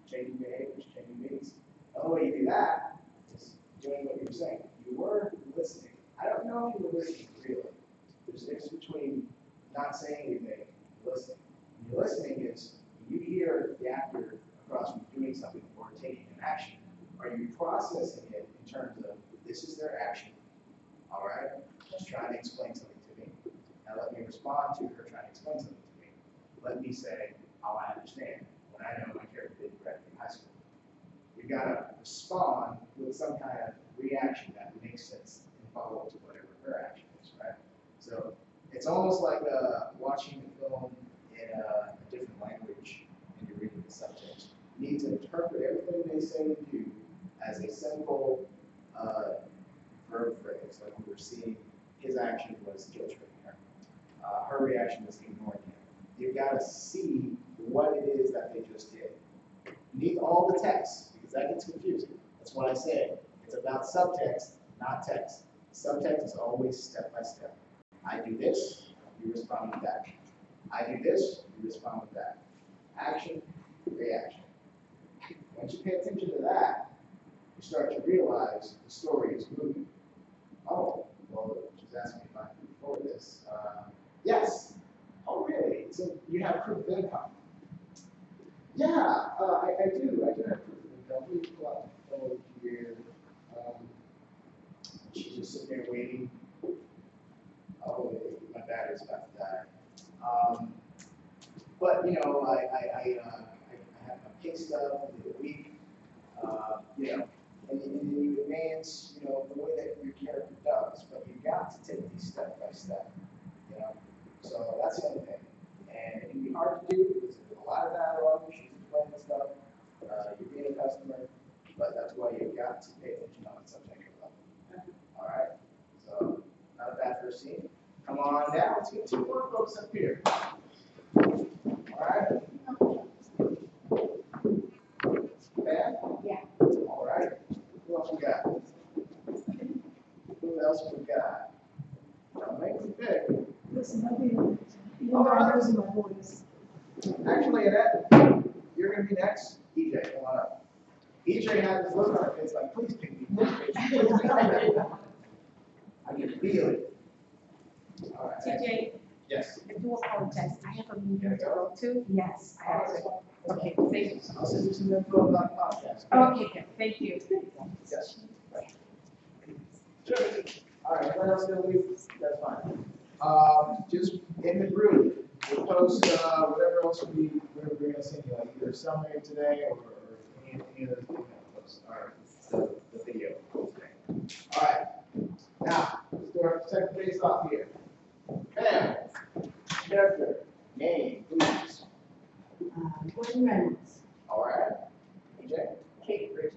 changing behaviors, changing needs. The only way you do that is doing what you were saying. You were listening. I don't know if you were listening really. There's a difference between not saying anything and listening. When you're listening is when you hear the actor across from doing something or taking an action. Are you processing it in terms of this is their action? All right, she's trying to explain something to me. Now let me respond to her trying to explain something to me. Let me say, oh, I understand. When I know my character didn't graduate high school. You've got to respond with some kind of reaction that makes sense and follow up to whatever her action is, right? So it's almost like watching the film in a different language and you're reading the subtext. You need to interpret everything they say and do as a simple verb phrase. Like we were seeing, his action was guilt-tripping her. Her reaction was ignoring him. You've got to see what it is that they just did. You need all the text, because that gets confusing. That's why I say it's about subtext, not text. Subtext is always step by step. I do this, you respond with that. I do this, you respond with that. Action, reaction. Once you pay attention to that, you start to realize the story is moving. Oh, well, she's asking me if I can afford this. Yes. Oh, really? So you have proof of income? Yeah, I do. I do have proof of income. Let me pull out the phone here. She's just sitting there waiting. Oh, my battery's about to die. But you know, I have my pay stub for the week. You know, and then you advance, you know, the way that your character does. But you got to take these step by step. You know, so that's the only thing. And it can be hard to do because there's a lot of dialogue. She's explaining stuff. You're being a customer, but that's why you've got to pay attention on the subject level. All right. So not a bad first scene. Come on down. Let's get 2 more folks up here. All right. Ben? Yeah. All right. Who else we got? Who else we got? Make it big. Listen, I'll be, even though I'm losing my voice. Actually, Annette, you're going to be next. EJ, come on up. EJ had this look on her face like, please pick me, please pick me, please pick me. I can feel it. All right. TJ, Yes. I do apologize, I have a meeting to go to. Yes, I have to. Okay, thank you. I'll send you some info about the podcast. Okay, good, thank you. Yes. Sure. All right, what else gonna leave? That's fine. Just in the group, we'll post, whatever else we're gonna send you, like either summary today or any other thing that post, or the video. Today. All right, now, let's do our second face off here. Pam, character, name, please. Gordon Reynolds. All right. EJ? Kate Bridges.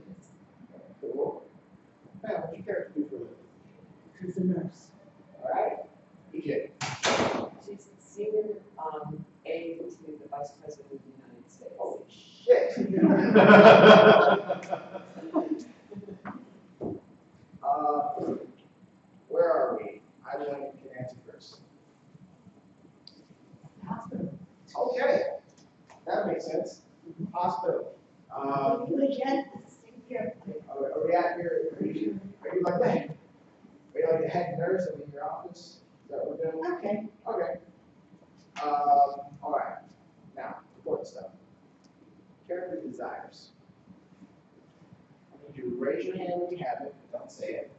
Cool. Pam, what's your character do for a living? She's a nurse. All right. EJ? She's a senior, aide to the Vice President of the United States. Holy shit. Where are we? I want you can answer first. Hospital. Okay, that makes sense. Hospital. You again, here. Are we at your, are you like the head? Are you like the head nurse in your office? Is that what we're doing? Okay. Okay. All right. Now, important stuff. Character desires. I need you to raise your hand when you have it. Don't say it.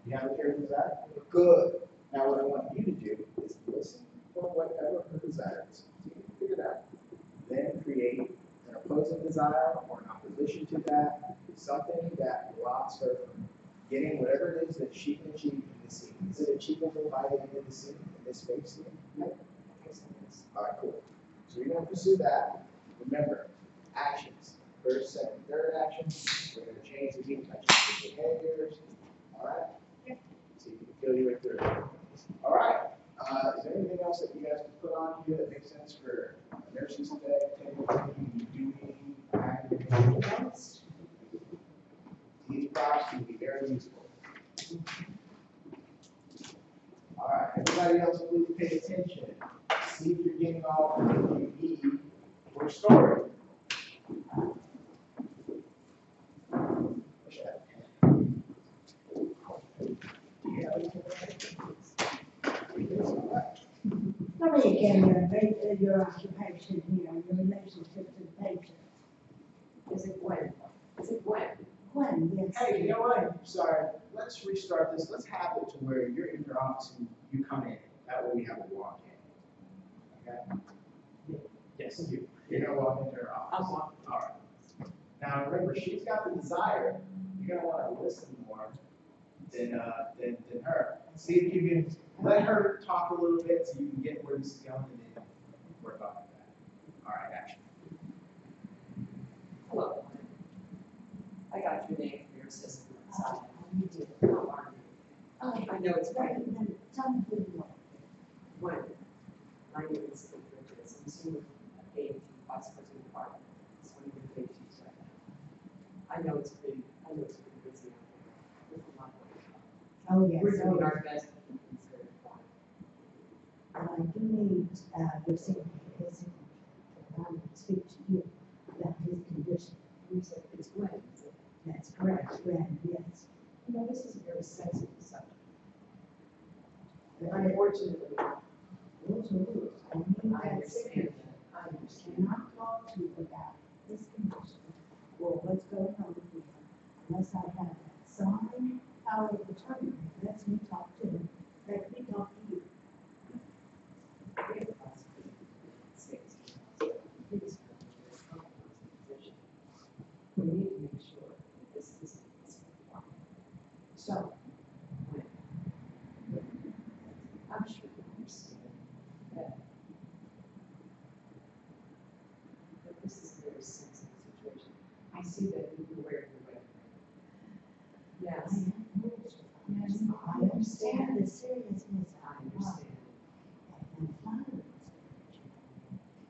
You have a character desire? Good. Now, what I want you to do is listen for whatever her desire is. So you can figure it out. Then create an opposing desire or an opposition to that, something that blocks her from getting whatever it is that she can achieve in this scene. Is it achievable by the end of the scene, in this space scene? Yep. All right, cool. So you're going to pursue that. Remember, actions. First, second, third action. We're going to change the behaviors. All right? Yep. So you can feel your way through it. All right. Is there anything else that you guys can put on here that makes sense for nurses today? These props can be very useful. All right, everybody else, please pay attention. See if you're getting all that you need for a story. Tell me again your occupation here, your relationship to the patient. Is it Gwen? Is it Gwen? Gwen, yes. Hey, you know what? Sorry, let's restart this. Let's have it to where you're in your office and you come in. That way we have a walk in. Okay? Yes, you. You're gonna walk into her office. I'm walking. All right. Now remember, she's got the desire. You're gonna want to listen more than her. See if you can let her talk a little bit so you can get where this is going and then work off of that. All right, action. Hello. I got your name for your assistant. You did. How are you? Oh, I know it's right. Tell me who you are. Gwen. My name is Kate Bridges. I'm senior aide to the Vice President of the Department. It's one of your patients right now. I know it's pretty busy out there. There's a lot going on. Oh, yes. We're doing our best to keep things very quiet. I do need your signature, his signature. I want to speak to you about his condition. You said it's Gwen, is it? That's correct, Gwen, yes. You know, this is a very sensitive subject. But Unfortunately, those are rules. I need I that understand signature. that. I understand. Cannot talk to you about this condition or what's going on here unless I have that signed power of attorney that lets me talk to him, let me talk to you. We have a Vice President of the United States. He's in a very compromising position. We need to make sure that this is fine. So, when, I'm sure you understand that this is a very sensitive situation. I see that you wear your red ring. Yes, Yes, I understand the seriousness I of it. understand. And flattery is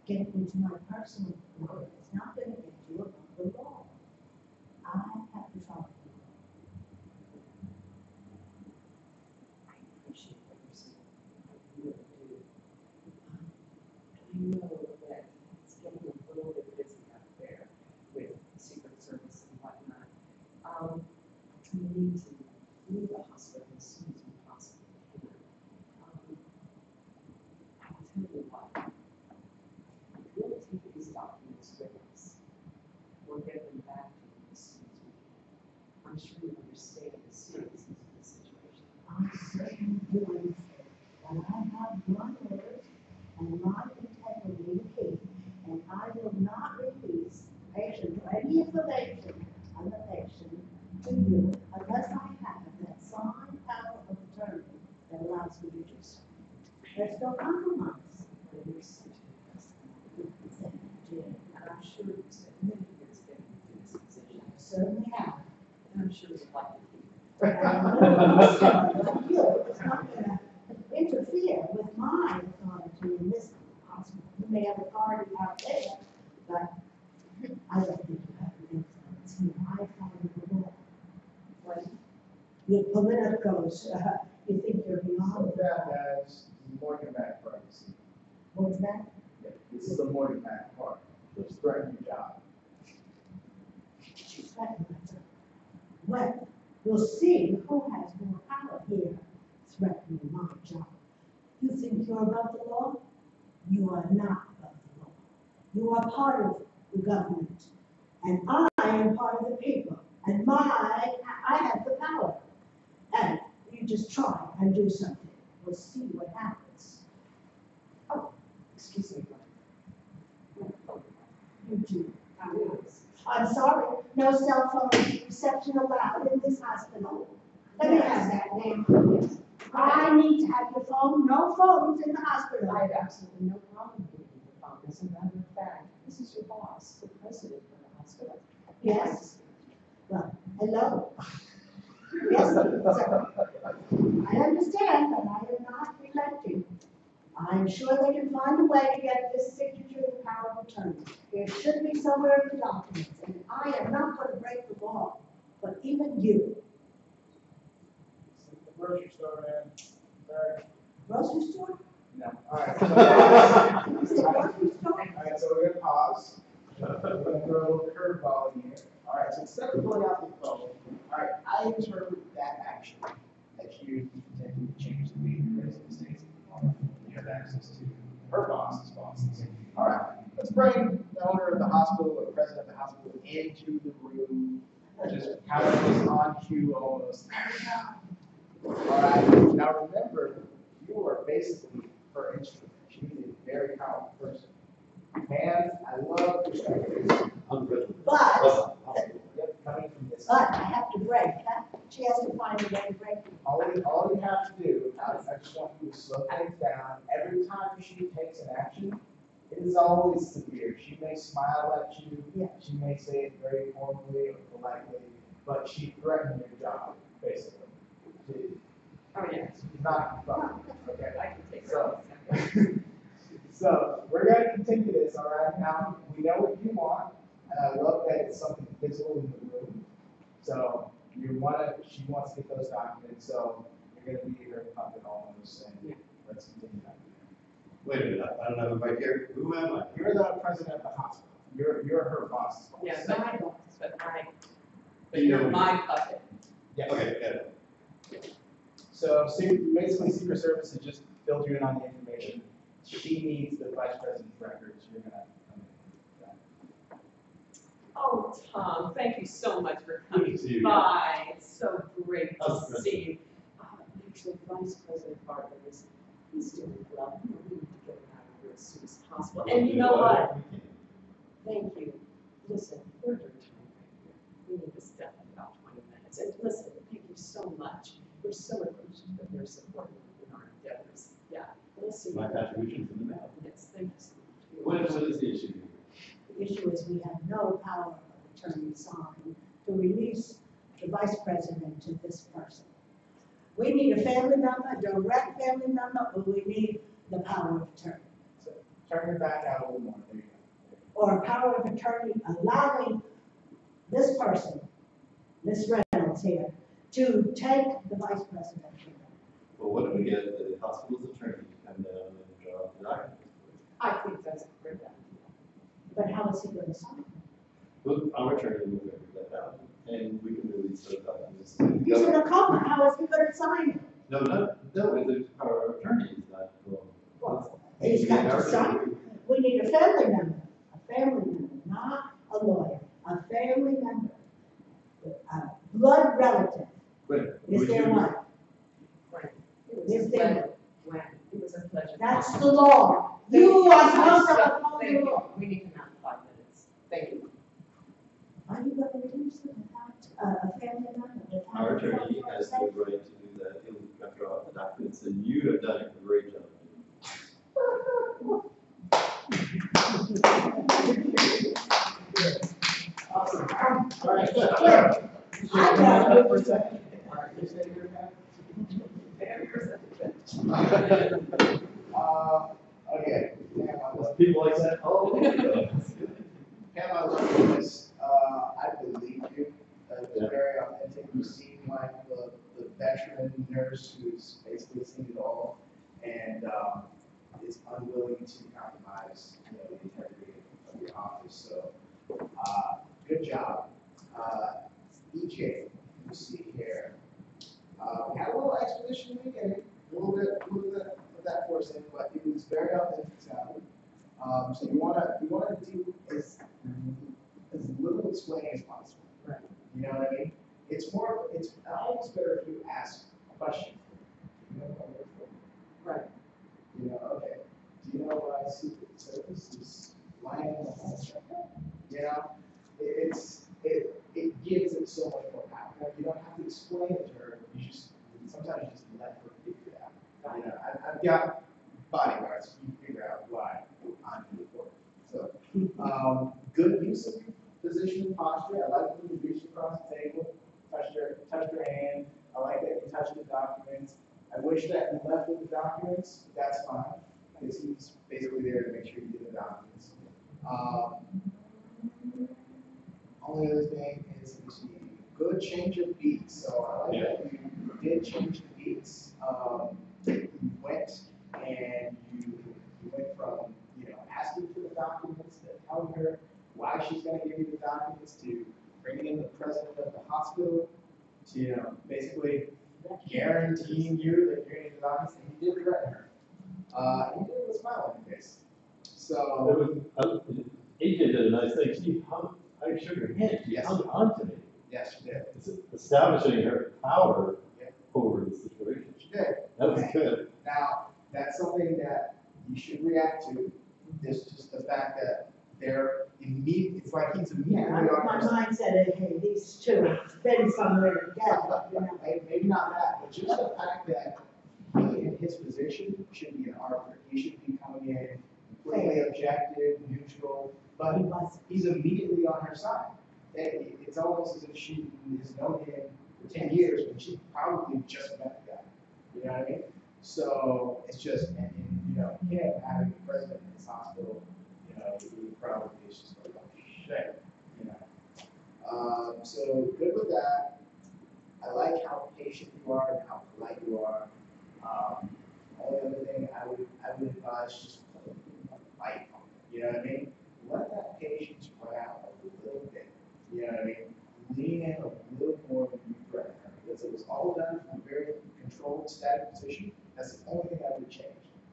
getting into my personal life. It's not going to get you above the law. I have to talk to you. I appreciate what you're saying. I really do. I know that it's getting a little bit busy out there with Secret Service and whatnot. need to leave the hospital as soon as we possibly can. I'll tell you what, we'll take these documents with us. We'll get them back to you as soon as we can. I'm sure you understand the seriousness of the situation. I certainly do understand, and I have my word and my integrity to keep, and I will not release patient or any information on the patient to you unless I have that signed power of attorney that allows me to do so. There's no compromise. But you're such a person. And I'm sure you spent many years getting into this position. I certainly have. And I'm sure you'd like to keep it. Like you, it's not gonna interfere with my authority in this hospital. You may have authority out there, but I don't think you have the influence here. I follow the law. What? Your politicos, you think you're beyond So the that, law. guys, the Morgan Mac part, you see. What's that? Yeah, this is the Morgan Mac part, which threatened your job. Well, we'll see who has more power here threatening my job. You think you're above the law? You are not above the law. You are part of the government, and I am part of the people, and I have the power. And you just try and do something. We'll see what happens. Oh, excuse me. You do. Yes. I'm sorry, no cell phone reception allowed in this hospital. Let me have that name. I need to have your phone, no phones in the hospital. I have absolutely no problem giving you the phone. As a matter of fact, this is your boss, the president of the hospital. Yes. Well, hello. Yes, sir. I understand, but I am not relenting. I'm sure they can find a way to get this signature in the power of attorney. It should be somewhere in the documents, and I am not going to break the law, but even you. The grocery store, man. Sorry. Grocery store? No. All right. You said grocery store? All right, so we're gonna pause. We're gonna throw a little curveball in here. All right, so instead of pulling out the phone, all right, I interpret that action that you intended to change the way the president states you have access to her boss's bosses. All right, let's bring the owner of the hospital or president of the hospital into the room. Just kind of just on cue almost. All right, now remember, you are basically her instrument. She's a very powerful person. Man, I love your strategy. But, Yep, coming from this. but I have to break, huh? She has to find a way to break it. All you have to do, I just want you to slow things down. Every time she takes an action, it is always severe. She may smile at you, Yeah. she may say it very formally or politely, but she threatened your job, basically. Oh, yeah. She's not fun, okay? I can take So, her. so we're gonna continue this, all right? Now, we know what you want, and I love that it's something visible in the room. So she wants to get those documents, so you're gonna be her puppet almost, and let's continue that. Wait a minute, I don't know who I care. Who am I? You're the president of the hospital. You're her boss. Yeah, my boss, but you're my puppet. Yes. Okay, got it. So basically, Secret Service is just filtering on the information. She needs the vice president's records. You're gonna come in. Oh, Tom, thank you so much for Good to coming see you. by. It's so great Oh, to good. see you. Actually, Vice President Bartlett he's doing well. We need to get him out of here as soon as possible. And you know what? Thank you. Listen, we're under time right here. We need to step in about 20 minutes. And listen, thank you so much. We're so appreciative of your support in our endeavors. Yeah, we'll see. My contribution from the mail. Yes, thank you so much. What is the issue? The issue is we have no power of attorney signed to release the vice president to this person. We need a family member, a direct family member, or we need the power of attorney. So turn your back out a little more. There you go. Or a power of attorney allowing this person, Ms. Reynolds here, to take the vice president. Well, what if we get the hospital's attorney to come down and draw up the documents? I think that's a great idea. But how is he going to sign? Well, our attorney will figure that out. and we can release those documents. He's in a coma, how is he gonna sign it? No, our attorney is not. Well, he's got to sign it. We need a family member, not a lawyer, a family member. A blood relative. But Is would there you- one? When? It was Is a there- pleasure. When? It was a pleasure. That's the law. You are supposed to uphold Thank the you. law. We need to have 5 minutes. Thank you. Are you gonna release it without a family member? without Our a attorney family has the member? right to do that. He'll draw out the documents, and you have done a great job. Awesome. All right. Good. I got it. For a second. All right, you stay here, Pat. Okay. Pam, I was- People like that, oh. Pam, I love this. I believe you. It's Yeah. very authentic. You seem like the veteran nurse who's basically seen it all and is unwilling to compromise, the integrity of your office. So, good job. EJ, you see here. We had a little exposition in the beginning, a little bit of that force in, but it was very authentic sounding. So you wanna do as little explaining as possible. Right. You know what I mean? It's almost better if you ask a question. You know what I look for? Right. Okay. Do you know why Secret Service is lying in the home checkup? It gives it so much more power. You don't have to explain it to her. Sometimes you just let her figure it out. I've got bodyguards. You figure out why I'm important. So, good use of position posture. I like when you reach across the table, touch her hand. I like that you touch the documents. I wish that you left with the documents, but that's fine, because he's basically there to make sure you get the documents. Only other thing is good change of beats. So I like that you did change the beats. You went and you went from asking for the documents to telling her why she's going to give you the documents to bringing in the president of the hospital to basically guaranteeing you that you're going to get the documents, and you did threaten her. And you did it with a smile on your face. So AJ did a nice thing. I shook her hand. She Yes. hung on to me. yes, she did. It's establishing her power Yeah. over the situation. She did. That was good. Now, that's something that you should react to. Is just the fact that they're immediate. It's like he's immediately Yeah, on my her side. mind said, hey, these two have been somewhere together, Maybe not that, but just the fact that he in his position should be an arbiter. He should be coming in completely objective, neutral, but He was. he's immediately on her side. It's almost as if she has known him for 10 years, but she probably just met the guy. You know what I mean? So it's just, and him having the president in this hospital, he probably is just like, oh shit, So good with that. I like how patient you are and how polite you are. Only other thing I would advise just put a light on it. You know what I mean? Let that patience run out a little bit. You know what I mean? Lean in a little more than you threaten her, because it was all done from a very controlled, static position. That's the only thing I would change.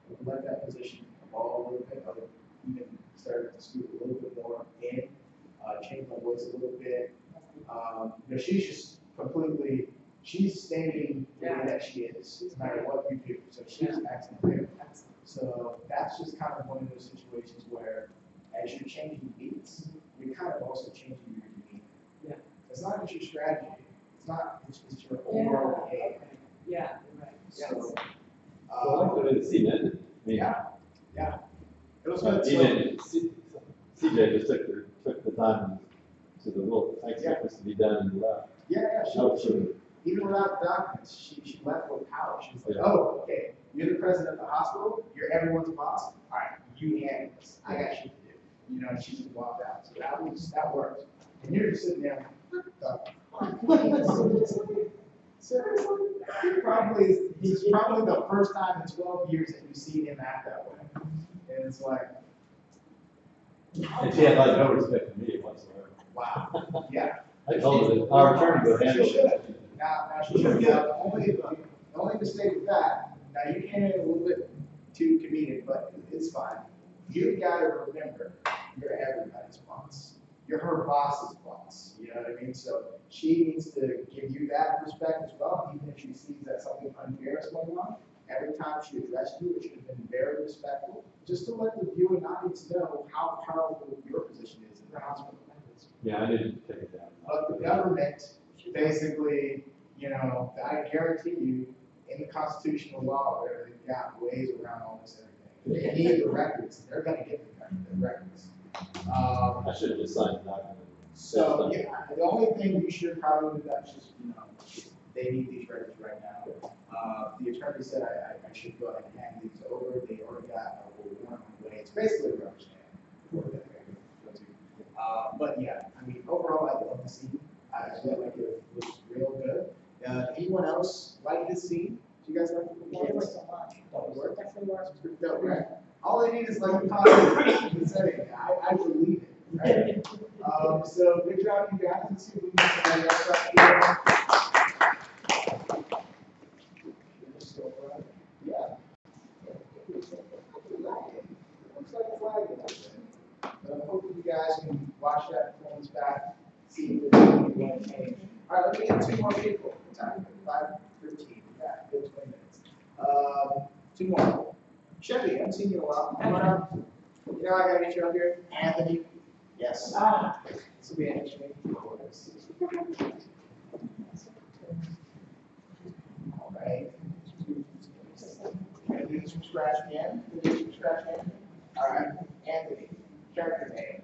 I would let that position evolve a little bit. I would even start to scoot a little bit more in, change my voice a little bit. She's just completely, she's staying the way that she is, no matter what you do. So she's acting there. So that's just kind of one of those situations where, as you're changing beats, you're kind of also changing your demeanor. Yeah. It's not just your strategy. It's your overall behavior. Yeah, right. So, I like the way the scene ended. yeah. It was good. So, Even CJ just took the time to the little things that was to be done and left. yeah, she, even without the documents, she left with power. She was like, oh, okay, you're the president of the hospital, you're everyone's boss. All right, you handle this. I got shit to do. And she just walked out. So that worked. And you're just sitting there, seriously? He's probably the first time in 12 years that you've seen him act that way. And it's like, And she had like no respect for me whatsoever. wow. Yeah. I told her, our attorney would handle She should. it. Now, she should, the only mistake with that, now you can a little bit too comedic, but it's fine. You gotta remember, you're everybody's boss. You're her boss's boss, you know what I mean? So she needs to give you that respect as well, even if she sees that something unfair is going on. Every time she addressed you, it should have been very respectful, just to let the viewing audience know how powerful your position is in the hospital. Yeah, I didn't take it down. But the government, basically, you know, I guarantee you, in the constitutional law, whatever they've got ways around all this and everything. If they need the records, they're gonna get the records. I should have just signed the document. So, yeah, the only thing you should probably do is just, you know, they need these records right now. The attorney said I should go ahead and hand these over. They already got a warrant on the way. It's basically a rubber stamp. But yeah, I mean, overall, I love the scene. I feel like it was real good. Anyone else like this scene? Do you guys like the performance? It was a lot. Definitely was. Dope, right? All they need is like a positive setting. I believe it. Right? So good job, you guys. Let's see if we can get somebody else up here. Yeah. Looks like a flag in there. But hopefully you guys can watch that performance back, see if there's anything to change. All right, let me get 2 more people. Time 5:15. Yeah, good 20 minutes. 2 more. Chevy, I haven't seen you in a while. Come on up. You know I gotta get you up here. Anthony. Yes. This will be an interesting performance. All right. Gonna do this from scratch again. All right, Anthony. Character name.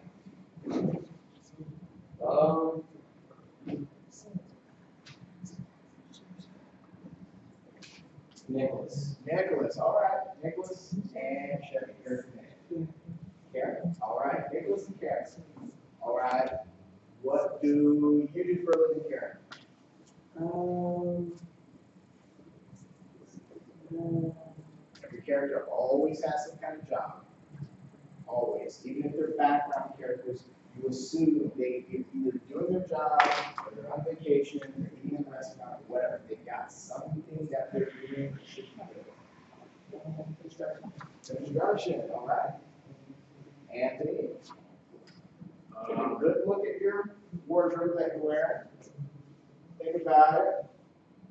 Nicholas, all right. Nicholas and Chevy, character name. Karen, all right. Nicholas and Karen. All right. What do you do for a living, Karen? Every character always has some kind of job. Always. Even if they're background characters, you assume they're either doing their job, or they're on vacation, they're eating in a restaurant, whatever. They've got something that they're doing. Construction, all right. Anthony. Good look at your wardrobe that you're wearing. Think about it.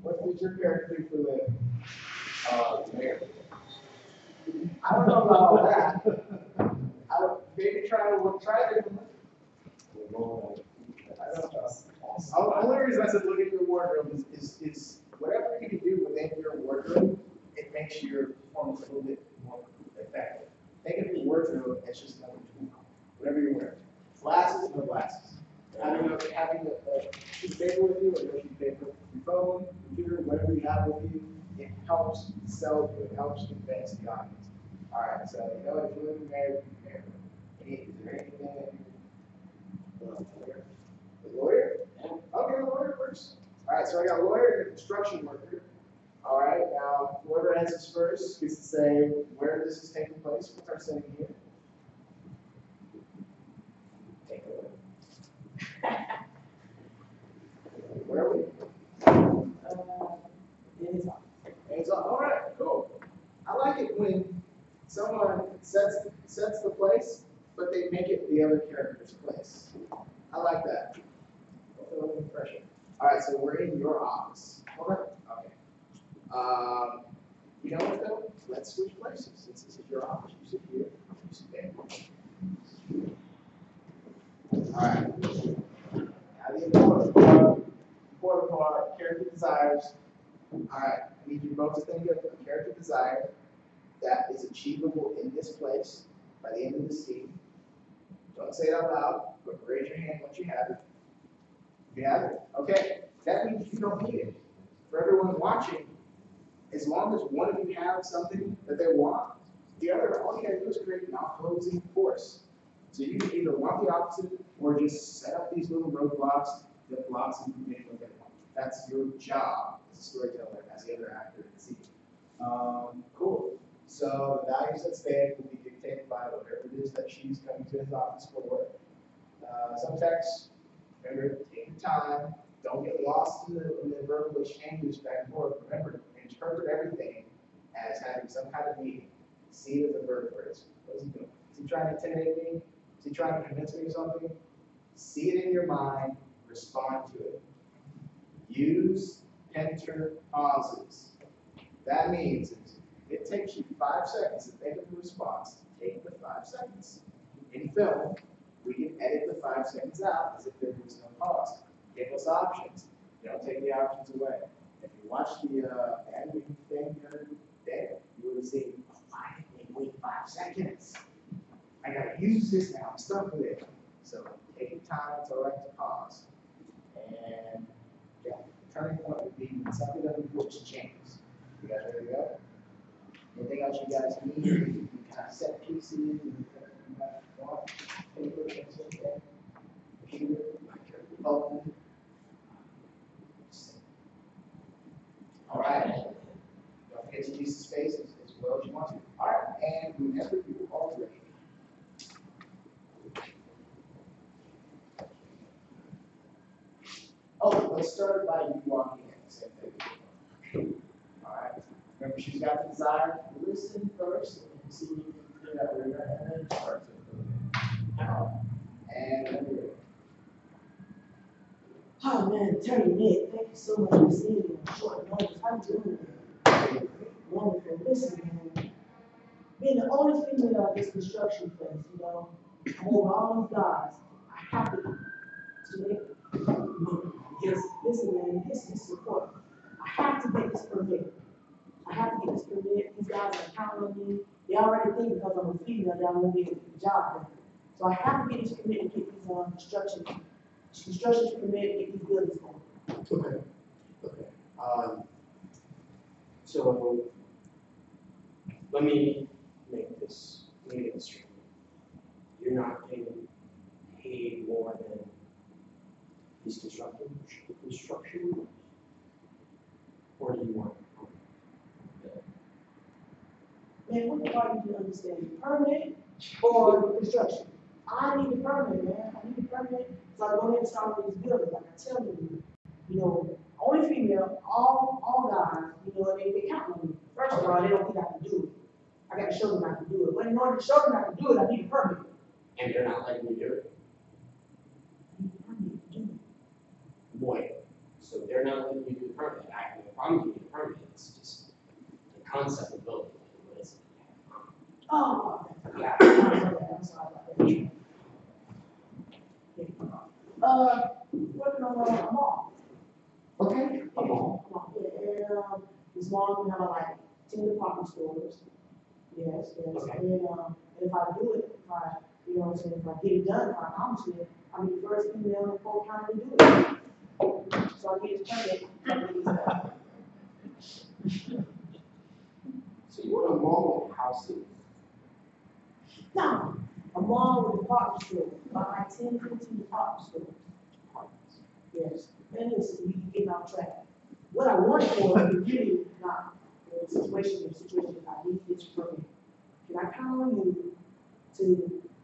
What does your character do for a living? Mayor. I don't know about all that. Maybe try it. I don't know. The only reason I said look at your wardrobe is whatever you can do within your wardrobe, it makes your performance a little bit more effective. Think of your wardrobe as just another tool. Whatever you're wearing. Glasses, no glasses. Having a sheet of paper with you, or no sheet of paper, your phone, computer, whatever you have with you, it helps sell you, it helps convince the audience. All right, so you know if you're married, is there anything that you a lawyer? Okay, a lawyer works. All right, so I got a lawyer and a construction worker. All right, now whoever answers first gets to say where this is taking place. What's our setting here? Take a look. Where are we? Hands on. All right, cool. I like it when someone sets the place, but they make it the other character's place. I like that. Pressure. All right, so we're in your office. Okay. You know what though? Let's switch places. Since this is your office, you sit here. You sit there. All right. Now the important part, character desires. All right, I need you both to think of a character desire that is achievable in this place by the end of the scene. Don't say it out loud, but raise your hand once you have it. You have it? Okay. That means you don't need it. For everyone watching, as long as one of you have something that they want, the other, all you gotta do is create an opposing force. So you can either want the opposite or just set up these little roadblocks that blocks and make what they want. That's your job as a storyteller, as the other actor in the scene. Cool. So the values at stake will be dictated by whatever it is that she's coming to his office for. Some text, Remember, take your time, don't get lost in the verbal exchanges back and forth. Remember, interpret everything as having some kind of meaning. See it as a verb phrase. What is he doing? Is he trying to intimidate me? Is he trying to convince me of something? See it in your mind, respond to it. Use enter pauses. That means if it takes you 5 seconds to think of a response, take the 5 seconds. In film, we can edit the 5 seconds out as if there was no pause. Give us options. Don't take the options away. If you watch the animated thing the other day, you would have seen, oh, why didn't they wait 5 seconds? I gotta use this now. I'm stuck with it. So take time. It's all right to pause. And yeah, the turning point would be when something of importance changes. You guys ready to go? Anything else you guys need? You kind of set pieces and want paper, pencil, pen, computer, phone. All right. Don't forget to use the space as well as you want to. All right, and whenever you are ready. Oh, let's start by you walking in. Same thing. All right. Remember, she's got the desire to listen first and see if you can clear that river, and then start to out. And then we're ready. Oh man, Attorney Nick, thank you so much for seeing me on short notice. How you doing, man? Wonderful. Listen, man. Being the only female at this construction place, you know, I'm over all these guys. I have to make yes, listen, man, this is important. I have to get this permit. I have to get this permit. These guys are counting on me. They already think because I'm a female that I'm gonna be able to get the job done. So I have to get this permit and get these construction permit, get these buildings going. Okay. Okay. So let me make this straight. You're not getting paid more than these construction, or do you want? Man, what do I need to understand? Permit or construction? I need a permit, man. I need a permit so I go ahead and start with these buildings. Like I tell you know, only female, all guys, you know, they count on me. First of all, they don't think I can do it. I got to show them I can do it. But in order to show them I can do it, I need a permit. And they're not letting you do it? I need a permit to do it. Boy, so they're not letting you do the permit. I have no problem getting a permit. It's just the concept of building. What is it? Oh, yeah. I'm sorry about that. Working on a mall. Okay, a mall. Yeah, and this mall, we have like 10 department stores. Yes. Okay. And if I do it, you know what I'm saying, if I get it done, if I accomplish it, I'm the first female in the whole county to do it. So I get it permit. So you want a mall with houses? No, a mall with department stores, about like 10, 15 department stores. Yes, and listen, we can get off track. What I want for is really not the situation I need to get you permit. Can I count on you to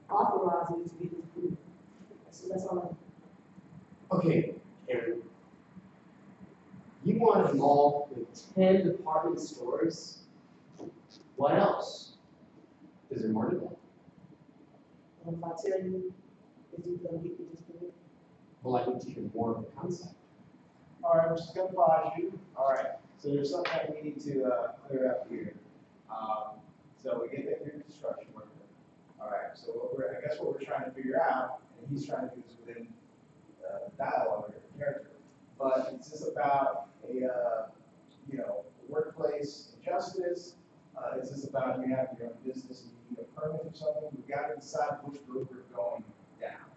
authorize me to get this permit? So that's all Okay, Aaron. You want a mall with 10 department stores? What else? Is there more to that? And if I tell you, is you gonna get me this permit? Well, I need to hear more of the concept. All right, we're just gonna pause you. All right, so there's something that we need to clear up here. So we get that you're a construction worker. All right, so I guess what we're trying to figure out, and he's trying to do this within dialogue or character, but is this about a workplace injustice? Is this about you have your own business and you need a permit or something? We've got to decide which route we're going down.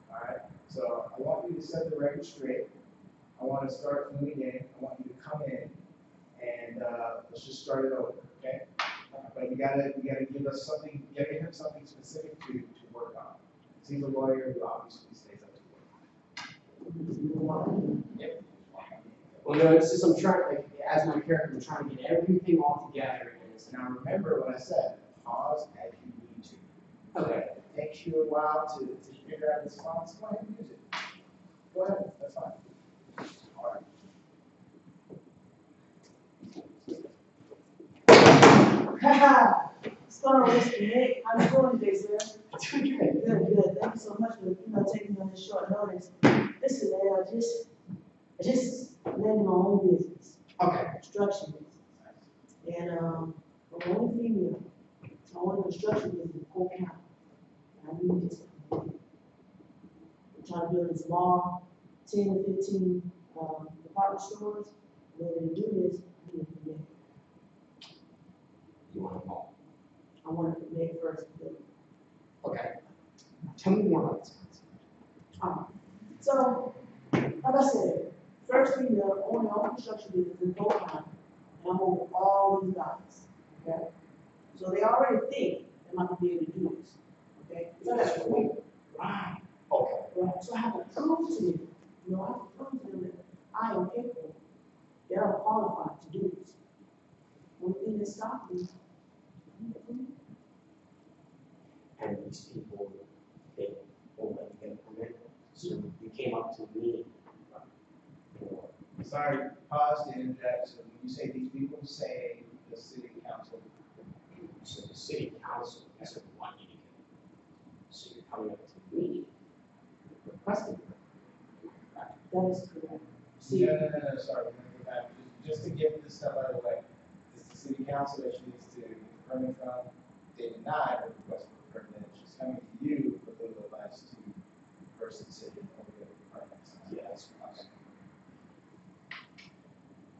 All right, so I want you to set the record straight. I want to start from the beginning. I want you to come in and let's just start it over, okay? But you gotta give us something, give him something specific to work on. He's a lawyer who obviously stays up to work. Yep. Well, no, it's just I'm trying, like, as my character, I'm trying to get everything all together. Now remember what I said, pause as you need to. Okay. If it takes you a while to figure out the response, go ahead and use it. Go ahead, that's fine. All right. Haha, Star Mr. Nick, how you doing today, sir? Doing good. Good, good. Thank you so much for, taking me on this short notice. Listen, man, I just landed my own business, Okay. construction business. And, I'm only female. So I own a construction business in Polk County. And I need this. I'm trying to build a small 10 to 15, department stores. In order to do this, I need a permit. You want them all? I want a permit first. Okay. Tell me more about this concept. So, like I said, first thing, the owner of construction business in Polk County, and I'm over all these guys, okay? So they already think they might be able to do this, okay? So that's for me. Right. Okay. Right. So I have to prove to them, I have to prove to them that I am capable, that I'm qualified to do this. One thing that stopped me, And these people, they won't let you get a permit. So you came up to me. For, Sorry, pause to interject. So when you say these people, say the city council. so the city council doesn't want you to get it. So you're coming up to me requesting it. that is correct. No, no, no, no, sorry, we're gonna go back. Just to get this stuff out of the way, it's the city council that she needs to get the permit from. They denied her request for a permit. She's coming to you for legal advice to first the city or get a permit. Yes.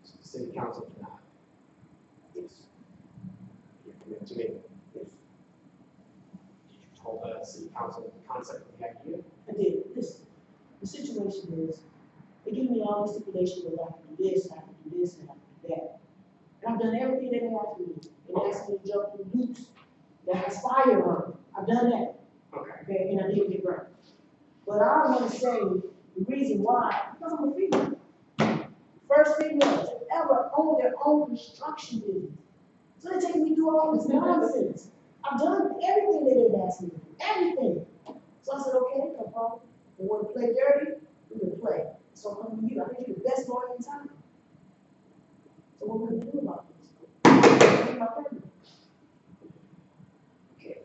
So the city council denied. Yes. You're coming to me. Yes. You told the city council the concept of the idea. I did. Listen, the situation is, they give me all these stipulations that I can do this, I can do this, and I can do that. And I've done everything that they asked me to do. They asked me to jump through loops that has fire on them. I've done that. Okay. Okay, and I didn't get burned. But I want to say the reason why, because I'm a female. First female to ever own their own construction business. So they're taking me through all this nonsense. I've done everything that they've asked me to do. Everything. So I said, okay, no problem. They want to play dirty, we can play. So I'm coming to you. I think you're the best lawyer in town. So what we're gonna do about this? Get my permit. Okay.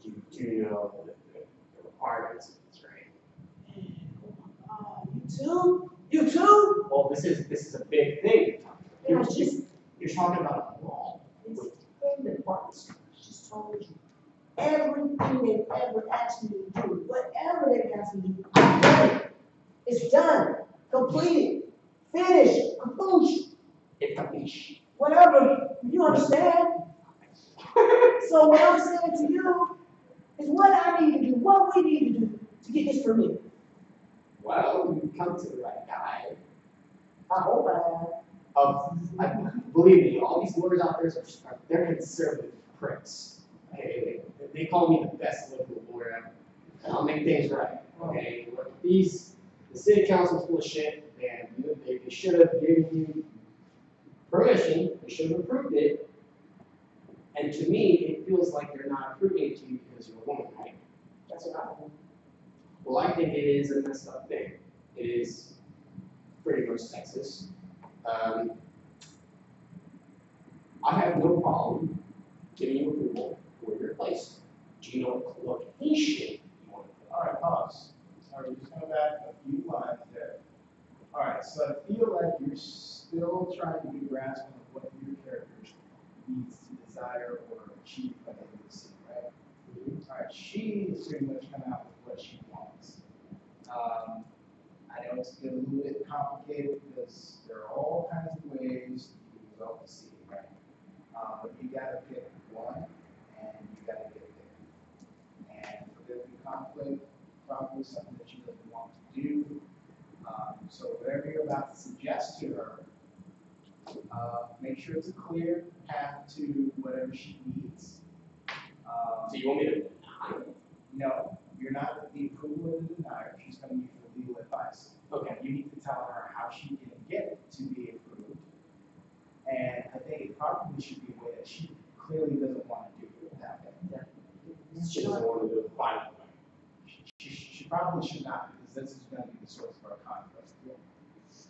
You do know the requirements of this, right? Oh my God, you too? You too? Well, this is a big thing. And I just, You're talking about a law. it's in the department store. I just told you. Everything they've ever asked me to do, whatever they've asked me to do, I've done it. It's done, completed, finished, caboose, It's a leash. whatever. You understand? So what I'm saying to you is what I need to do, what we need to do to get this permit. Well, you come to the right guy. I hope I have. Believe me, all these lawyers out there they're conservative pricks. Okay, they call me the best local lawyer ever. And I'll make things right. Okay, look, the city council's full of shit, and they should have given you permission. They should have approved it. And to me, it feels like they're not approving it to you because you're a woman, right? That's what I think. Well, I think it is a messed up thing. It is pretty much sexist. I have no problem giving you approval for your place. Do you know what location you want to put? All right, pause. All right, just go back a few lines there. All right, so I feel like you're still trying to be grasping of what your character needs to desire or achieve by the end of the scene, right? All right, she is pretty much coming out with what she wants. I know it's getting a little bit complicated because there are all kinds of ways to resolve the scene, right? But you gotta pick one, and you gotta get there. And for there to be conflict, probably something that she doesn't want to do. So whatever you're about to suggest to her, make sure it's a clear path to whatever she needs. So you want me to deny it? No, you're not the approval of the denier. She's coming to you for legal advice. Okay. You need to tell her how she can get to be approved. And I think it probably should be a way that she clearly doesn't want to do it that way. She doesn't want to do it the final way. probably should not, because this is gonna be the source of our conflict.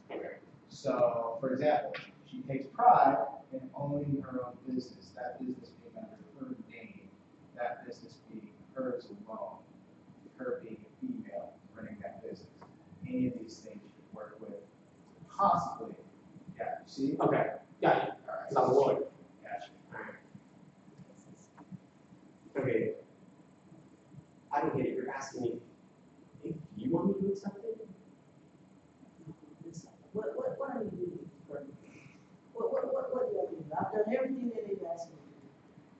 Okay. So, for example, she takes pride in owning her own business, that business being under her name, that business being hers alone, her being a female running that business. Any of these things you could work with, possibly, yeah, you see? Okay, got it, All right. because I'm a lawyer. Gotcha. Alright. Okay. I don't get it, you're asking me if you want me to accept it? What are you doing? What do I do? I've done everything that they've asked me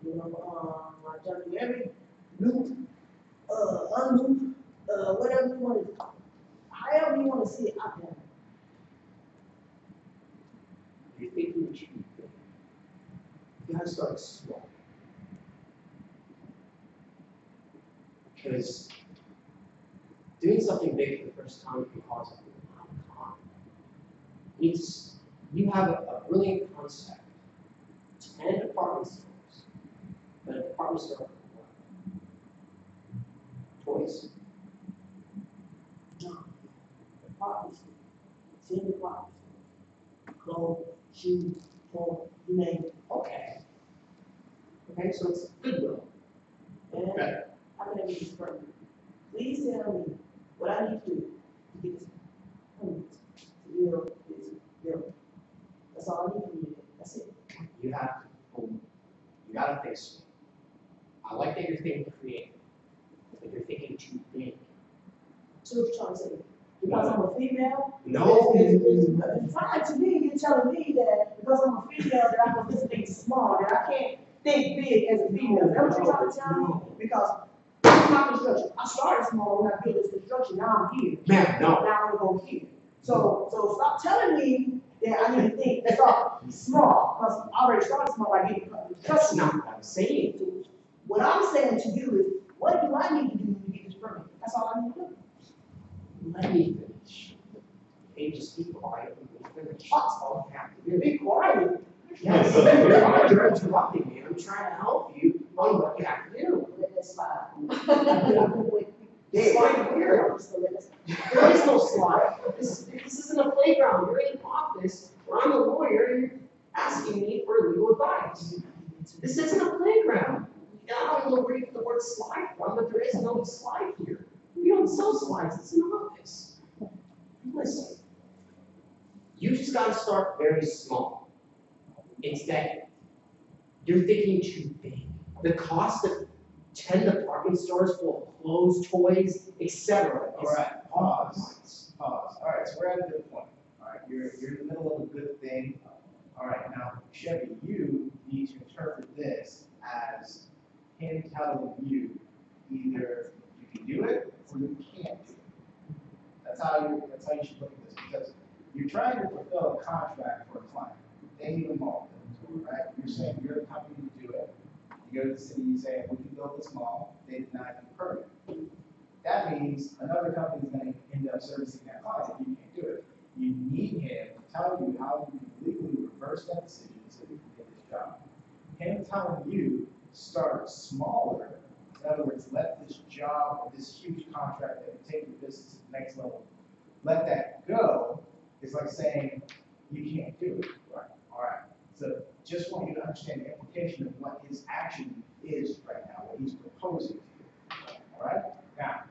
to do. You know, I've done every loop, unloop, whatever you want to, however you want to see it, I've done it. You're thinking that you can think. You gotta start small. Because doing something big for the first time can cause a lot of harm. You have a brilliant concept, 10 department stores, but a department store for what? Toys? No, department store, 10 department stores, clothes, shoes, toys, you name it. Okay. Okay, so it's Goodwill. And Better. how can I get this permit? Please tell me what I need to do to get this permit, to build this building. That's all I need from you, that's it. You have to, you gotta think small. I like that you're thinking creative, but you're thinking too big. So what you trying to say? Because I'm a female? No. It's fine to me, you're telling me that because I'm a female, that I must just think small, that I can't think big as a female. Is that what you're trying to tell me? Because this is my construction. I started small when I built this construction, now I'm here. Ma'am, no. Now I'm gonna go here. So stop telling me that I need to think, start small, because I already started small by getting That's construction. not what I'm saying. What I'm saying to you is, what do I need to do to get this permit? That's all I need to do. Let me finish. Hey, just be quiet and let me finish. That's all you have to do. Be quiet. Yes, you're interrupting me. I'm trying to help you on what you have to do. Let that slide. Slide here. There is no slide. This isn't a playground. You're in an office where I'm a lawyer and you're asking me for legal advice. This isn't a playground. I don't know where you get the word slide from, but there is no slide here. We don't sell slides. It's an office. Listen, you just got to start very small. It's that you're thinking too big. The cost of 10 department stores full of clothes, toys, etc. All right, pause. All right, so we're at a good point. All right, you're in the middle of a good thing. All right, now, Chevy, you need to interpret this as him telling you either you can do it or you can't do it. That's how you should look at this, because you're trying to fulfill a contract for a client. They need a mall, right? You're saying you're the company to do it. You go to the city, you say, we can build this mall. They deny you the permit. That means another company is going to end up servicing that client if you can't do it. You need him to tell you how you can legally reverse that decision so you can get this job. Him telling you start smaller, in other words, let this job or this huge contract that would take your business to the next level, let that go, is like saying you can't do it. Right. All right. So just want you to understand the implication of what his action is right now, what he's proposing to you. All right? Now,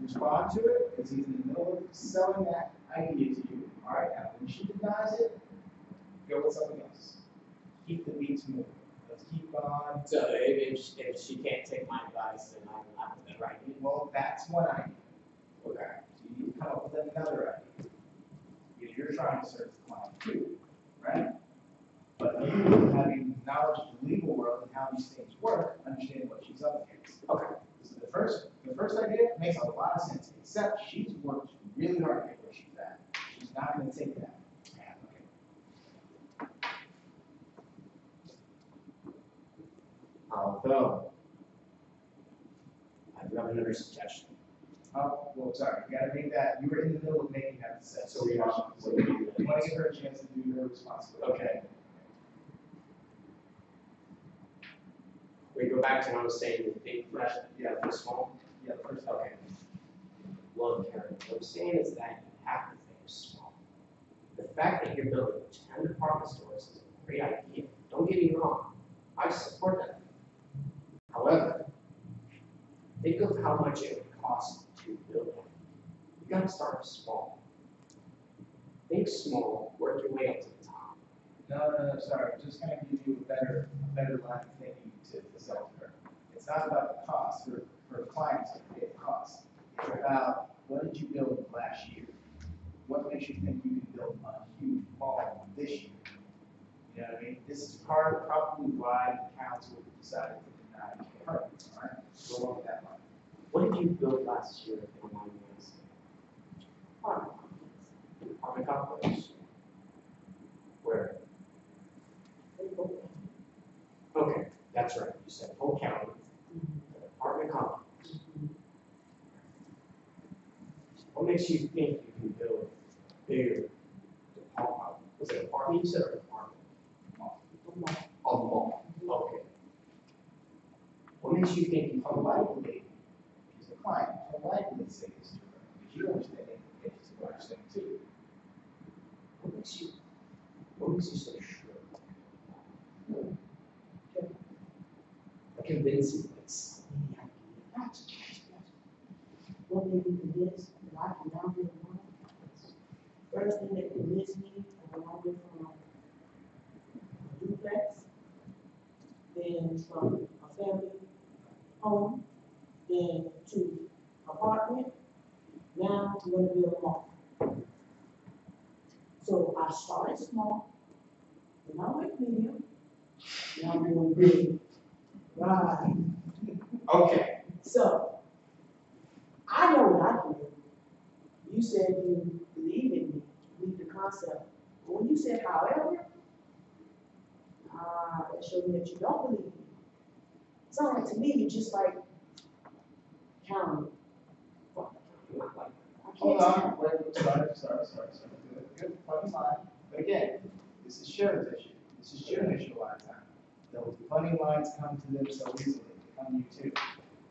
respond to it, because he's in the middle of selling that idea to you. All right? Now, when she denies it, go with something else. Keep the beats moving. Let's keep on. So if she can't take my advice, then I'm the right. Well, that's one idea. Okay. So you need to come up with another idea. Because you're trying to serve the client too, right? But you, having knowledge of the legal world and how these things work, understand what she's up against. Okay. So the first idea makes a lot of sense, except she's worked really hard to get where she's at. She's not going to take that. Okay. Although, I've got another suggestion. Oh, well, sorry. You got to make that. You were in the middle of making that suggestion. So we want to give her a chance to do her responsibility. Okay. We go back to what I was saying, the big fresh, yeah, the small. Yeah, first. Okay. love Karen. What I'm saying is that you have to think small. The fact that you're building 10 department stores is a great idea. Don't get me wrong. I support that. However, think of how much it would cost to build it. You gotta start small. Think small, work your way up to the top. No, sorry, just gonna give you a better line of thinking to sell to her. It's not about the cost, for clients to pay the cost. It's about, what did you build last year? What makes you think you can build a huge volume this year? You know what I mean? This is probably why the council decided to deny her, all right? Go along with that line. What did you build last year in one year? Apartment complex. Where? Okay, that's right. You said Polk County, an apartment complex. What makes you think you can build bigger department? Was it apartment? You said or apartment? Oh, mall. Okay. What makes you think you can Politely, she's a client, politely say this to her, because you understand it, it's to understand too. What makes you so sure? A convincing place. What made me convinced that I can now build one? First thing that convinced me, when I went from a duplex, then from a family home, then to apartment, now I'm gonna build a mall. So I started small, then I went medium, now I'm going big. Right. Okay. So, I know what I can do. You said you believe in me, believe the concept. But when you said however, that showed me that you don't believe me. It's not like, to me, you're just like counting. I Hold can't on, tell. wait, sorry. Good, funny line. But again, this is Sharon's issue. This is your issue a lot of time. Those funny lines come to them so easily, they come to you too.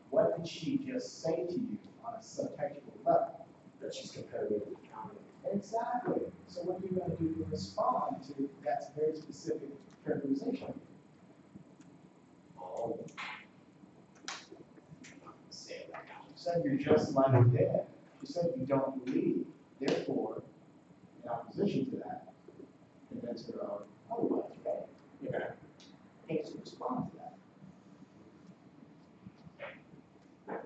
What did she just say to you on a subtextual level? That she's comparing me to the county. Exactly. So what are you gonna do to respond to that very specific characterization? Oh. Say it like that. You said you're just like your dad. You said you don't believe, therefore, in opposition to that, convince her of otherwise, right? Okay. Can't you respond to that?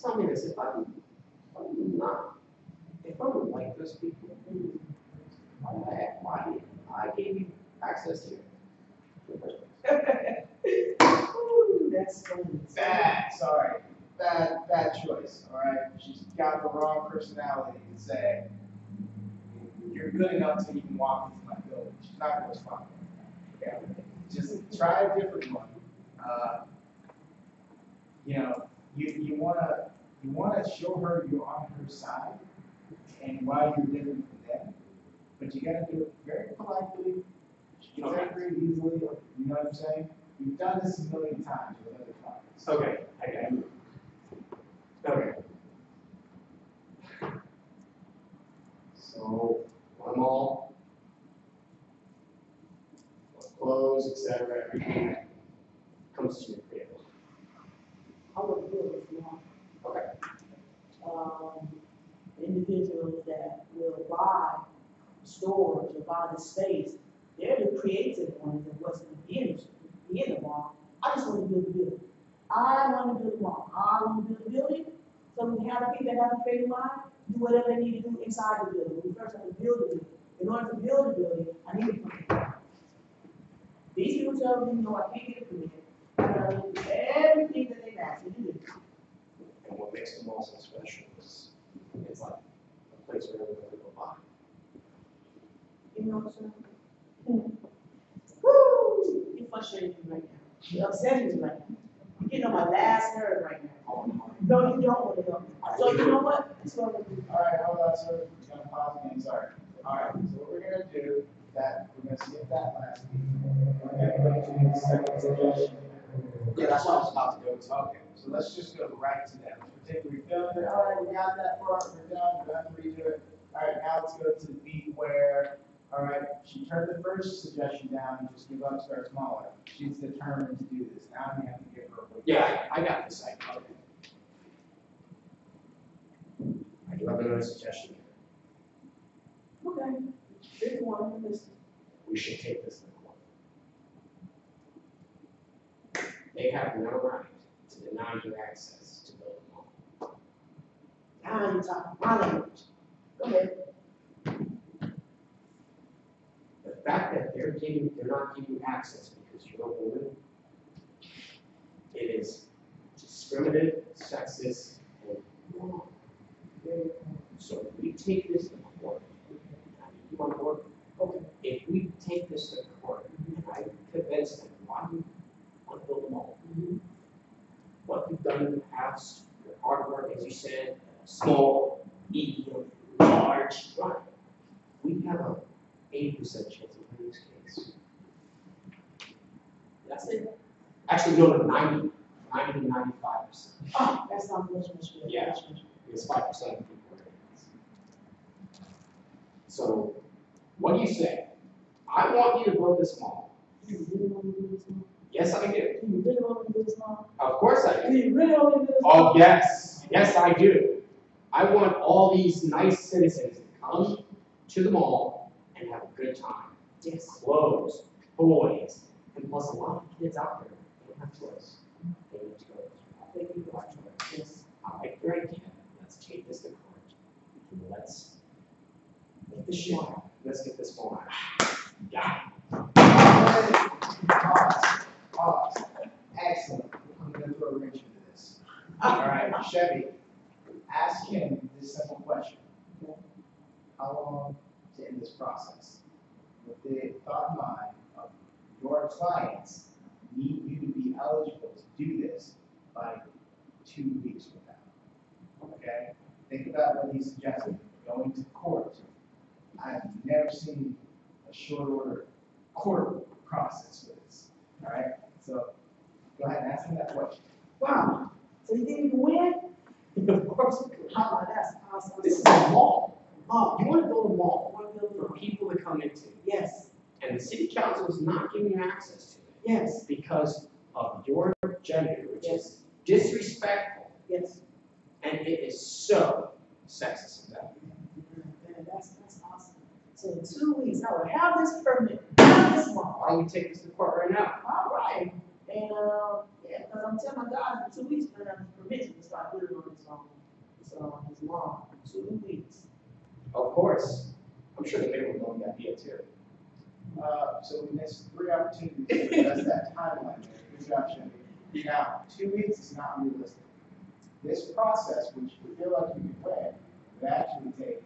Tell me this, if I'm like those people, why I gave you access to it? Ooh, that's funny. Bad choice, all right? She's got the wrong personality to say, you're good enough to even walk into my building. She's not gonna respond. Okay? Just try a different one. You know, you wanna show her you're on her side and why you're different from them, but you gotta do it very politely, very easily, you know what I'm saying? You've done this a million times with other clients. Okay, I got it. Okay. So, one mall, clothes, etc., everything that comes to your crib. I would build it small. Okay. Individuals that will buy stores or buy the space, they're the creative ones that wasn't in the mall. I just want to build a building. I want to build a mall. I want to build a building. So we have people that have a creative mind, do whatever they need to do inside the building. We first have to build a building. In order to build a building, I need a permit. These people tell me, no, I can't get a permit. I gotta do everything that they've asked me to do. And what makes the mall so special is it's like a place where everyone can go by. You know what I'm saying? Woo! You're frustrating me right now. You're upsetting me right now. You're getting on my last nerve right now. No, you don't want to help me. So you know what? It's going to be. All right, hold on, sir. We're gonna pause again, sorry. All right, so what we're gonna do, we're gonna skip that last meeting. We're gonna go to the second suggestion. Yeah, that's what I was about to go to. Okay, so let's just go right to that. particularly feeling that, all right, we got that part, we're done, we're going to redo it. All right, now let's go to the beat where, all right, she turned the first suggestion down and just give up, start smaller. She's determined to do this. Now we have to give her a quick. Yeah, I got this, I got it. I do have another suggestion here. Okay, big one, listen. We should take this to the court. They have no right to deny you access to build a mall. Now you're talking my language. Go ahead. The fact that they're not giving you access because you're a woman, it is discriminative, sexist, and wrong. So if we take this to court, you want to work? Okay. If we take this to court, and I convince them, why do you want to build a mall? What you've done in the past, your hard work, as you said, small, medium, large, right? We have a 80% chance of winning this case. That's it. Actually, no, 90 to 95%. Oh, that's not much, much better. Yeah. It's 5% of people. So, what do you say? I want you to build this mall. Do you really want to do this now? Yes, I do. Do you really want to do this now? Of course I Do do. you really want to do this now? Oh, yes. Yes, I do. I want all these nice citizens to come to the mall and have a good time. Yes. Clothes, toys, and plus a lot of kids out there don't have toys. They need to go. They need to watch toys. Yes. I like your idea. Let's take this to court. Let's make this shot. Let's get this mall out. Yeah. Pause. Excellent. I'm going to throw a wrench into this. All right, Chevy, ask him this simple question. How long to end this process? With the thought in mind of your clients need you to be eligible to do this by 2 weeks from now. Okay? Think about what he suggested, going to court. I've never seen a short order court process with this. All right? So go ahead and ask him that question. Wow. So you think you can win? Of course. Oh, that's awesome. This is a mall. Oh, You want to build a mall I want to build for a people to come into. Yes, And the city council is not giving you access to it yes, because of your gender, which is disrespectful. yes. And it is so sexist. Man, that's awesome. So in 2 weeks, I will have this permit, have this mall. Why don't we take this to court right now? All right. And, yeah, because I'm telling my guys in 2 weeks, we're going to have permission to start building on his mall. 2 weeks. Of course. I'm sure the mayor will love the idea too. So we missed 3 opportunities. That's that timeline there. Good job, Chevy. Now, 2 weeks is not realistic. This process, which we feel like you can win, would actually take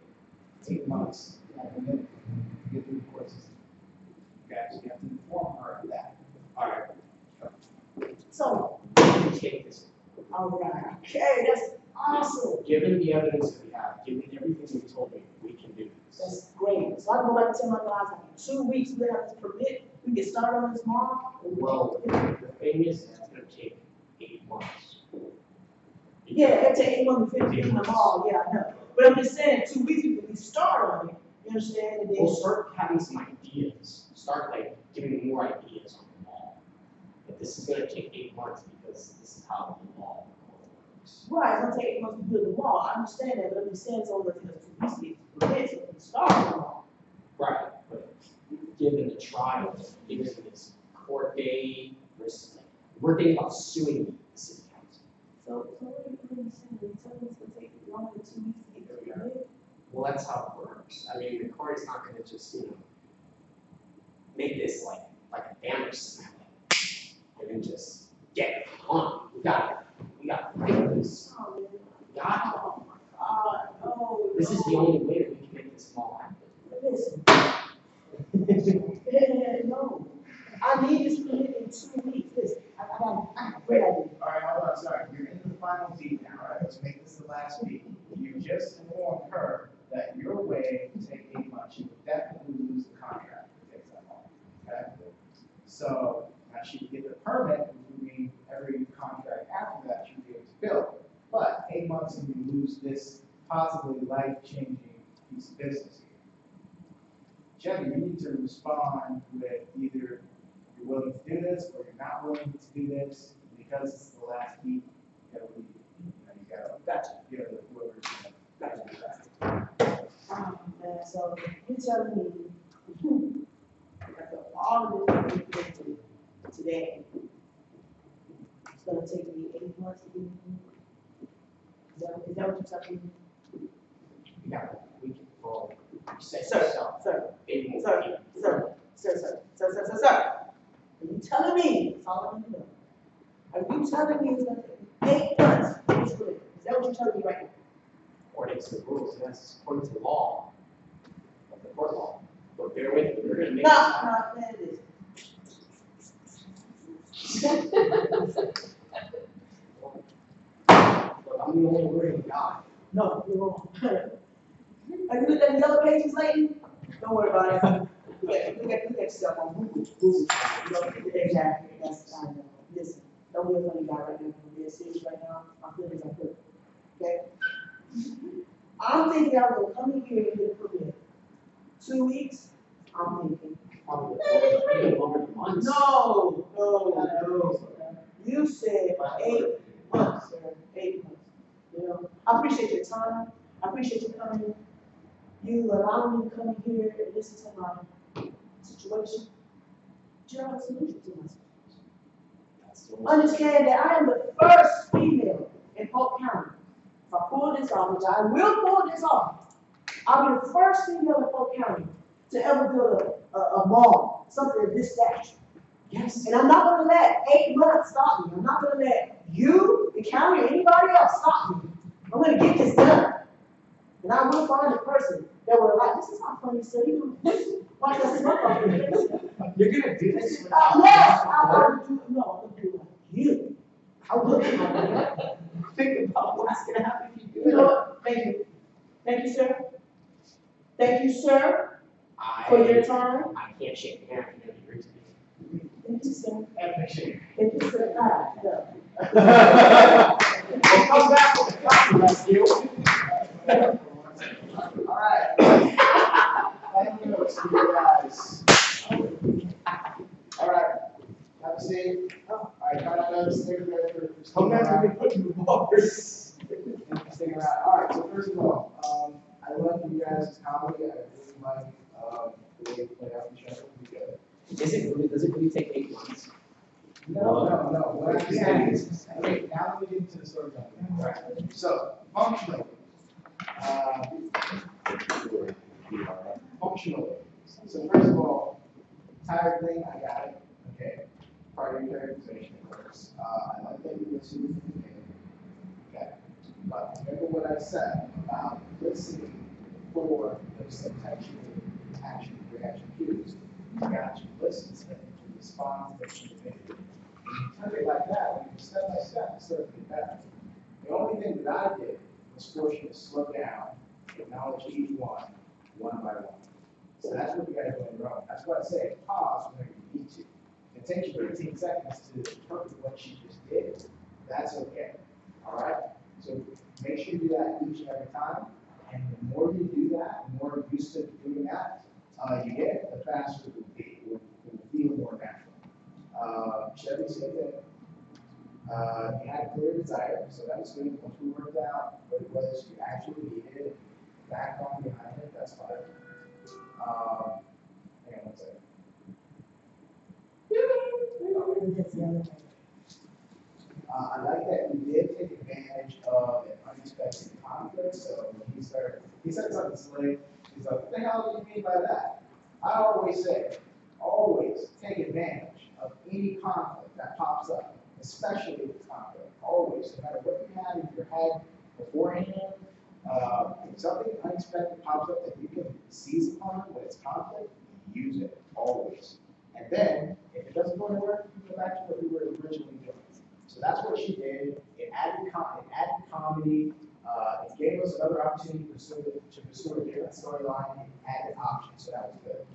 8 months at the minute to get through the court system. You actually have to inform her of that. All right. So, We take this. all right. Okay, that's awesome. Given the evidence that we have, given everything you told me, we can do this. That's great. So I can go back and tell my guys, like, in 2 weeks, we have this permit, we can start on this mall. Well, the thing is, it's going to take 8 months. Yeah, it take 8 months to finish building the mall, yeah, I know. But I'm just saying, 2 weeks, we can start on it, you understand? And then, We'll start having some ideas, start like giving more ideas on the mall. But this is gonna take 8 months because this is how the mall works. right, it's gonna take 8 months to build the mall, I understand that, but I'm just saying, it's only gonna take us 2 weeks to get the permit, so we can start on the mall. Right, but given the trial, given this court day, we're thinking about suing the city council. So what are you saying? You're telling me it's gonna take longer than 2 weeks to get the permit? Well, that's how it works. I mean, the court is not gonna just, make this like a banner snap, and then just get it on. We gotta break this. Oh, man. We gotta. Oh, my God, no. This is the only way that we can make this mall happen. Listen. No. I need this permit in 2 weeks. Listen, I got a great idea. All right, hold on, sorry. You're in the final beat now, all right? Let's make this the last beat. You just informed her that your way to take 8 months, she would definitely lose the contract if it takes that long, okay? So, now she would get the permit, which would mean every contract after that she'd be able to build. But 8 months this possibly life-changing piece of business here. Chevy, you need to respond with either you're willing to do this or you're not willing to do this because it's the last week. You gotta leave. You gotta, Gotcha. you know, whoever. Man, so you're telling me after all of this information today, it's gonna take me 8 months to get it? Is that what you're telling me? We got a week for Sir, sir, sir. Are you telling me, that's all I need to know. Are you telling me it's gonna take 8 months to get split? Is that what you're telling me right now? according to the rules, yes, according to the law, of the court law. But bear with me, we're gonna make. Nah, man, listen. Look, I'm the only word of God. No, you're wrong. Have you looked at the other pages lately? Don't worry about it. Look at stuff on Google. Google. You know, exactly. That's I know. Listen, don't be a funny guy right now. I'm being serious right now. I'm feeling like good. Okay? I'm thinking I'm gonna come in here and get a permit. 2 weeks? I'm thinking. Probably longer than months. No. You said 8 months, sir. 8 months. You know, I appreciate your time. I appreciate you coming. You allow me to come in here and listen to my situation. But you don't have a solution to my situation. Understand that I am the first female in Polk County. If I pull this off, which I will pull this off, I'll be the first female in Polk County to ever build a mall, something of this stature. Yes. And I'm not going to let 8 months stop me. I'm not going to let you, the county, or anybody else stop me. I'm going to get this done. And I will find a person that will like, this is not funny, sir. You know, watch us smoke off your face. You're gonna do this? Yes, I'm going to do it. No, I'm going to do it like you. I will do it like you. Think about what's gonna happen if you do it. You know what? Thank you. Thank you, sir. Thank you, sir, for your time. I can't shake your hand, you know, you're to me. Thank you, sir. Epic shake. Thank you, sir. No. Come back with the coffee rescue. All right. Thank you, see you guys. All right. Have a seat. All right, got stick around for Come back with the cooking bars. Stick around. All right. So first of all, I love you guys' comedy. I really like the way you play out the show. It's pretty good. Does it really take 8 months? No. What I'm saying is, okay, now let me get into the story. Right. So, functionally, so first of all, tired thing, I got it. Okay. Part of your characterization, of course. I like that you listen to me. Okay. But remember what I said about listening for those potential action reaction cues. You got to listen to them to respond to the behavior. When you turn it like that, when you step by step, it's starting to get better. The only thing that I did was force you to slow down, acknowledge each one by one. So that's what you guys do on your own. That's why I say pause whenever you need to. It takes you 15 seconds to interpret what she just did. That's okay. All right? So make sure you do that each and every time. And the more you do that, the more used to doing that you get, the faster it will be. It will feel more natural. Chevy, same thing. You had a clear desire, so that was good. Once we worked out what it was you actually needed, background behind it, that's fine. Hang on one second. I like that you did take advantage of an unexpected conflict. So when he said something slick. He's like, what the hell do you mean by that? I always say, always take advantage of any conflict that pops up, especially if it's conflict. Always, no matter what you had in your head beforehand, if something unexpected pops up that you can seize upon when it's conflict, use it always. And then, if it doesn't go anywhere, you go back to what you were originally doing. So that's what she did. It added comedy. It gave us another opportunity to pursue a different storyline. It added options, so that was good.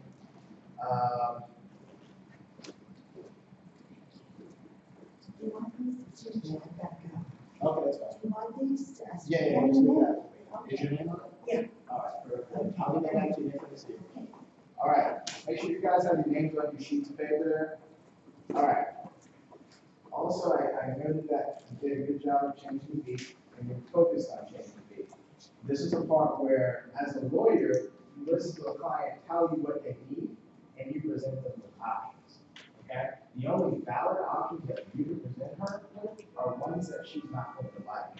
Okay, that's fine. You want these? Yeah, just do that. Is your name on it? Yeah. All right, perfect. I'll get that to you for this year. All right, make sure you guys have your names on your sheets of paper there. All right. Also, I noted that you did a good job of changing the beat, and you're focused on changing the beat. This is a part where, as a lawyer, you listen to a client tell you what they need, and you present them with options. Okay? The only valid options that you can present her with are ones that she's not going to like.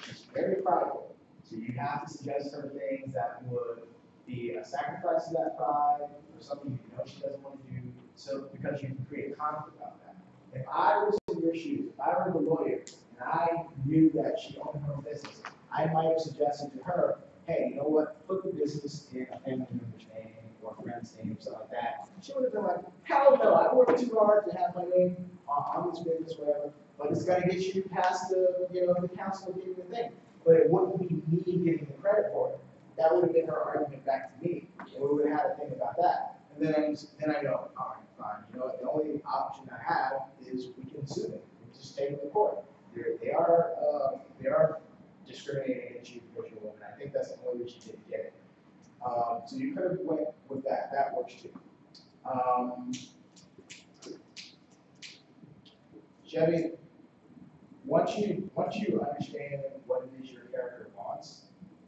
She's very prideful, so you have to suggest her things that would be a sacrifice to that pride, or something you know she doesn't want to do, so because you can create conflict out of that. If I was in your shoes, if I were the lawyer, and I knew that she owned her own business, I might have suggested to her, hey, you know what, put the business in a family member's name or a friend's name or something like that. She would have been like, hell no, I worked too hard to have my name on this business, whatever, but it's gonna get you past the, the council giving the thing. But it wouldn't be me getting the credit for it. That would have been her argument back to me, and we would have had to think about that. And then I go, all right, fine, you know what, the only option I have is we can sue them, we just take them to court. They are discriminating against you because you're a woman. I think that's the only reason you didn't get it. So you could have went with that. That works too. Chevy, once you understand what it is your character wants,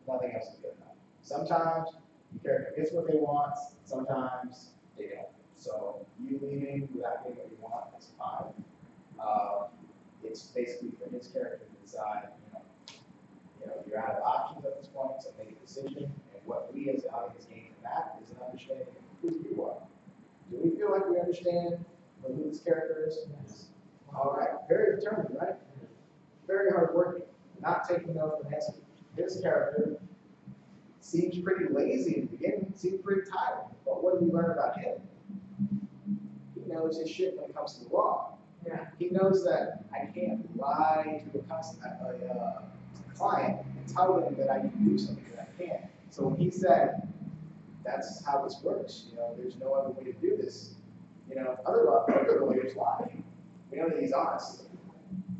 nothing else is good enough. Sometimes your character gets what they want, sometimes they don't. So you leaving without getting what you want, that's fine. It's basically for his character to decide, you're out of options at this point, so make a decision. And what we as the audience gain from that is an understanding of who you are. Do we feel like we understand who this character is? Yes. All right, very determined, right? Very hardworking, not taking no for an answer. This character seems pretty lazy in the beginning, seems pretty tired. But what do we learn about him? He knows his shit when it comes to the law. Yeah. He knows that I can't lie to a client and tell them that I can do something that I can't. So when he said, that's how this works, there's no other way to do this, other lawyers lie. We know that he's honest.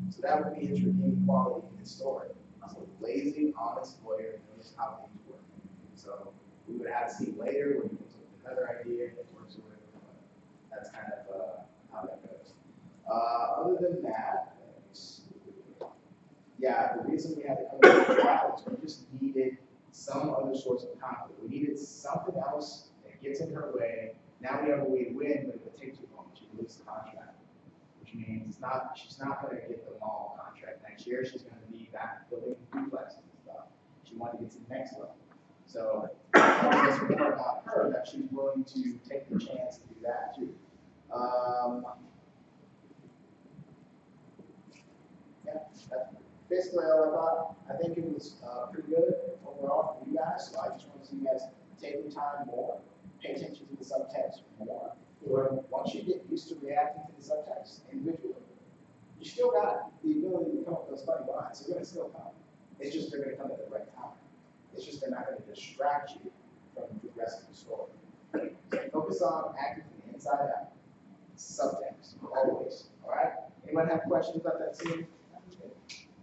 So that would be his redeeming quality in his story. A lazy, honest lawyer who knows how things work. So we would have to see later when he comes up with another idea and it works with it. That's kind of how that goes. Other than that, yeah, the reason we had to come to the trial is we just needed some other source of conflict. We needed something else that gets in her way. Now we have a way to win, but if it takes too long, she loses the contract. Which means she's not going to get the mall contract next year. She's going to be back building duplexes and stuff. She wanted to get to the next level. So it's more about her that she's willing to take the chance to do that too. Yeah, that's basically all I thought. I think it was pretty good overall for you guys. So I just want to see you guys take your time more, pay attention to the subtext more. Once you get used to reacting to the subtext individually, you still got the ability to come up with those funny lines. They're going to still come. It's just they're going to come at the right time. It's just they're not going to distract you from the rest of the story. So focus on acting from the inside out. Subtext, always. All right? Anyone have questions about that scene?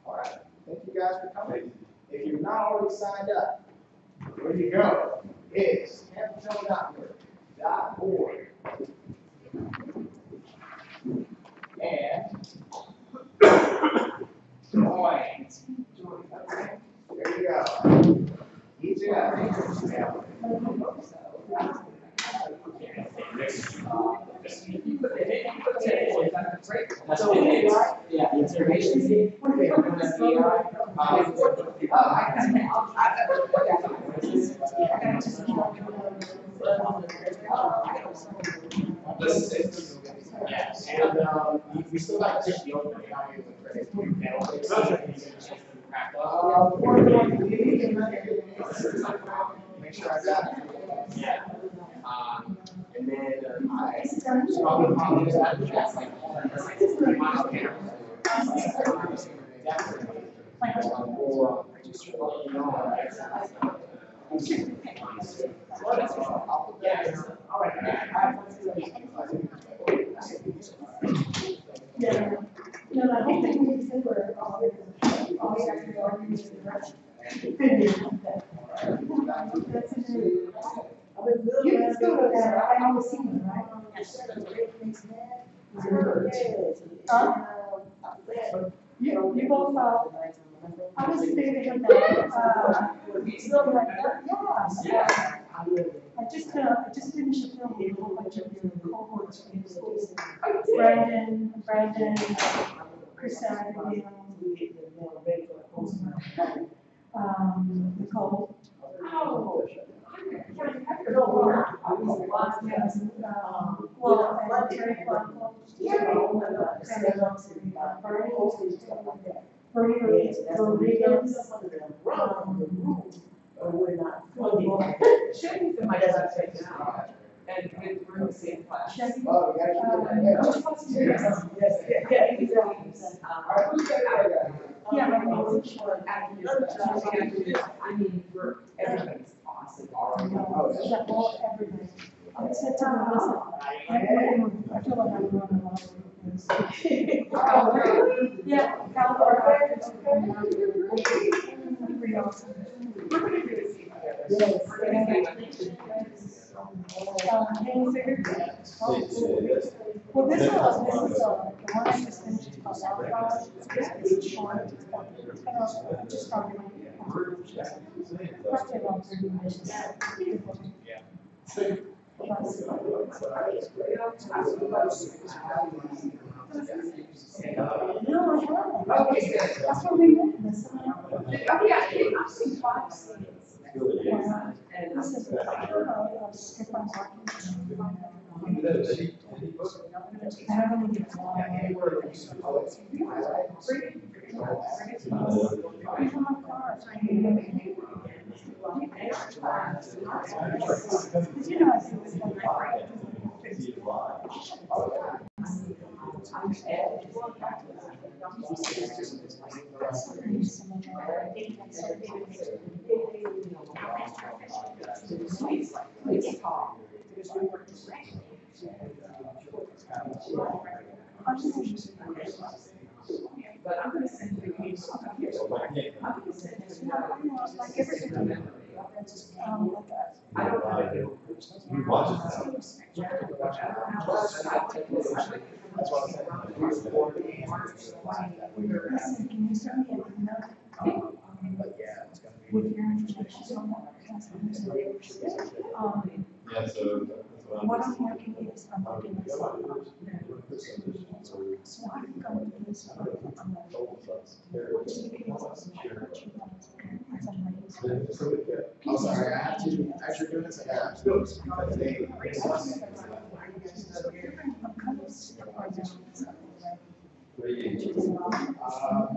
All right. Thank you guys for coming. If you're not already signed up, where you go is tampafilm.org. And join. There you go. Easy enough. So, yeah, the observation scene. Yes, and we still got to finish the opening. Make sure I got it. Yeah. And then I strongly apologize that that's like Yeah, I hope they say we're all here. I've been good. You can still do that, I was seeing, right? Yes. You both, I was debating with that, still like that, yeah. I just finished a film with a whole bunch of your cohorts from the schools. Brandon, Chris Aguilera, Nicole. Oh. Well, Terry Blanco. Bernie Rodriguez. Chevy in my website now, and we're in the same class. Chevy. Oh, we actually did that. Yeah, my I mean, we're, everybody's awesome. everybody. I said to them, listen, I feel like I'm running a lot of things. Yeah, Caliber. Pretty awesome. We're gonna do this together. Yes. We're gonna do Hang figures. Well, this is the one I just finished, it's called Outlaw. It's short, it's got, I just started. Probably about 30 minutes. No, I haven't. Okay, good. That's what we did this. Oh, yeah, I've seen 5 scenes. And This is, I don't know, skip on walking. I haven't even even my car, I hate because you know, I see this one night. But I'm gonna send you, here's what I'm gonna send you. Like everything. I don't know how to do. We watch it now. Listen, can you send me an email? With your information on that? Yeah, so that's what What I'm. I'm working is, I'm working this up. So I can go into this. I'm sorry, I have to, as you're doing this, I have to do this because they. Wait, Um,